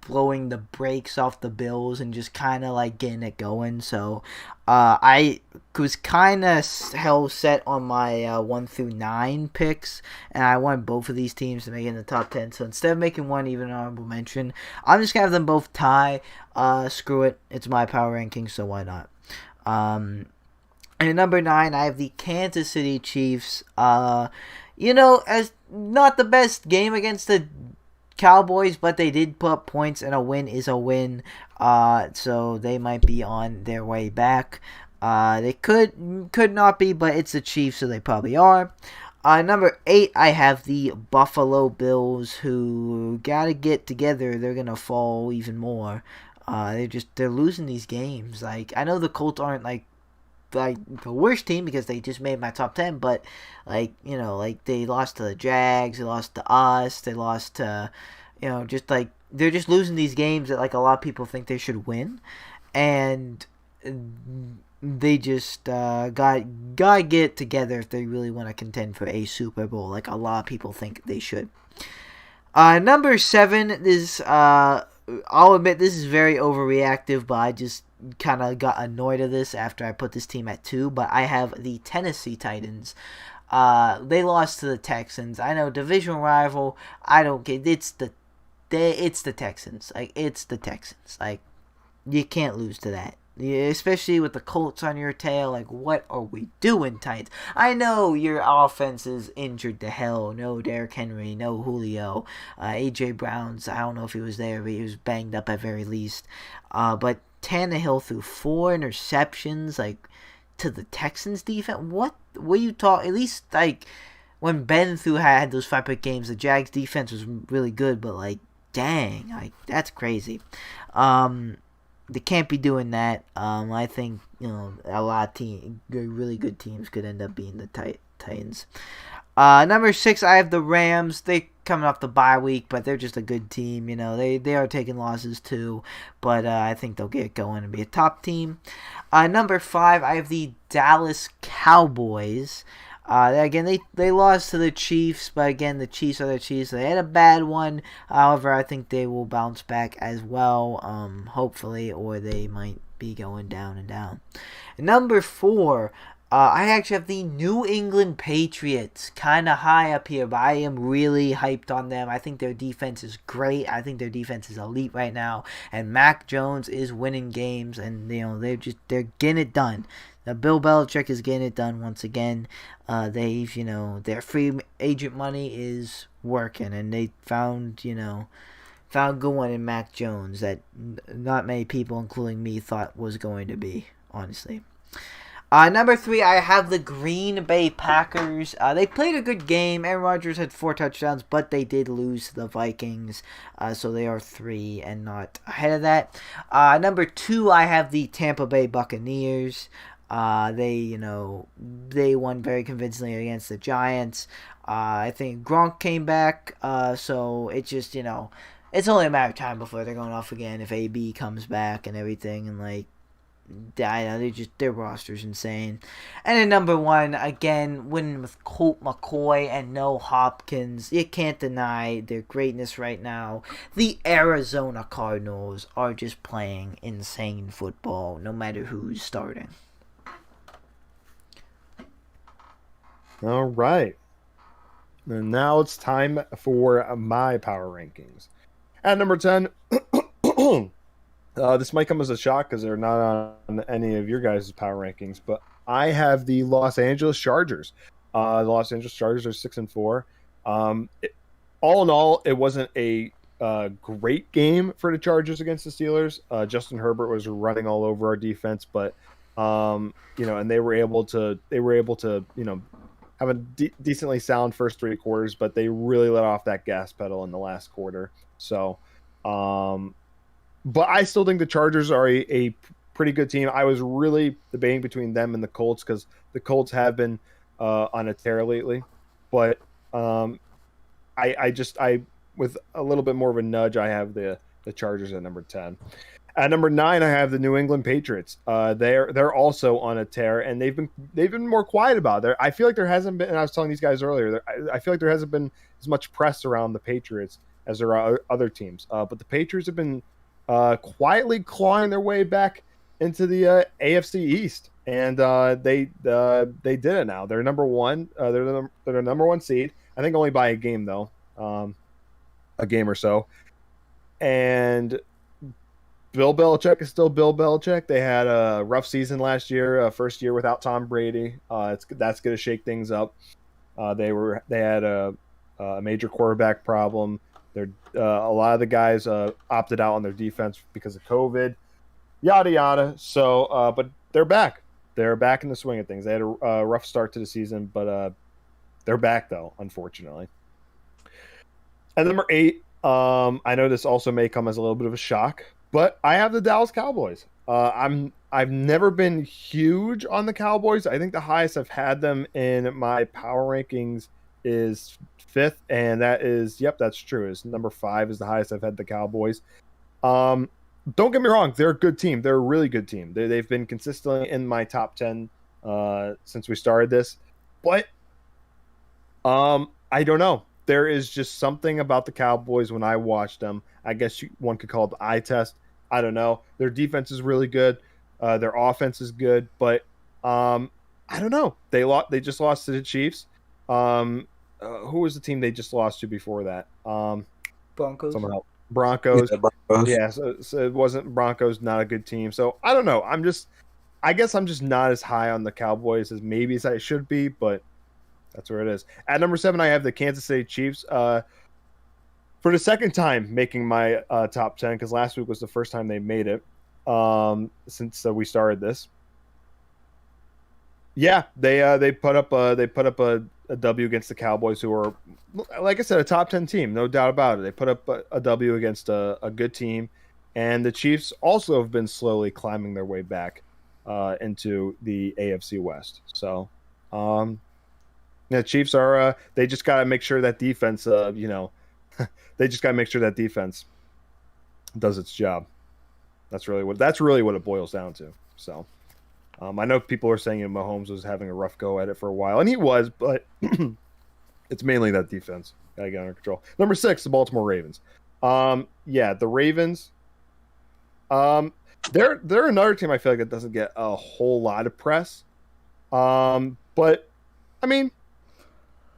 blowing the brakes off the Bills and just kind of getting it going. So I was kind of hell set on my 1 through 9 picks, and I want both of these teams to make it in the top 10. So instead of making one even honorable mention, I'm just gonna have them both tie. Screw it, it's my power ranking, so why not? And at number 9, I have the Kansas City Chiefs. As not the best game against the Cowboys, but they did put up points, and a win is a win. So they might be on their way back. They could not be, but it's the Chiefs, so they probably are. Number 8, I have the Buffalo Bills, who gotta get together. They're gonna fall even more. They're losing these games. I know the Colts aren't like the worst team because they just made my top 10, but like, you know, like they lost to the Jags, they lost to us, they lost to, you know, just like they're just losing these games that like a lot of people think they should win, and they just gotta get together if they really want to contend for a Super Bowl, like a lot of people think they should. Number 7 is I'll admit this is very overreactive, but I just kind of got annoyed of this after I put this team at 2. But I have the Tennessee Titans. They lost to the Texans. I know, division rival. I don't get. It's the Texans. Like, it's the Texans. Like, you can't lose to that. Yeah, especially with the Colts on your tail. Like, what are we doing, Titans? I know your offense is injured to hell. No Derrick Henry, no Julio. A.J. Brown's, I don't know if he was there, but he was banged up at very least. But Tannehill threw 4 interceptions, like, to the Texans defense. What you talk? At least, like, when Ben had those 5-pick games, the Jags defense was really good, but, like, dang, like, that's crazy. They can't be doing that. I think, you know, a lot of really good teams could end up being the Titans. Number 6, I have the Rams. They coming off the bye week, but they're just a good team. You know, they are taking losses too, but I think they'll get going and be a top team. Number 5, I have the Dallas Cowboys. Again, they lost to the Chiefs, but again, the Chiefs are the Chiefs. They had a bad one. However, I think they will bounce back as well, hopefully, or they might be going down and down. Number 4, I actually have the New England Patriots kind of high up here, but I am really hyped on them. I think their defense is great. I think their defense is elite right now, and Mac Jones is winning games, and you know they're getting it done. Bill Belichick is getting it done once again. They've, you know, their free agent money is working, and they found a good one in Mac Jones that not many people, including me, thought was going to be, honestly. Number 3, I have the Green Bay Packers. They played a good game. Aaron Rodgers had 4 touchdowns, but they did lose to the Vikings, so they are 3 and not ahead of that. Number 2, I have the Tampa Bay Buccaneers. They won very convincingly against the Giants. I think Gronk came back, so it's just, you know, it's only a matter of time before they're going off again if AB comes back and everything, and like, I know their roster's insane. And then number 1, again, winning with Colt McCoy and no Hopkins. You can't deny their greatness right now. The Arizona Cardinals are just playing insane football, no matter who's starting. All right. And now it's time for my power rankings. At number 10, this might come as a shock because they're not on any of your guys' power rankings, but I have the Los Angeles Chargers. The Los Angeles Chargers are 6-4. All in all, it wasn't a great game for the Chargers against the Steelers. Justin Herbert was running all over our defense, but and they were able to have a decently sound first 3 quarters, but they really let off that gas pedal in the last quarter. So, but I still think the Chargers are a pretty good team. I was really debating between them and the Colts because the Colts have been on a tear lately. But I with a little bit more of a nudge, I have the Chargers at number 10. At number 9, I have the New England Patriots. They're also on a tear, and they've been more quiet about it. I feel like there hasn't been, and I was telling these guys earlier, I feel like there hasn't been as much press around the Patriots as there are other teams. But the Patriots have been quietly clawing their way back into the AFC East, and they did it now. They're number 1. They're the number 1 seed. I think only by a game though, a game or so, and Bill Belichick is still Bill Belichick. They had a rough season last year, first year without Tom Brady. That's going to shake things up. They had a major quarterback problem. A lot of the guys opted out on their defense because of COVID, yada yada. So, but they're back. They're back in the swing of things. They had a rough start to the season, but they're back though, unfortunately. And number 8, I know this also may come as a little bit of a shock, but I have the Dallas Cowboys. I've never been huge on the Cowboys. I think the highest I've had them in my power rankings is 5th, and that's true. Is number 5 is the highest I've had the Cowboys. Don't get me wrong, they're a good team. They're a really good team. They've been consistently in my top 10 since we started this, but I don't know. There is just something about the Cowboys when I watch them. I guess one could call it the eye test. I don't know. Their defense is really good. Their offense is good, but I don't know. They just lost to the Chiefs. Who was the team they just lost to before that? Broncos. Someone else. Broncos. Yeah, Broncos. Yeah, so it wasn't Broncos. Not a good team. So I don't know. I guess I'm just not as high on the Cowboys as maybe as I should be, but that's where it is. At number 7, I have the Kansas City Chiefs. For the second time making my top 10, because last week was the first time they made it since we started this. Yeah, they put up a W against the Cowboys, who are, like I said, a top 10 team, no doubt about it. They put up a W against a good team, and the Chiefs also have been slowly climbing their way back into the AFC West. So, the Chiefs are they just got to make sure that defense, they just got to make sure that defense does its job. That's really what it boils down to. So, I know people are saying Mahomes was having a rough go at it for a while, and he was, but it's mainly that defense got to get under control. Number 6, the Baltimore Ravens. The Ravens. They're another team I feel like that doesn't get a whole lot of press. But I mean,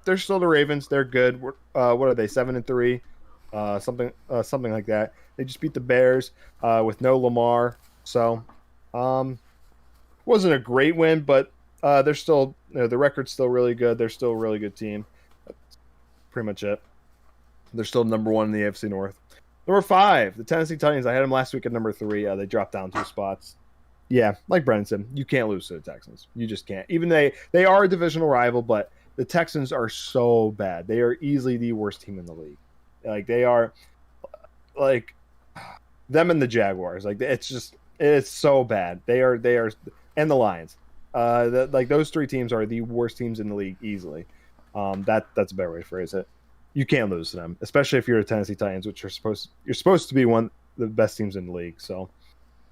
they're still the Ravens. They're good. What are they? 7-3, something like that. They just beat the Bears with no Lamar. So, wasn't a great win, but they're still the record's still really good. They're still a really good team. That's pretty much it. They're still number 1 in the AFC North. Number 5, the Tennessee Titans. I had them last week at number 3. They dropped down 2 spots. Yeah, like Brenden said, you can't lose to the Texans. You just can't. Even they are a divisional rival, but the Texans are so bad. They are easily the worst team in the league. Like, they are, like, them and the Jaguars. Like, it's so bad. They are, and the Lions. Those 3 teams are the worst teams in the league easily. That's a better way to phrase it. You can't lose to them, especially if you're the Tennessee Titans, which you're supposed to be one of the best teams in the league. So,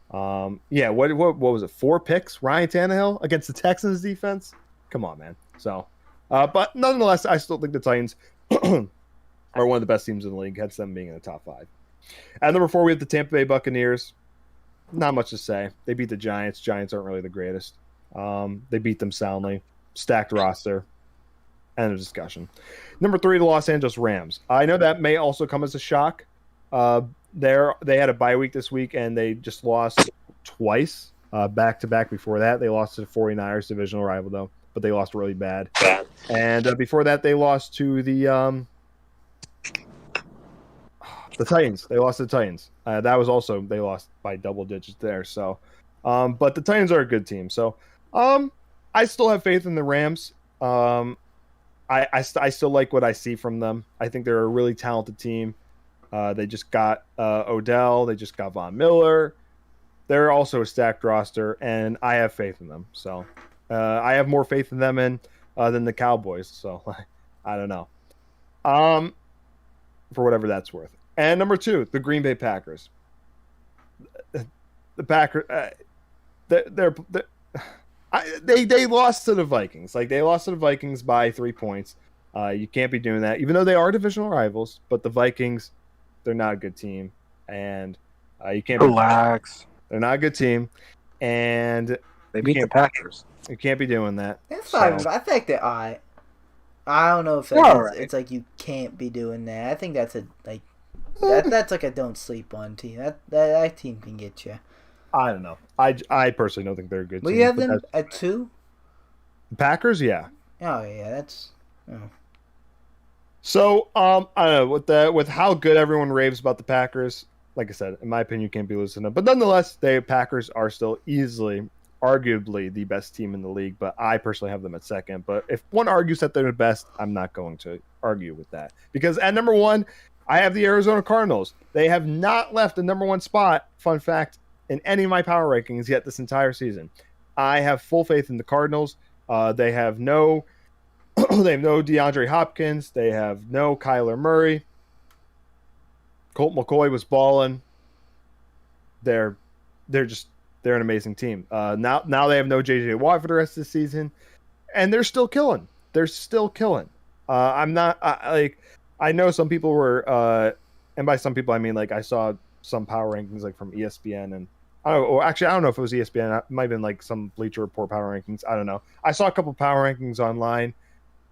what was it? 4 picks, Ryan Tannehill against the Texans defense. Come on, man. So, but nonetheless, I still think the Titans are one of the best teams in the league. Hence them being in the top 5. At number 4, we have the Tampa Bay Buccaneers. Not much to say. They beat the Giants. Giants aren't really the greatest. They beat them soundly. Stacked roster. End of discussion. Number 3, the Los Angeles Rams. I know that may also come as a shock. They had a bye week this week, and they just lost twice back to back. Before that, they lost to the 49ers, divisional rival though, but they lost really bad. And before that, they lost to the Titans. They lost to the Titans. That was also, they lost by double digits there. So, but the Titans are a good team. So, I still have faith in the Rams. I still like what I see from them. I think they're a really talented team. They just got Odell. They just got Von Miller. They're also a stacked roster, and I have faith in them. So I have more faith in them than the Cowboys. So I don't know. For whatever that's worth. And number 2, the Green Bay Packers. The Packers, they lost to the Vikings. Like, they lost to the Vikings by 3 points. You can't be doing that, even though they are divisional rivals. But the Vikings, they're not a good team, and you can't relax. They're not a good team, and they beat the Packers. You can't be doing that. That's fine. I think that I don't know if it's like you can't be doing that. I think that's that's like a don't sleep on team. That team can get you. I don't know. I personally don't think they're a good team. You have them at 2? Packers, yeah. Oh yeah, that's. Oh. So I don't know with how good everyone raves about the Packers. Like I said, in my opinion, you can't be losing them. But nonetheless, the Packers are still easily, arguably, the best team in the league. But I personally have them at 2nd. But if one argues that they're the best, I'm not going to argue with that, because at number 1, I have the Arizona Cardinals. They have not left the number 1 spot. Fun fact. in any of my power rankings yet this entire season. I have full faith in the Cardinals. They have no DeAndre Hopkins. They have no Kyler Murray. Colt McCoy was balling. They're an amazing team. Now they have no JJ Watt for the rest of the season, and they're still killing. I know some people were, and by some people I mean like I saw some power rankings like from ESPN, and I don't know if it was ESPN. It might have been like some Bleacher Report power rankings. I don't know. I saw a couple power rankings online,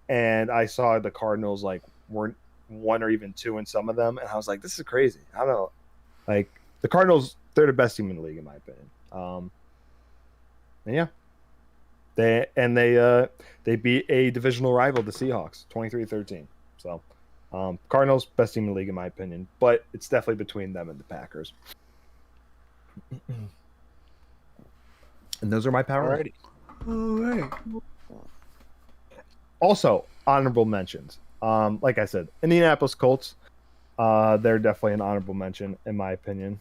and I saw the Cardinals like weren't 1 or even 2 in some of them, and I was like, this is crazy. I don't know. Like the Cardinals, they're the best team in the league in my opinion. And yeah, they beat a divisional rival, the Seahawks, 23-13. So Cardinals, best team in the league in my opinion, but it's definitely between them and the Packers. And those are my power ratings. All right. Also, honorable mentions. Like I said, Indianapolis Colts. They're definitely an honorable mention in my opinion.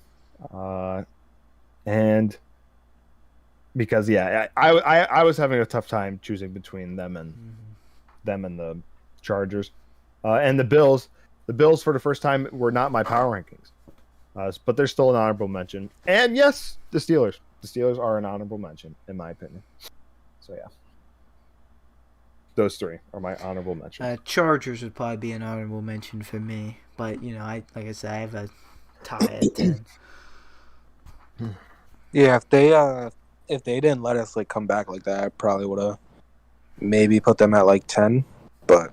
And because I was having a tough time choosing between them and the Chargers, and the Bills. The Bills for the first time were not my power rankings, but they're still an honorable mention. And yes, the Steelers. The Steelers are an honorable mention in my opinion. So yeah, those 3 are my honorable mentions. Chargers would probably be an honorable mention for me, but like I said, I have a tie at 10. Yeah, if they didn't let us like come back like that, I probably would have maybe put them at like 10. But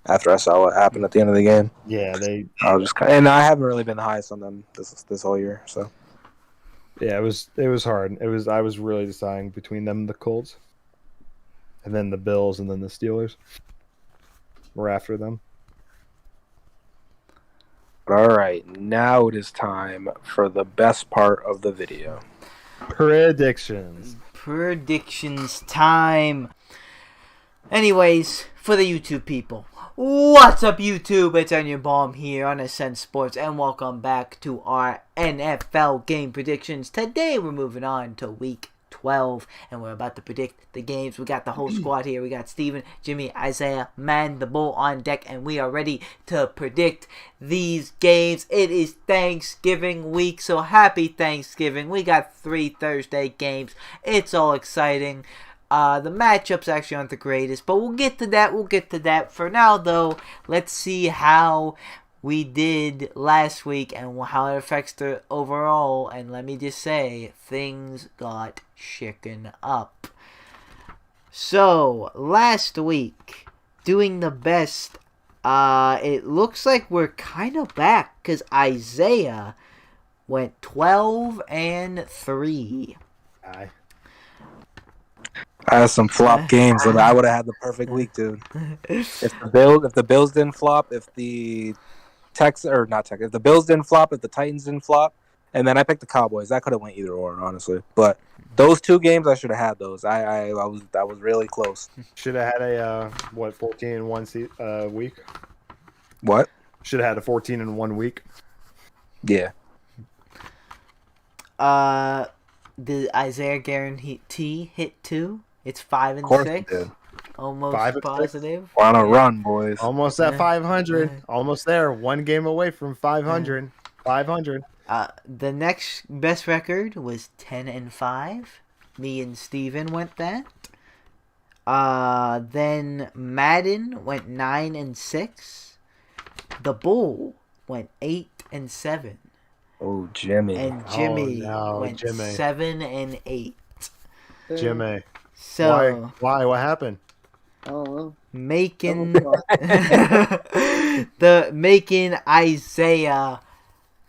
after I saw what happened at the end of the game, I was just and I haven't really been the highest on them this whole year. So yeah, it was hard. I was really deciding between them and the Colts, and then the Bills, and then the Steelers were after them. All right, now it is time for the best part of the video. Predictions time. Anyways, for the YouTube people, what's up YouTube? It's Onion Bomb here on Ascent Sports, and welcome back to our NFL game predictions. Today we're moving on to week 12, and we're about to predict the games. We got the whole squad here. We got Steven, Jimmy, Isaiah, Man, the Bull on deck, and we are ready to predict these games. It is Thanksgiving week, so happy Thanksgiving. We got 3 Thursday games. It's all exciting. The matchups actually aren't the greatest, but we'll get to that. For now, though, let's see how we did last week and how it affects the overall. And let me just say, things got shaken up. So, last week, doing the best, it looks like we're kind of back, because Isaiah went 12-3. Aye. I had some flop games, but I would have had the perfect week, dude. If the Bills didn't flop, if the Bills didn't flop, if the Titans didn't flop, and then I picked the Cowboys, that could have went either or, honestly. But those 2 games, I should have had those. I was really close. Should have had a 14-1 week. What? Should have had a 14-1 week. Yeah. Did Isaiah guarantee hit 2? It's 5 and 6. Almost 5 and positive. 6. We're on a run, boys. Almost at 500. Almost there. 1 game away from 500. 500. The next best record was 10-5. Me and Steven went that. Then Madden went 9-6. The Bull went 8-7. Oh, Jimmy. And Jimmy went Jimmy. 7-8. Jimmy. So why? What happened? Oh, making Isaiah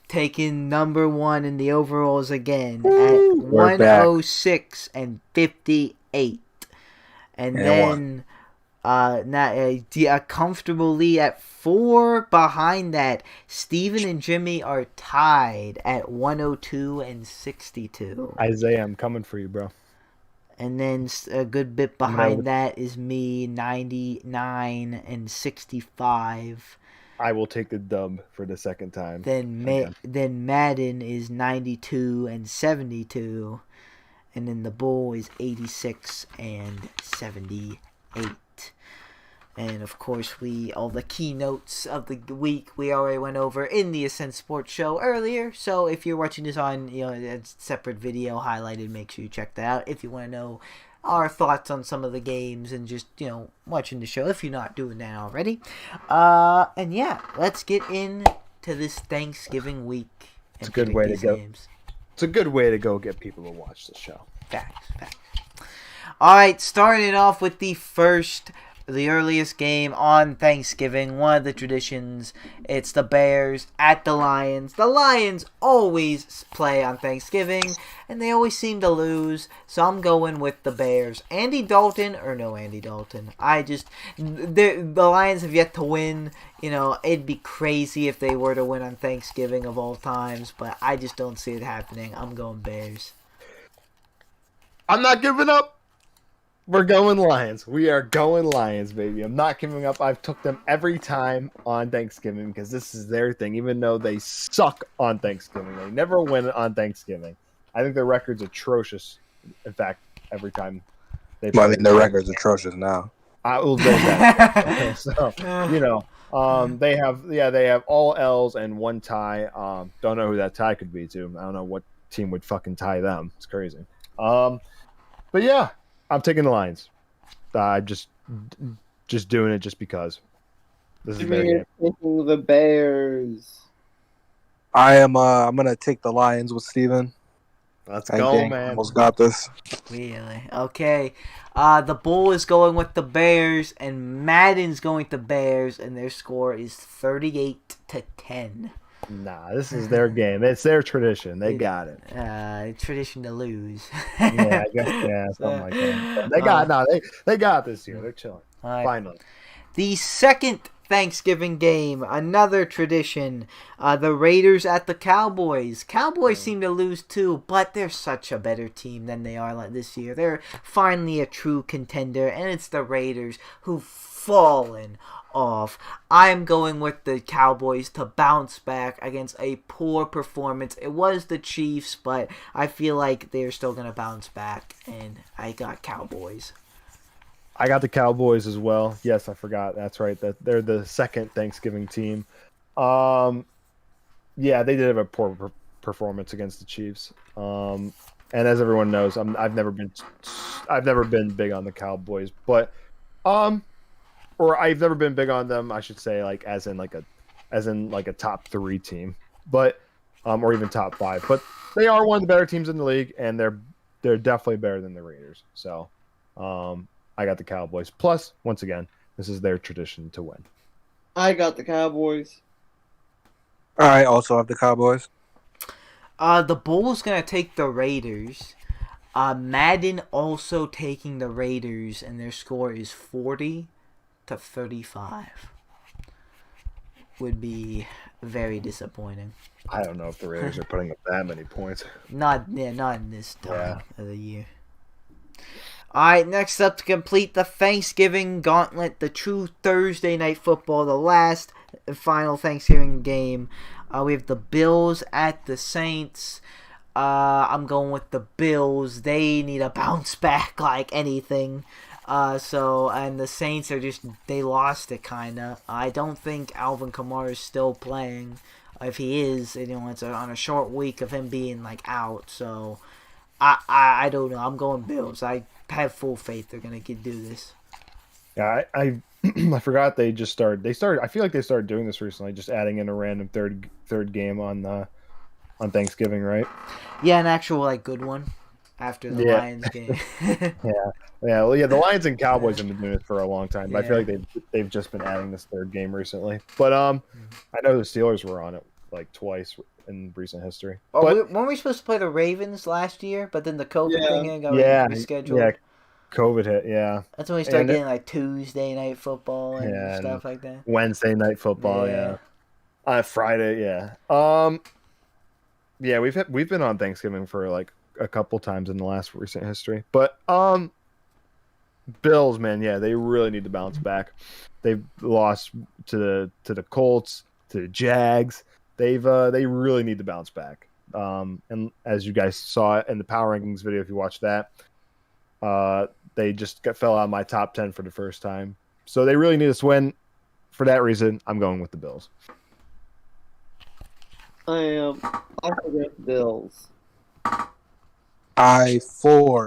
taking number 1 in the overalls again at 106-58, and then a comfortable lead at 4 behind that. Steven and Jimmy are tied at 102-62. Isaiah, I'm coming for you, bro. And then a good bit behind that is me, 99-65. I will take the dub for the second time. Then Madden is 92 and 72, and then the Bull is 86 and 78. And of course, all the keynotes of the week we already went over in the Ascent Sports Show earlier. So if you're watching this on a separate video highlighted, make sure you check that out. If you want to know our thoughts on some of the games and just watching the show, if you're not doing that already. And yeah, let's get into this Thanksgiving week. It's a good way to go. It's a good way to go get people to watch the show. Facts. All right, starting off with the earliest game on Thanksgiving, one of the traditions. It's the Bears at the Lions. The Lions always play on Thanksgiving, and they always seem to lose, so I'm going with the Bears. Andy Dalton. The Lions have yet to win. It'd be crazy if they were to win on Thanksgiving of all times, but I just don't see it happening. I'm going Bears. I'm not giving up. We're going Lions. We are going Lions, baby. I'm not giving up. I've took them every time on Thanksgiving because this is their thing, even though they suck on Thanksgiving. They never win on Thanksgiving. I think their record's atrocious. In fact, every time they play. I mean, their record's atrocious now. I will say that. So, they have all L's and one tie. Don't know who that tie could be to. I don't know what team would fucking tie them. It's crazy. But yeah. I'm taking the Lions. Just doing it just because. This is their game. Taking the Bears. I'm gonna take the Lions with Steven. Let's go, man. Almost got this. Really? Okay. The Bull is going with the Bears, and Madden's going with the Bears, and their score is 38-10. Nah, this is their game. It's their tradition. They got it. Tradition to lose. Yeah, I guess, something like that. They got this year. They're chilling. Right. Finally. The second Thanksgiving game, another tradition. The Raiders at the Cowboys. Cowboys seem to lose too, but they're such a better team than they are this year. They're finally a true contender, and it's the Raiders who've fallen off. I'm going with the Cowboys to bounce back against a poor performance. It was the Chiefs, but I feel like they're still going to bounce back, and I got Cowboys. I got the Cowboys as well. Yes, I forgot. That's right. That they're the second Thanksgiving team. Yeah, they did have a poor performance against the Chiefs. And as everyone knows, I've never been big on the Cowboys, but or I've never been big on them, I should say, as in a top 3 team, but or even top 5. But they are one of the better teams in the league, and they're definitely better than the Raiders. So I got the Cowboys. Plus, once again, this is their tradition to win. I got the Cowboys. I also have the Cowboys. The Bulls gonna take the Raiders. Madden also taking the Raiders, and their score is 40-35. Would be very disappointing. I don't know if the Raiders are putting up that many points. Not in this time of the year. Alright, next up to complete the Thanksgiving gauntlet, the true Thursday night football, the last and final Thanksgiving game. We have the Bills at the Saints. I'm going with the Bills. They need a bounce back like anything. And the Saints they lost it kinda. I don't think Alvin Kamara is still playing. If he is, it's on a short week of him being out. So I don't know. I'm going Bills. I have full faith they're gonna do this. Yeah, I I forgot they just started. I feel like they started doing this recently, just adding in a random third game on Thanksgiving, right? Yeah, an actual good one after the Lions game. The Lions and Cowboys have been doing it for a long time, but I feel like they've just been adding this third game recently. But I know the Steelers were on it twice in recent history. Oh, weren't we supposed to play the Ravens last year? But then the COVID thing got rescheduled. Yeah, COVID hit. Yeah, that's when we started getting Tuesday night football and stuff like that. Wednesday night football. Yeah. Friday. Yeah. Yeah, we've been on Thanksgiving for a couple times in the last recent history, but Bills, man, yeah, they really need to bounce back. They've lost to the Colts, to the Jags. They really need to bounce back. And as you guys saw in the power rankings video, if you watched that, they just fell out of my top 10 for the first time. So they really need to win. For that reason, I'm going with the Bills. I am also with Bills. I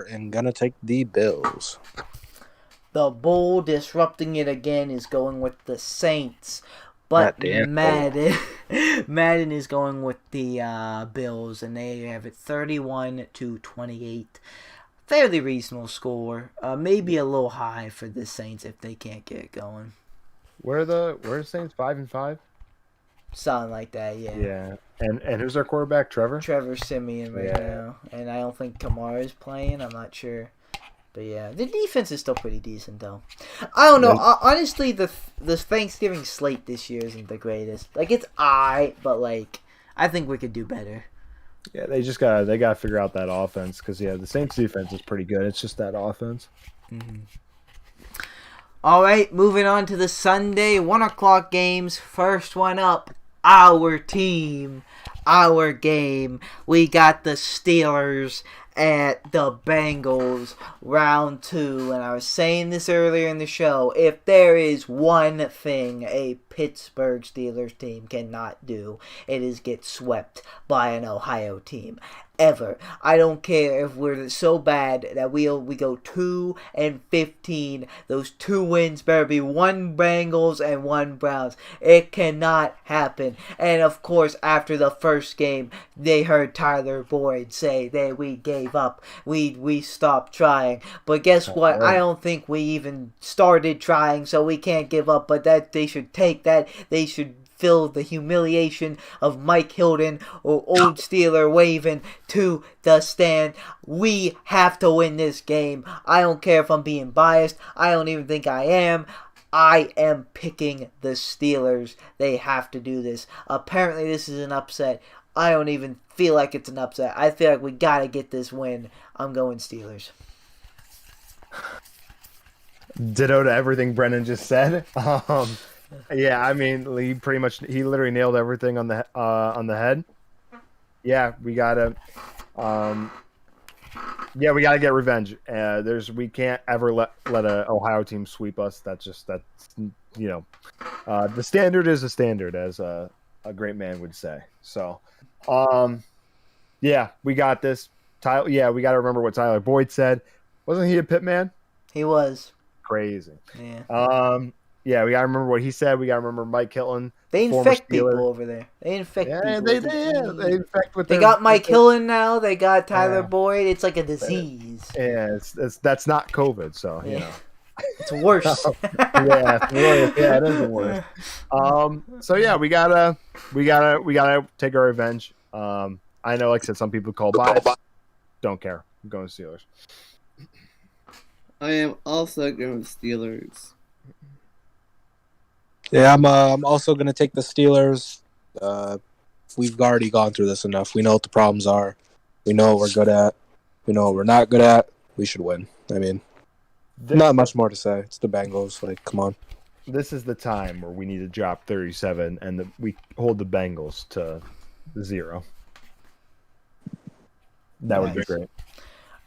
am gonna take the Bills. The Bull disrupting it again is going with the Saints. But Madden is going with the Bills, and they have it 31-28. Fairly reasonable score. Maybe a little high for the Saints if they can't get it going. Where are the Saints 5-5? Something like that, yeah. Yeah. And who's our quarterback? Trevor Siemian now. And I don't think Kamara's playing. I'm not sure. But yeah, the defense is still pretty decent though. I don't know. Honestly, the Thanksgiving slate this year isn't the greatest. Like it's but like I think we could do better. Yeah, they gotta figure out that offense because the Saints defense is pretty good. It's just that offense. Mm-hmm. All right, moving on to the Sunday 1:00 games. First one up, our team, our game. We got the Steelers at the Bengals, round 2. And I was saying this earlier in the show, if there is one thing a Pittsburgh Steelers team cannot do, it is get swept by an Ohio team. Ever. I don't care if we're so bad that we go 2-15. Those 2 wins better be 1 Bengals and 1 Browns. It cannot happen. And of course, after the first game, they heard Tyler Boyd say that we gave up. We stopped trying. But guess what? I don't think we even started trying, so we can't give up. But that they should take that. They should feel the humiliation of Mike Hilton or old Steeler waving to the stand. We have to win this game. I don't care if I'm being biased. I don't even think I am. I am picking the Steelers. They have to do this. Apparently this is an upset. I don't even feel like it's an upset. I feel like we gotta get this win. I'm going Steelers. Ditto to everything Brenden just said. Yeah, I mean, he literally nailed everything on the head. Yeah, we gotta get revenge. We can't ever let a Ohio team sweep us. The standard is a standard, as a great man would say. So, yeah, we got this. Yeah, we got to remember what Tyler Boyd said. Wasn't he a pit man? He was. Crazy. Yeah. Yeah, we got to remember what he said. We got to remember Mike Hilton. They infect people over there. They infect people. They infect with They got Mike Hilton now. They got Tyler Boyd. It's like a disease. Yeah, that's not COVID, so, you know. It's worse. Yeah, it is worse. So yeah, we gotta take our revenge. I know, like I said, some people call bias. Don't care. I'm going Steelers. I am also going Steelers. Yeah, I'm also going to take the Steelers. We've already gone through this enough. We know what the problems are. We know what we're good at. We know what we're not good at. We should win. I mean, not much more to say. It's the Bengals. Like, come on. This is the time where we need to drop 37 and we hold the Bengals to 0. That would be great.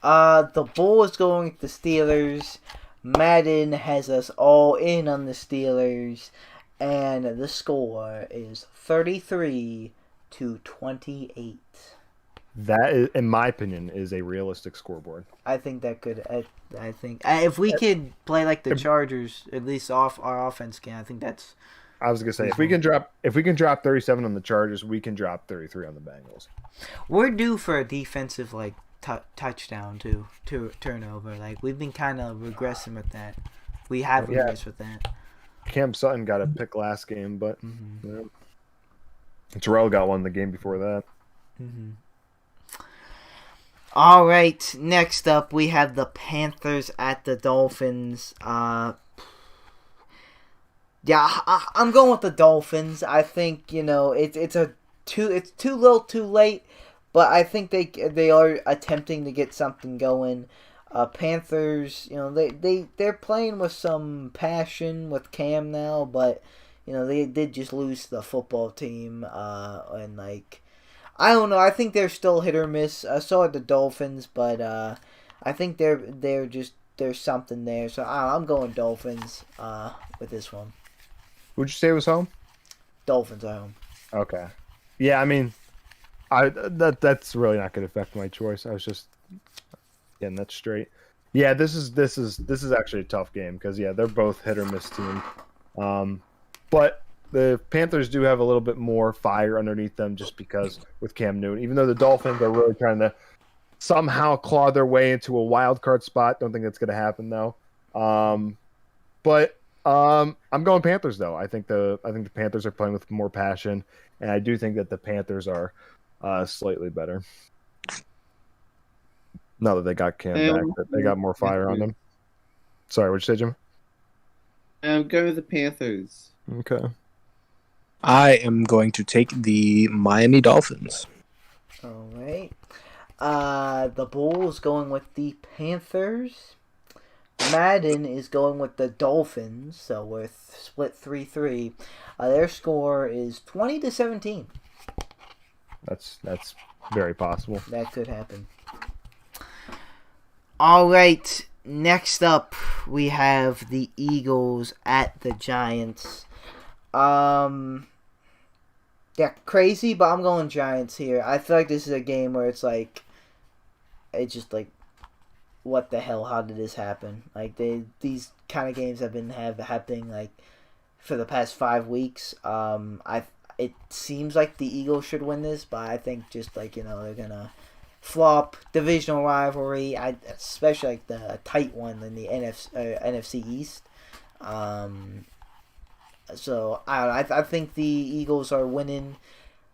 The Bull is going with the Steelers. Madden has us all in on the Steelers. And the score is 33-28. That, is, in my opinion, is a realistic scoreboard. I think that could. I think if we could play like the Chargers, at least off our offense can. I think that's. I was gonna say if we can drop 37 on the Chargers, we can drop 33 on the Bengals. We're due for a defensive touchdown to turnover. Like we've been kind of regressing with that. We have regressed with that. Cam Sutton got a pick last game, but Terrell got one the game before that. Mm-hmm. All right, next up we have the Panthers at the Dolphins. I'm going with the Dolphins. I think it's too little, too late, but I think they are attempting to get something going. Panthers, they're playing with some passion with Cam now, but they did just lose to the football team, and I don't know. I think they're still hit or miss. I saw the Dolphins, but I think they're just there's something there. So I'm going Dolphins with this one. Would you say was home? Dolphins at home. Okay. Yeah, I mean, that's really not going to affect my choice. I was just getting that straight. Yeah, this is actually a tough game because they're both hit or miss team. But the Panthers do have a little bit more fire underneath them just because with Cam Newton. Even though the Dolphins are really trying to somehow claw their way into a wild card spot. Don't think that's going to happen though. But I'm going Panthers though. I think the Panthers are playing with more passion, and I do think that the Panthers are slightly better. Now that they got Cam back, that they got more fire on them. Sorry, what'd you say, Jim? I'm going with the Panthers. Okay. I am going to take the Miami Dolphins. All right. The Bulls going with the Panthers. Madden is going with the Dolphins, so we're split 3-3. Their score is 20-17. That's very possible. That could happen. All right. Next up, we have the Eagles at the Giants. Yeah, crazy, but I'm going Giants here. I feel like this is a game where it's just what the hell? How did this happen? These kind of games have been happening for the past 5 weeks. It seems like the Eagles should win this, but I think just they're gonna flop. Divisional rivalry, especially the tight one in the NFC East. So I think the Eagles are winning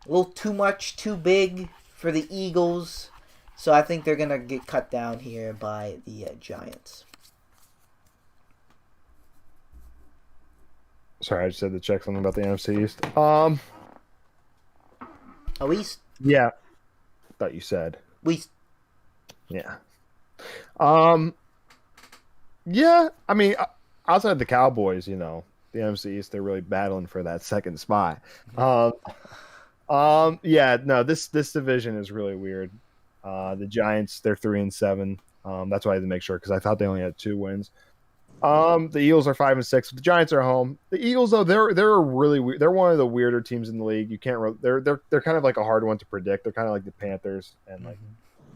a little too much, too big for the Eagles. So I think they're gonna get cut down here by the Giants. Sorry, I just had to check something about the NFC East. East? Yeah. Thought you said. East. Yeah. Yeah, I mean, outside the Cowboys, the NFC East, they're really battling for that second spot. Yeah, no, this division is really weird. The Giants, they're 3-7. That's why I had to make sure because I thought they only had 2 wins. The Eagles are 5-6. The Giants are home. The Eagles, though, they're really weird. They're one of the weirder teams in the league. You can't. They're kind of like a hard one to predict. They're kind of like the Panthers and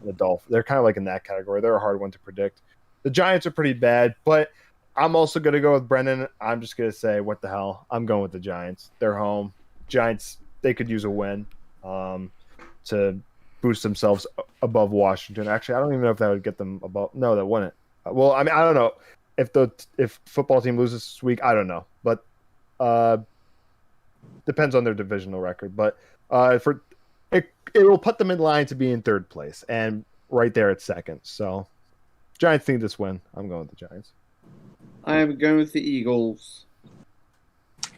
the Dolphins. They're kind of like in that category. They're a hard one to predict. The Giants are pretty bad, but I'm also going to go with Brenden. I'm just going to say, what the hell? I'm going with the Giants. They're home. Giants, they could use a win to boost themselves above Washington. Actually, I don't even know if that would get them above. No, that wouldn't. Well, I mean, I don't know. If football team loses this week, I don't know. But depends on their divisional record. But it will put them in line to be in 3rd place and right there at 2nd. So Giants need this win. I'm going with the Giants. I am going with the Eagles.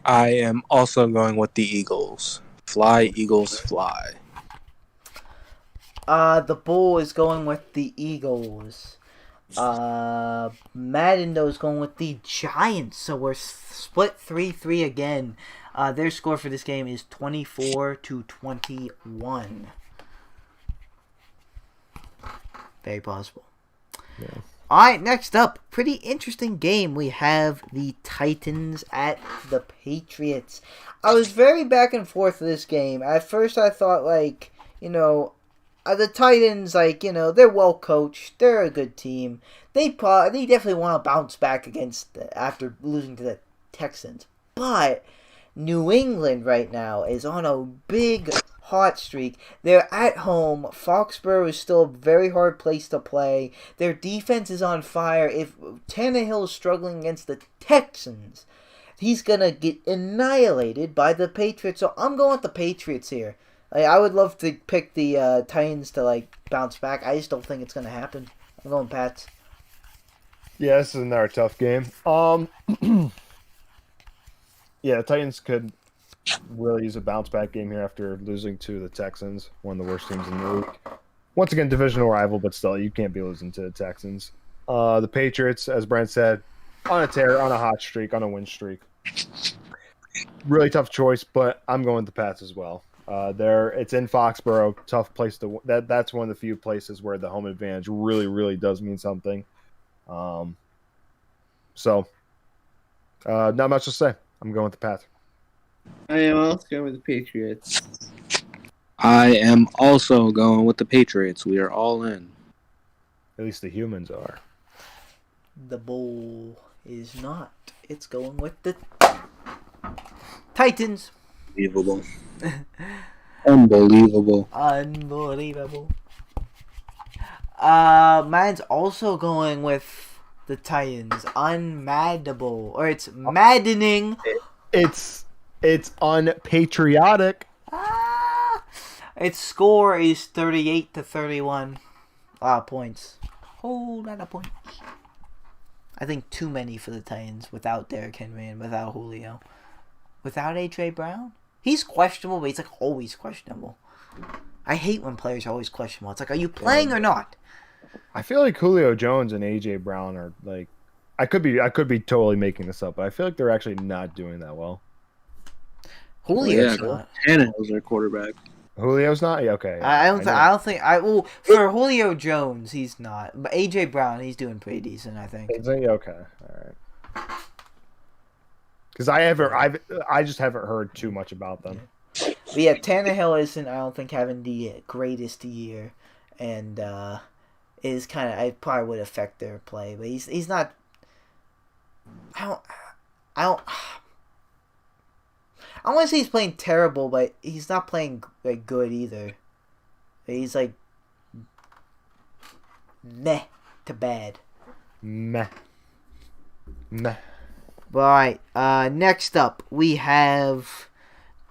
I am also going with the Eagles. Fly, Eagles, fly. The Bull is going with the Eagles. Madden, though, is going with the Giants. So we're split 3-3 again. Their score for this game is 24-21. Very possible. Yeah. All right, next up, pretty interesting game. We have the Titans at the Patriots. I was very back and forth with this game. At first, I thought, the Titans, they're well coached. They're a good team. They definitely want to bounce back after losing to the Texans. But New England right now is on a big hot streak. They're at home. Foxborough is still a very hard place to play. Their defense is on fire. If Tannehill is struggling against the Texans, he's going to get annihilated by the Patriots. So I'm going with the Patriots here. I would love to pick the Titans to bounce back. I just don't think it's going to happen. I'm going Pats. Yeah, this is another tough game. Yeah, the Titans could really use a bounce back game here after losing to the Texans, one of the worst teams in the league. Once again, divisional rival, but still, you can't be losing to the Texans. The Patriots, as Brent said, on a tear, on a hot streak, on a win streak. Really tough choice, but I'm going with the Pats as well. It's in Foxborough, tough place to. That's one of the few places where the home advantage really, really does mean something. So, not much to say. I'm going with the Pats. I am also going with the Patriots. I am also going with the Patriots. We are all in. At least the humans are. The bull is not. It's going with the Titans. Unbelievable. Unbelievable. Unbelievable. Mine's also going with the Titans. Unmaddenable. Or it's maddening. It's unpatriotic. Its score is 38-31 points. Whole lot of points. I think too many for the Titans without Derrick Henry and without Julio. Without A.J. Brown? He's questionable, but he's like always questionable. I hate when players are always questionable. It's like, are you playing or not? I feel like Julio Jones and A.J. Brown are like, I could be totally making this up, but I feel like they're actually not doing that well. Julio's not. Tannehill's their quarterback. Julio's not? Yeah, okay. I don't think for Julio Jones he's not. But AJ Brown, he's doing pretty decent, I think. Is he? Okay. All right. Because I just haven't heard too much about them. But yeah, Tannehill isn't, I don't think, having the greatest year, and is kind of, it probably would affect their play, but he's not. I don't want to say he's playing terrible, but he's not playing like good either. He's like meh to bad. Meh. Alright, next up we have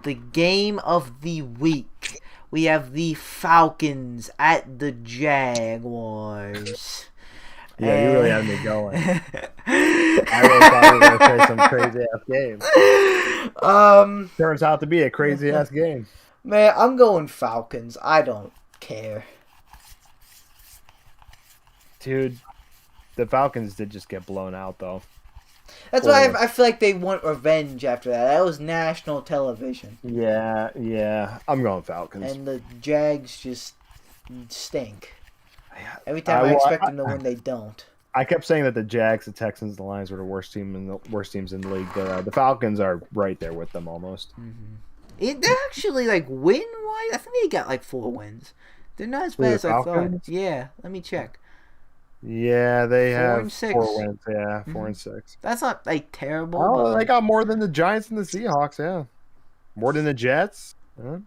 the game of the week. We have the Falcons at the Jaguars. Yeah, you really had me going. I really thought we were going to play some crazy ass game. Turns out to be a crazy ass game. Man, I'm going Falcons. I don't care. Dude, the Falcons did just get blown out, though. That's why I feel like they want revenge after that. That was national television. Yeah. I'm going Falcons. And the Jags just stink. Every time I expect them to win, they don't. I kept saying that the Jags, the Texans, the Lions were the worst teams in the league. The Falcons are right there with them almost. Mm-hmm. They're actually like win-wise. I think they got like 4 wins. They're not as bad as I thought. Yeah, let me check. Yeah, they 4 have and 6. 4 wins. Yeah, 4 and 6. That's not like terrible. Oh, but they got more than the Giants and the Seahawks. Yeah, more than the Jets. Yeah.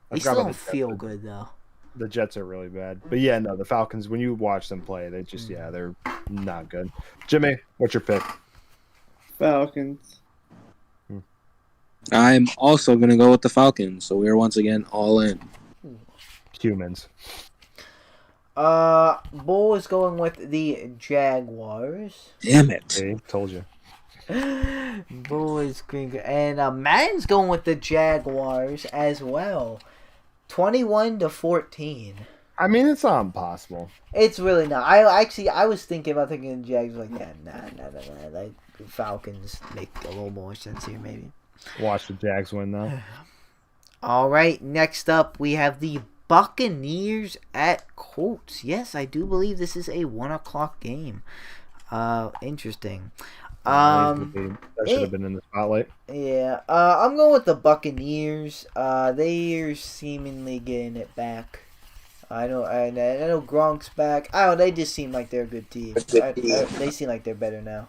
They still don't feel good though. The Jets are really bad. But yeah, no, the Falcons, when you watch them play, they just, they're not good. Jimmy, what's your pick? Falcons. I'm also going to go with the Falcons, so we're once again all in. Humans. Bull is going with the Jaguars. Damn it. See, told you. Bull is green. And Madden's going with the Jaguars as well. 21-14. I mean, it's not impossible. It's really not. I was thinking about taking the Jags. Like, yeah, nah. Like Falcons make a little more sense here, maybe. Watch the Jags win, though. All right. Next up, we have the Buccaneers at Colts. Yes, I do believe this is a 1:00 game. Interesting. That should have been in the spotlight. Yeah, I'm going with the Buccaneers. They're seemingly getting it back. I know Gronk's back. They just seem like they're a good team. They seem like they're better now.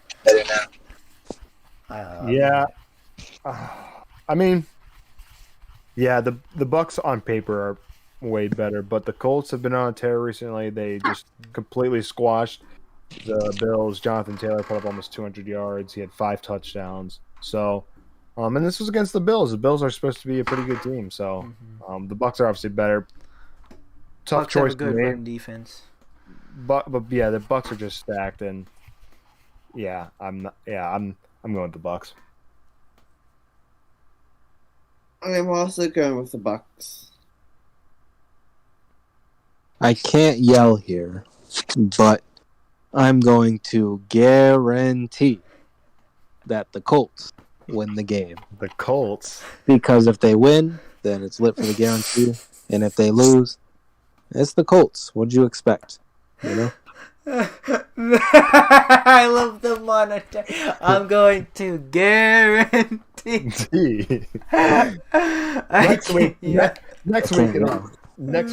Yeah. I mean, yeah, the Bucks on paper are way better, but the Colts have been on a tear recently. They just completely squashed the Bills. Jonathan Taylor put up almost 200 yards. He had 5 touchdowns. So, and this was against the Bills. The Bills are supposed to be a pretty good team. So, the Bucks are obviously better. Tough Bucks choice have a good run defense. But yeah, the Bucks are just stacked, and I'm going with the Bucks. I'm also going with the Bucks. I can't yell here, but I'm going to guarantee that the Colts win the game. The Colts. Because if they win, then it's lit for the guarantee. And if they lose, it's the Colts. What'd you expect? You know? I love the monitor. I'm going to guarantee. Next week, Yeah. next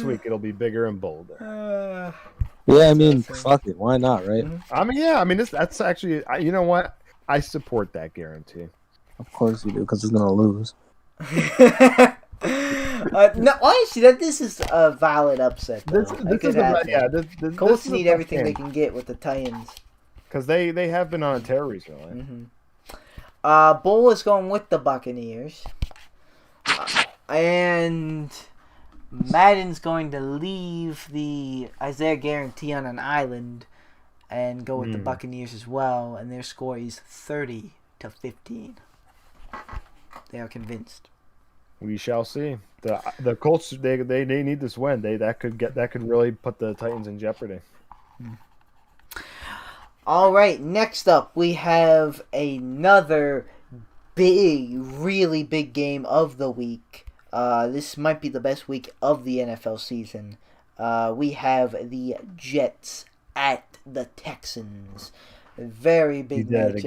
week it'll be bigger and bolder. Yeah, I mean, fuck it. Why not, right? I mean, that's actually, you know what? I support that guarantee. Of course you do, because it's going to lose. No, honestly, this is a valid upset. Though. This is the Colts need everything they can get with the Titans because they have been on a tear recently. Bull is going with the Buccaneers, and Madden's going to leave the Isaiah guarantee on an island and go with the Buccaneers as well, and their score is 30-15. They are convinced. We shall see. The Colts they need this win. That could really put the Titans in jeopardy. All right, next up we have another really big game of the week. This might be the best week of the NFL season. We have the Jets at the Texans. Very big matchup. You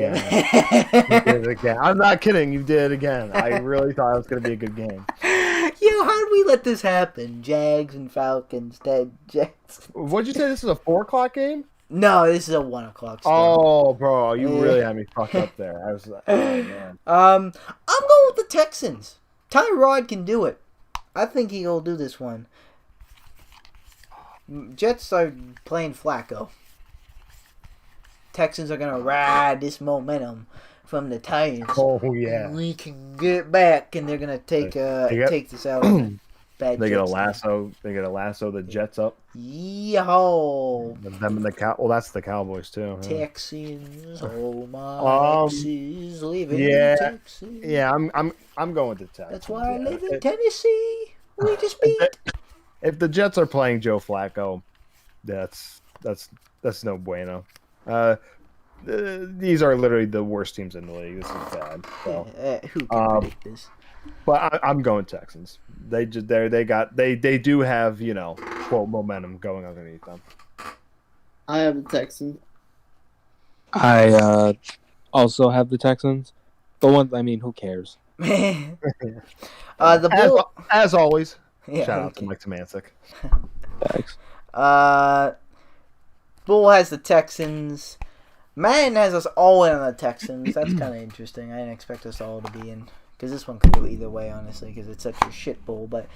did it again. I'm not kidding. You did it again. I really thought it was going to be a good game. How did we let this happen? Jags and Falcons, dead Jets. What'd you say? This is a 4:00 game? No, this is a 1:00. Oh, bro, you really had me fucked up there. I was like, oh man. I'm going with the Texans. Tyrod can do it. I think he'll do this one. Jets are playing Flacco. Texans are gonna ride this momentum from the Titans. Oh yeah, we can get back, and they're gonna take this out. Bad. They get a lasso. They get a lasso the Jets up. Yeehaw! Them and the Well, that's the Cowboys too. Huh? Texans, oh my Texas, living in Texas. Yeah, I'm going to Texas. That's why I live in Tennessee. We just beat. If the Jets are playing Joe Flacco, that's no bueno. These are literally the worst teams in the league. This is bad. So, who can predict this? But I'm going Texans. They do have quote momentum going underneath them. I have the Texans. I also have the Texans. Who cares? The Bill, as always. Yeah, shout out to Mike Samancic. Thanks. Bull has the Texans. Madden has us all in on the Texans. That's kind of interesting. I didn't expect us all to be in. Because this one could go either way, honestly, because it's such a shit bowl. But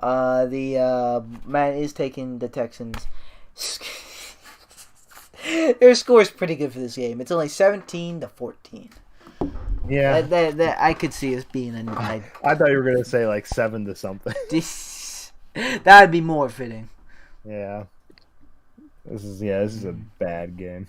Madden is taking the Texans. Their score is pretty good for this game. It's only 17-14. Yeah. That I could see us being a... I thought you were going to say like 7 to something. That would be more fitting. Yeah. This is a bad game.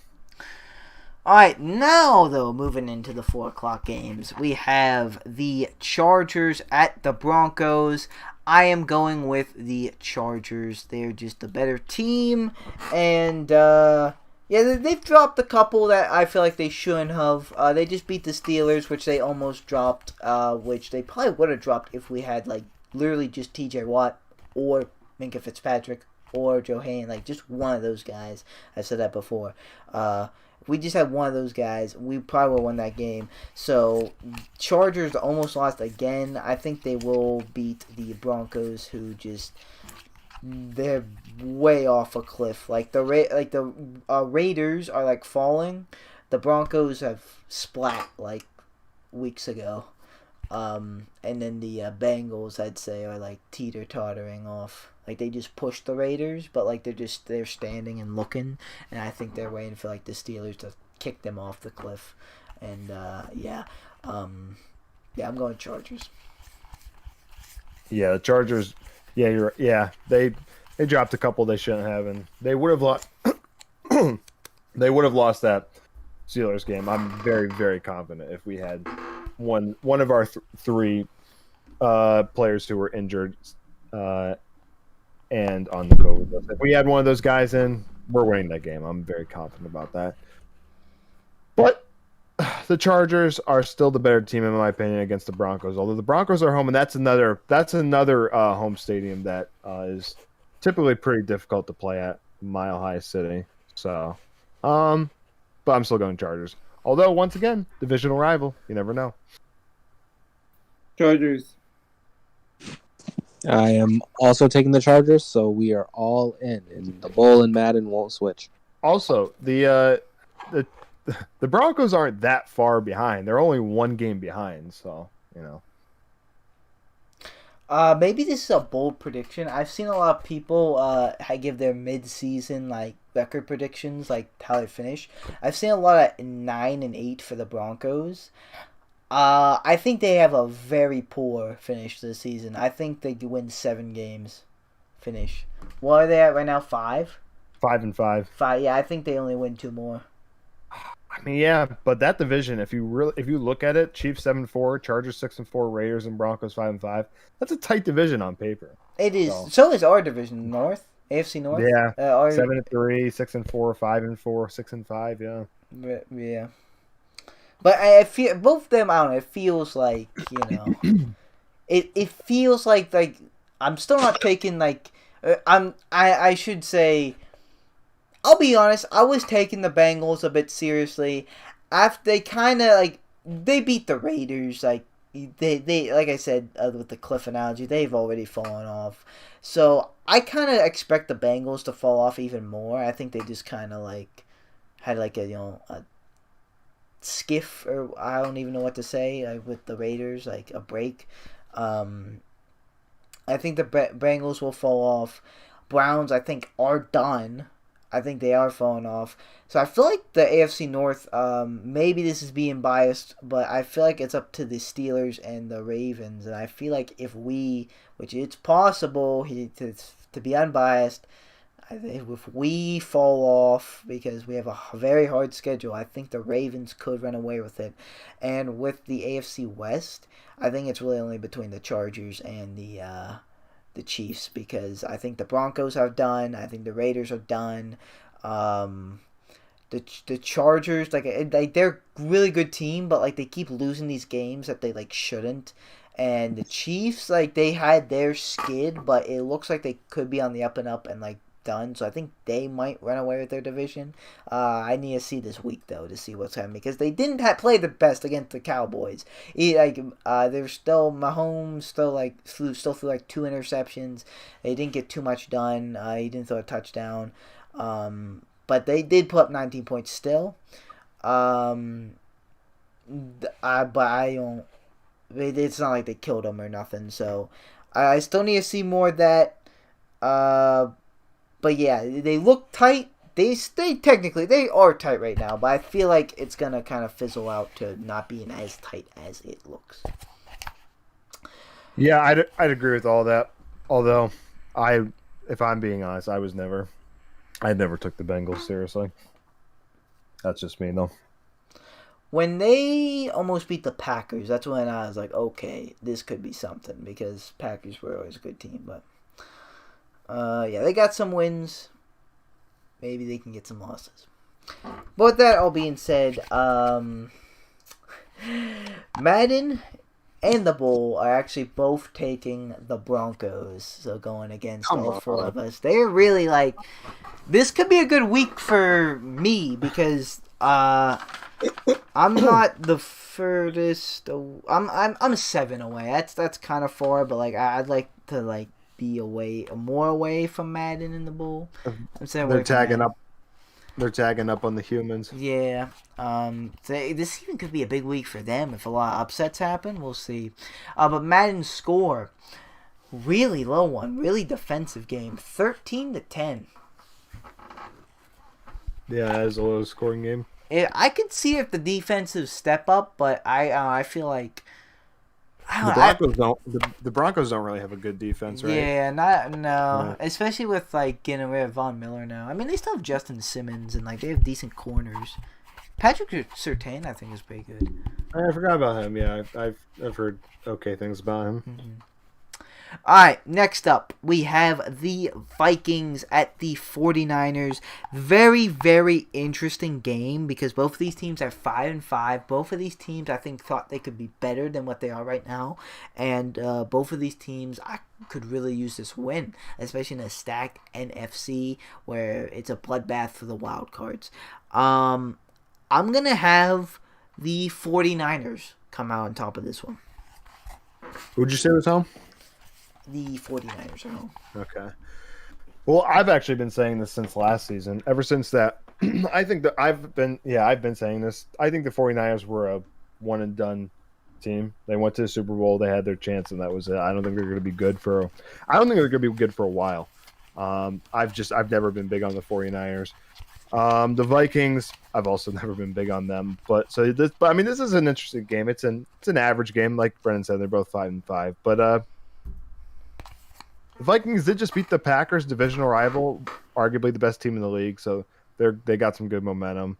Alright, now though, moving into the 4:00 games, we have the Chargers at the Broncos. I am going with the Chargers. They're just a better team, and they've dropped a couple that I feel like they shouldn't have. They just beat the Steelers, which they almost dropped, which they probably would have dropped if we had like literally just T.J. Watt or Minka Fitzpatrick or Joe Hayden, like just one of those guys. I said that before. If we just had one of those guys, we probably would have won that game. So, Chargers almost lost again. I think they will beat the Broncos, who they're way off a cliff. Like the Raiders are like falling. The Broncos have splat like weeks ago. And then the Bengals, I'd say, are like teeter-tottering off. Like they just pushed the Raiders, but like they're standing and looking, and I think they're waiting for like the Steelers to kick them off the cliff. And I'm going Chargers. Yeah, the Chargers. Yeah, they dropped a couple they shouldn't have, and they would have lost. They would have lost that Steelers game. I'm very, very confident if we had one of our three players who were injured and on the COVID list. If we had one of those guys in, we're winning that game. I'm very confident about that. But the Chargers are still the better team in my opinion against the Broncos. Although the Broncos are home, and that's another home stadium that is typically pretty difficult to play at, Mile High City. So, but I'm still going Chargers. Although once again, divisional rival, you never know. Chargers. I am also taking the Chargers, so we are all in. And the Bull and Madden won't switch. Also, the Broncos aren't that far behind. They're only one game behind, so you know. Maybe this is a bold prediction. I've seen a lot of people give their mid-season like record predictions, like how they finish. I've seen a lot of 9-8 for the Broncos. I think they have a very poor finish this season. I think they could win 7 games. Finish. What are they at right now? 5? 5-5. 5. Yeah, I think they only win 2 more. I mean, yeah, but that division, if you look at it, Chiefs 7-4, Chargers 6-4, Raiders and Broncos 5-5. That's a tight division on paper. It is. So is our division, North, AFC North. Yeah, our, 7-3, 6-4, 5-4, 6-5. Yeah. Yeah. But I feel both of them. I don't know. It feels like it feels like I'm still not taking I should say. I'll be honest. I was taking the Bengals a bit seriously after they kind of they beat the Raiders. They like I said with the cliff analogy, they've already fallen off. So I kind of expect the Bengals to fall off even more. I think they just kind of had a skiff, or I don't even know what to say, with the Raiders, a break. I think the Bengals will fall off. Browns, I think, are done. I think they are falling off. So I feel like the AFC North, maybe this is being biased, but I feel like it's up to the Steelers and the Ravens. And I feel like if we, which it's possible to be unbiased, if we fall off because we have a very hard schedule, I think the Ravens could run away with it. And with the AFC West, I think it's really only between the Chargers and the Chiefs, because I think the Broncos are done. I think the Raiders are done. The Chargers, they're a really good team, but they keep losing these games that they shouldn't. And the Chiefs, they had their skid, but it looks like they could be on the up and up and done. So I think they might run away with their division. I need to see this week though to see what's happening, because they didn't play the best against the Cowboys. They're still Mahomes still threw 2 interceptions. They didn't get too much done. He didn't throw a touchdown. But they did put up 19 points still. But I don't. It's not like they killed them or nothing. So I still need to see more of that. But yeah, they look tight. They are tight right now, but I feel like it's gonna kind of fizzle out to not being as tight as it looks. Yeah, I'd agree with all that. Although, if I'm being honest, I never took the Bengals seriously. That's just me, though. When they almost beat the Packers, that's when I was like, okay, this could be something, because Packers were always a good team, but. Yeah, they got some wins. Maybe they can get some losses. But with that all being said, Madden and the Bull are actually both taking the Broncos. So going against all 4 of us. They're really this could be a good week for me, because I'm not the furthest. I'm 7 away. That's kind of far, but I'd like to be more away from Madden and the Bull. They're tagging up. They're tagging up on the humans. Yeah. This even could be a big week for them if a lot of upsets happen. We'll see. But Madden's score, really low one, really defensive game, 13-10. Yeah, that is a low scoring game. I could see if the defensive step up, but I feel like. The Broncos don't really have a good defense, right? Yeah, especially with getting rid of Von Miller now. I mean, they still have Justin Simmons, and they have decent corners. Patrick Surtain, I think, is pretty good. I forgot about him. Yeah, I've heard okay things about him. Mm-hmm. All right, next up, we have the Vikings at the 49ers. Very, very interesting game because both of these teams are 5-5. Both of these teams, I think, thought they could be better than what they are right now. And both of these teams, I could really use this win, especially in a stacked NFC where it's a bloodbath for the wild cards. I'm going to have the 49ers come out on top of this one. Who'd you say was home? The 49ers are home. Okay. Well, I've actually been saying this since last season. Ever since that, I think that I've been saying this. I think the 49ers were a one and done team. They went to the Super Bowl, they had their chance, and that was it. I don't think they're going to be good for a while. I've never been big on the 49ers. The Vikings, I've also never been big on them. But this is an interesting game. It's an average game, like Brenden said. They're both 5-5. But the Vikings did just beat the Packers, divisional rival, arguably the best team in the league. So they got some good momentum.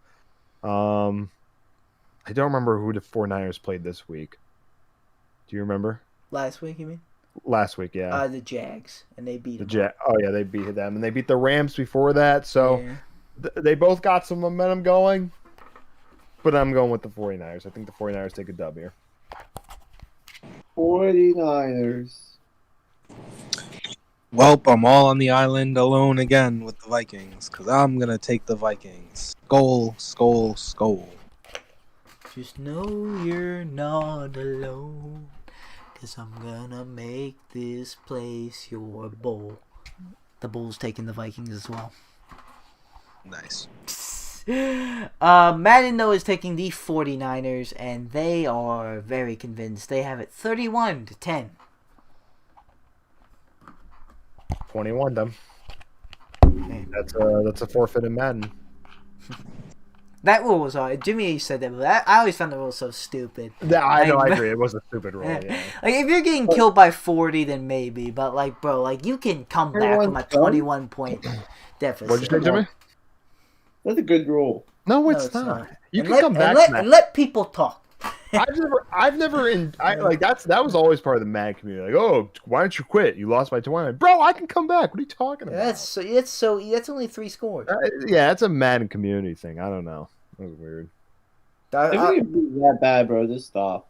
I don't remember who the 49ers played this week. Do you remember? Last week, you mean? Last week, yeah. The Jags, and they beat them. Oh, yeah, they beat them. And they beat the Rams before that. So they both got some momentum going. But I'm going with the 49ers. I think the 49ers take a dub here. 49ers. Well, I'm all on the island alone again with the Vikings because I'm going to take the Vikings. Skol, skol, skol. Just know you're not alone because I'm going to make this place your bowl. The Bulls taking the Vikings as well. Nice. Madden, though, is taking the 49ers, and they are very convinced. They have it 31-10. 21 them. That's a forfeit in Madden. That rule was hard. Jimmy said that, but I always found the rule so stupid. Yeah, I know, I agree. It was a stupid rule. Yeah. Like, if you're getting killed by 40, then maybe. But, like, bro, like, you can come back from a 21-point deficit. What'd you say, Jimmy? That's a good rule. No, it's not. You can come back and let people talk. That was always part of the Mad community. Like, oh, why don't you quit? You lost by 20. Bro, I can come back. What are you talking about? That's only 3 scores. Yeah, it's a Madden community thing. I don't know. That was weird. If it be that bad, bro, just stop.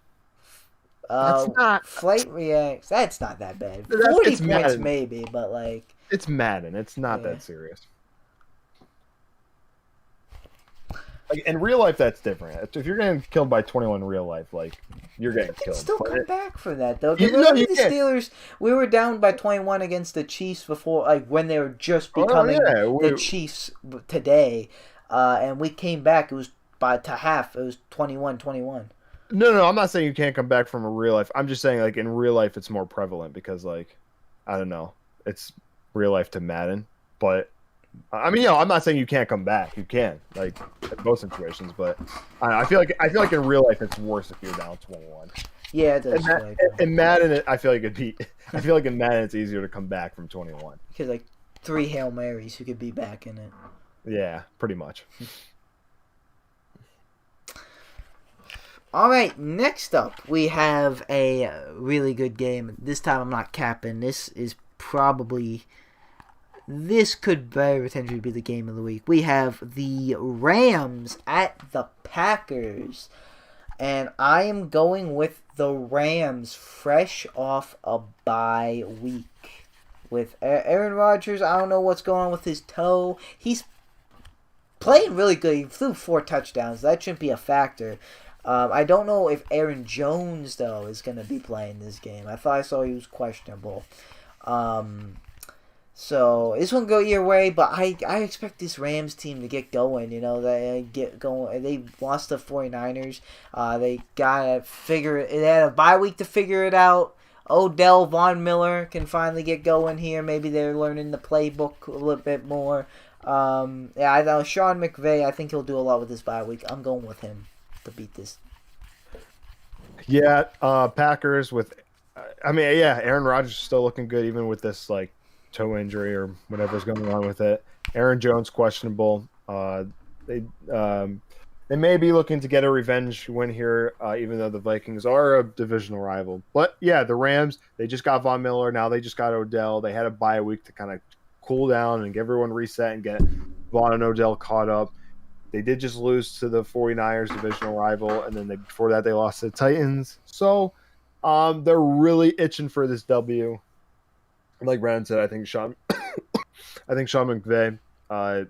That's not Flight reacts. That's not that bad. 40 points Madden. Maybe, but like it's Madden. It's not that serious. Like, in real life, that's different. If you're getting killed by 21 in real life, like, you're getting killed. Still come back for that, though. The Steelers, we were down by 21 against the Chiefs before, like, when they were just becoming the Chiefs today, and we came back. It was to half. It was 21-21. No, I'm not saying you can't come back from a real life. I'm just saying, like, in real life, it's more prevalent because, like, I don't know, it's real life to Madden, but. I mean, I'm not saying you can't come back. You can, like, in most situations, but I feel like in real life it's worse if you're down 21. Yeah, it does. In Madden, I feel like in Madden it's easier to come back from 21 because like 3 Hail Marys, you could be back in it. Yeah, pretty much. All right, next up we have a really good game. This time I'm not capping. This could very potentially be the game of the week. We have the Rams at the Packers. And I am going with the Rams fresh off a bye week. With Aaron Rodgers, I don't know what's going on with his toe. He's playing really good. He threw 4 touchdowns. That shouldn't be a factor. I don't know if Aaron Jones, though, is going to be playing this game. I thought I saw he was questionable. So this one go your way, but I expect this Rams team to get going. You know, they get going. They lost the 49ers. They gotta figure it. They had a bye week to figure it out. Odell, Von Miller can finally get going here. Maybe they're learning the playbook a little bit more. I know Sean McVay. I think he'll do a lot with this bye week. I'm going with him to beat this. Yeah, Packers with. Aaron Rodgers is still looking good even with this like. Toe injury or whatever's going on with it. Aaron Jones questionable. They They may be looking to get a revenge win here, even though the Vikings are a divisional rival. But yeah, the Rams, they just got Von Miller. Now they just got Odell. They had a bye week to kind of cool down and get everyone reset and get Von and Odell caught up. They did just lose to the 49ers, divisional rival, and then before that they lost to the Titans. So they're really itching for this W. Like Brenden said, I think Sean McVay, I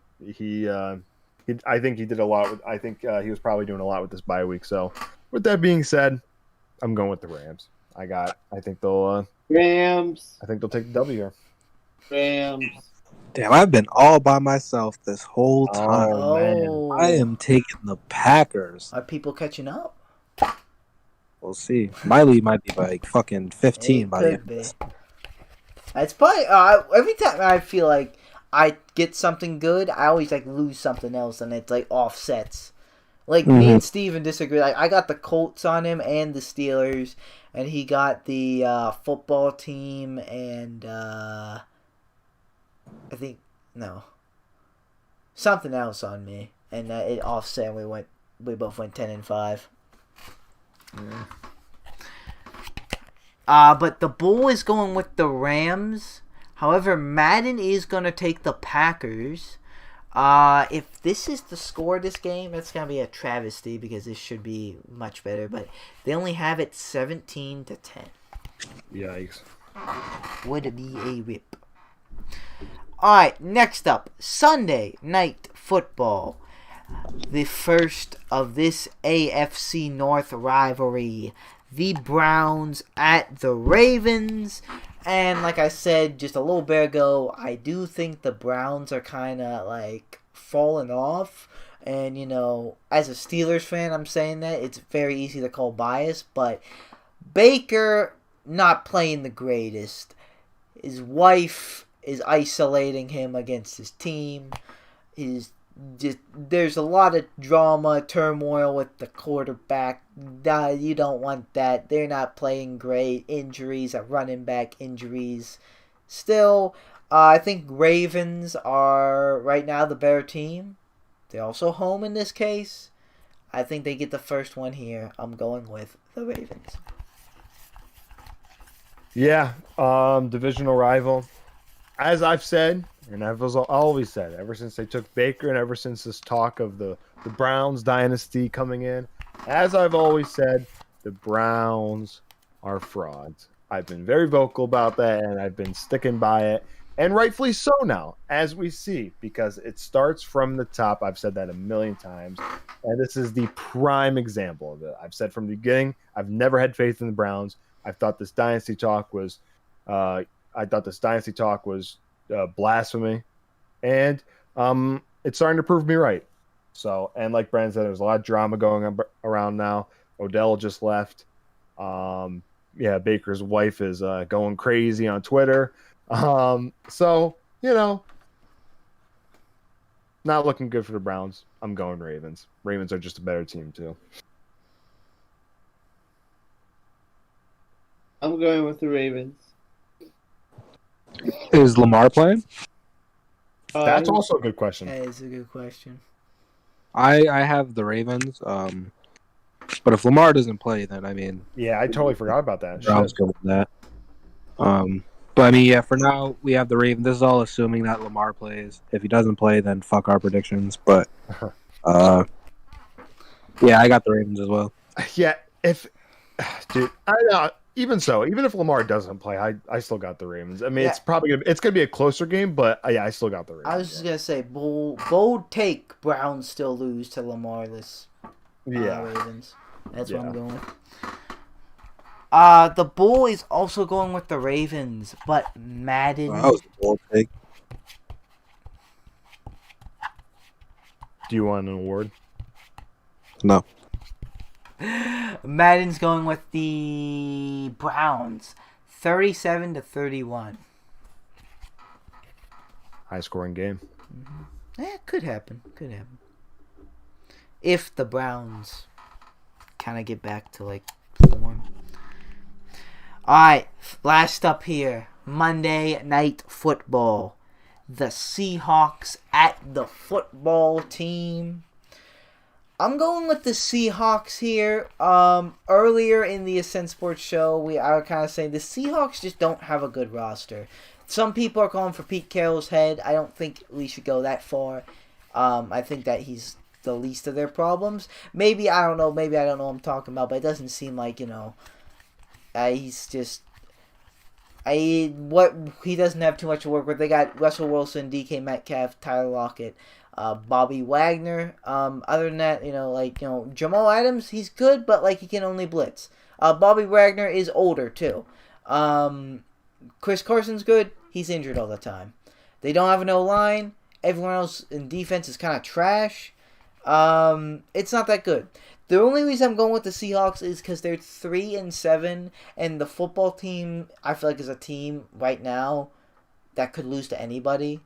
think he did a lot. I think he was probably doing a lot with this bye week. So, with that being said, I'm going with the Rams. I think they'll Rams. I think they'll take the W here. Rams. Damn, I've been all by myself this whole time. Oh, man. I am taking the Packers. Are people catching up? We'll see. My lead might be by like fucking 15 It by the could end. be. It's probably every time I feel like I get something good, I always like lose something else, and it's like offsets. Like me and Steven disagree. Like I got the Colts on him and the Steelers, and he got the football team and I think something else on me, and it offset. And we both went 10-5. Yeah. But the Bull is going with the Rams. However, Madden is going to take the Packers. If this is the score of this game, it's going to be a travesty because this should be much better. But they only have it 17-10. Yikes. Would be a rip. Alright, next up. Sunday Night Football. The first of this AFC North rivalry. The Browns at the Ravens. And like I said just a little bit ago, I do think the Browns are kind of like falling off. And, as a Steelers fan, I'm saying that. It's very easy to call bias. But Baker not playing the greatest. His wife is isolating him against his team. There's a lot of drama, turmoil with the quarterback. You don't want that. They're not playing great. Injuries, running back injuries. Still, I think Ravens are right now the better team. They're also home in this case. I think they get the first one here. I'm going with the Ravens. Yeah, divisional rival. As I've said, and I've always said, ever since they took Baker and ever since this talk of the Browns dynasty coming in, as I've always said, the Browns are frauds. I've been very vocal about that, and I've been sticking by it, and rightfully so now, as we see, because it starts from the top. I've said that a million times, and this is the prime example of it. I've said from the beginning, I've never had faith in the Browns. I thought this dynasty talk was blasphemy, and it's starting to prove me right. So, and like Brenden said, there's a lot of drama going around now. Odell just left. Baker's wife is going crazy on Twitter. So, not looking good for the Browns. I'm going Ravens. Ravens are just a better team too. I'm going with the Ravens. Is Lamar playing? That's also a good question. That is a good question. I have the Ravens. But if Lamar doesn't play, then Yeah, I totally forgot about that. Browns go with that. But for now we have the Ravens. This is all assuming that Lamar plays. If he doesn't play, then fuck our predictions. But I got the Ravens as well. Yeah, even if Lamar doesn't play, I still got the Ravens. It's probably gonna be a closer game, but I still got the Ravens. I was just gonna say bold take. Browns still lose to Lamarless. Ravens. That's what I'm going with. The Bull is also going with the Ravens, but Madden. That was a bold take. Do you want an award? No. Madden's going with the Browns, 37-31. High scoring game. Mm-hmm. Yeah, could happen. If the Browns kind of get back to form. Alright, last up here. Monday Night Football. The Seahawks at the football team. I'm going with the Seahawks here. Earlier in the Ascent Sports Show, I was kind of saying the Seahawks just don't have a good roster. Some people are calling for Pete Carroll's head. I don't think we should go that far. I think that he's the least of their problems. Maybe I don't know. Maybe I don't know what I'm talking about, but it doesn't seem like he's just. He doesn't have too much to work with. They got Russell Wilson, DK Metcalf, Tyler Lockett, Bobby Wagner. Other than that, Jamal Adams, he's good, but he can only blitz. Bobby Wagner is older too. Chris Carson's good. He's injured all the time. They don't have an O-line. Everyone else in defense is kind of trash. It's not that good. The only reason I'm going with the Seahawks is because they're 3-7, and the football team, I feel like, is a team right now that could lose to anybody.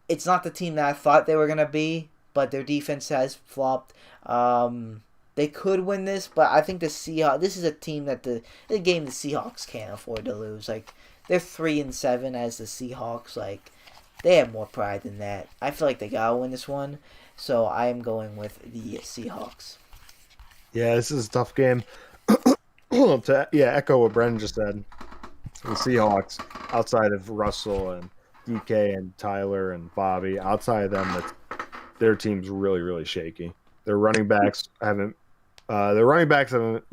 It's not the team that I thought they were going to be, but their defense has flopped. They could win this, but I think the Seahawks, this is a team that the game the Seahawks can't afford to lose. They're 3-7 as the Seahawks. They have more pride than that. I feel like they got to win this one, so I am going with the Seahawks. Yeah, this is a tough game. To echo what Brenden just said, the Seahawks, outside of Russell and DK and Tyler and Bobby, outside of them, their team's really, really shaky. Their running backs haven't escalated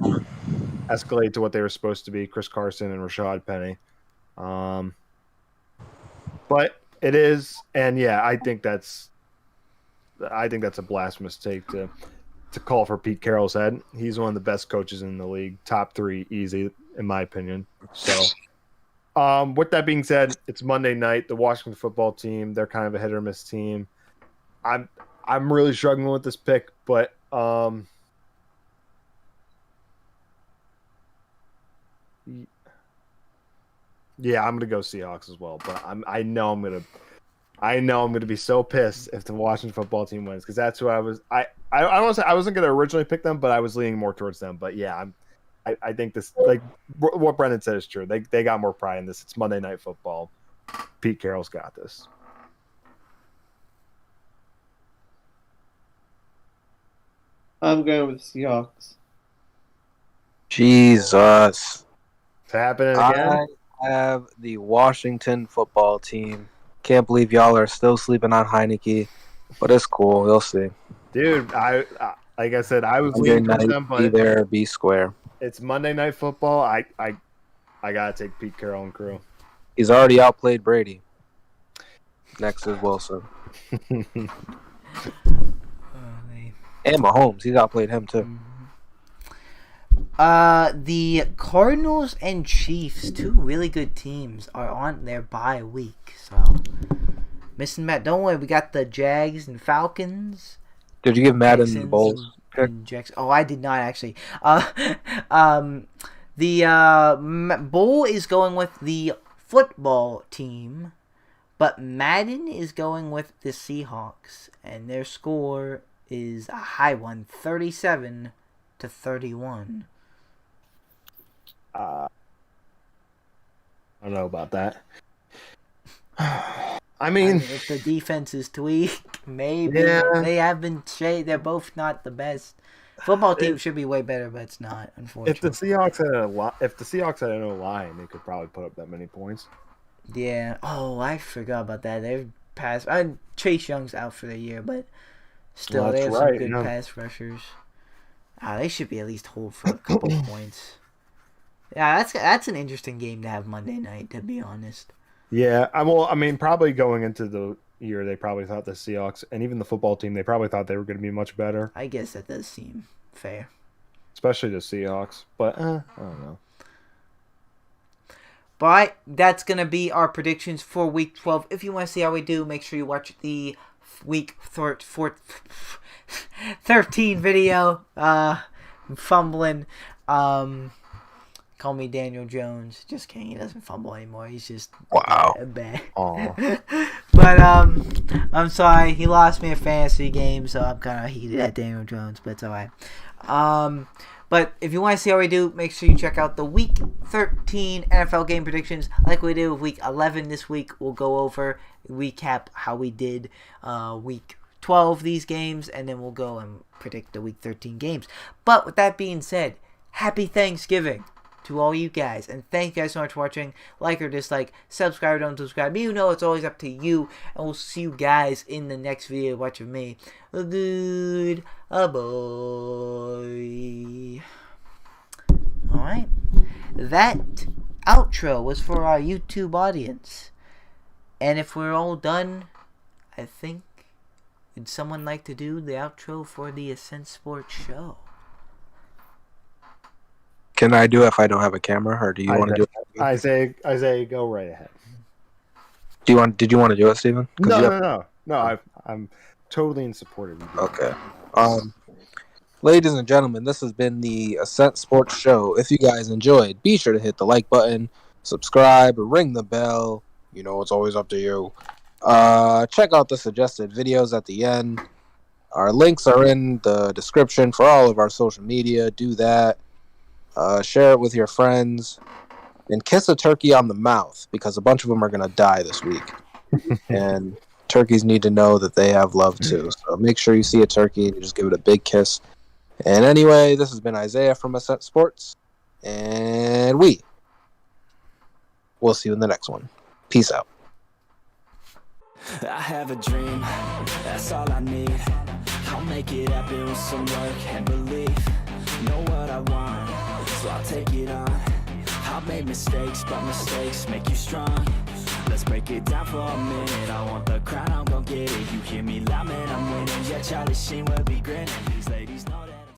to what they were supposed to be. Chris Carson and Rashad Penny, but it is, and I think that's a blasphemous take to call for Pete Carroll's head. He's one of the best coaches in the league, top 3 easy in my opinion. So, with that being said, it's Monday night. The Washington football team, they're kind of a hit or miss team. I'm really struggling with this pick, but I'm gonna go Seahawks as well. But I know I'm gonna be so pissed if the Washington football team wins, because that's who I was. I don't want to say I wasn't gonna originally pick them, but I was leaning more towards them. But I think this, what Brenden said, is true. They got more pride in this. It's Monday Night Football. Pete Carroll's got this. I'm going with the Seahawks. Jesus. It's happening again. I have the Washington football team. Can't believe y'all are still sleeping on Heineke, but it's cool. You'll see. Dude, like I said, I was leaning towards them, but be there, be square. It's Monday Night Football. I gotta take Pete Carroll and crew. He's already outplayed Brady. Next is Wilson. And Mahomes. He's outplayed him too. The Cardinals and Chiefs, 2 really good teams, are on their bye week. So, missing Matt. Don't worry, we got the Jags and Falcons. Did you give Madden the Bulls pick? Oh, I did not actually. The Bull is going with the football team, but Madden is going with the Seahawks, and their score is a high one, 37-31. I don't know about that. I mean, if the defense is weak, maybe. Yeah. They have been shade. They're both not the best. Football team should be way better, but it's not, unfortunately. If the Seahawks had an O-line, they could probably put up that many points. Yeah. Oh, I forgot about that. They've passed. Chase Young's out for the year, but still, they have some good pass rushers. They should be at least hold for a couple points. Yeah, that's an interesting game to have Monday night, to be honest. Yeah, probably going into the year, they probably thought the Seahawks, and even the football team, they probably thought they were going to be much better. I guess that does seem fair. Especially the Seahawks, but I don't know. But that's going to be our predictions for Week 12. If you want to see how we do, make sure you watch the Week 13 video. Fumbling. Call me Daniel Jones. Just kidding. He doesn't fumble anymore. He's just bad. But I'm sorry. He lost me a fantasy game, so I'm kind of heated at Daniel Jones, but it's alright. But if you want to see how we do, make sure you check out the Week 13 NFL game predictions like we do with Week 11 this week. We'll go over, recap how we did Week 12 these games, and then we'll go and predict the Week 13 games. But with that being said, happy Thanksgiving to all you guys, and thank you guys so much for watching. Like or dislike, subscribe or don't subscribe. You know it's always up to you, and we'll see you guys in the next video. Watch of me. Good boy. Alright, that outro was for our YouTube audience. And if we're all done, I think, would someone like to do the outro for the Ascent Sports Show? Can I do it if I don't have a camera, or do you want to do it? Isaiah, go right ahead. Did you want to do it, Steven? No. I'm totally in support of you. Okay. Ladies and gentlemen, this has been the Ascent Sports Show. If you guys enjoyed, be sure to hit the like button, subscribe, ring the bell. You know, it's always up to you. Check out the suggested videos at the end. Our links are in the description for all of our social media. Do that. Share it with your friends. And kiss a turkey on the mouth, because a bunch of them are going to die this week. And turkeys need to know that they have love too. So make sure you see a turkey and you just give it a big kiss. And anyway, this has been Isaiah from Ascent Sports. And we'll see you in the next one. Peace out. I have a dream, that's all I need. I'll make it happen with some work and belief. Know what I want, so I'll take it on. I've made mistakes, but mistakes make you strong. Let's break it down for a minute. I want the crown, I'm gon' get it. You hear me loud, man, I'm winning. Yeah, Charlie Sheen will be grinning.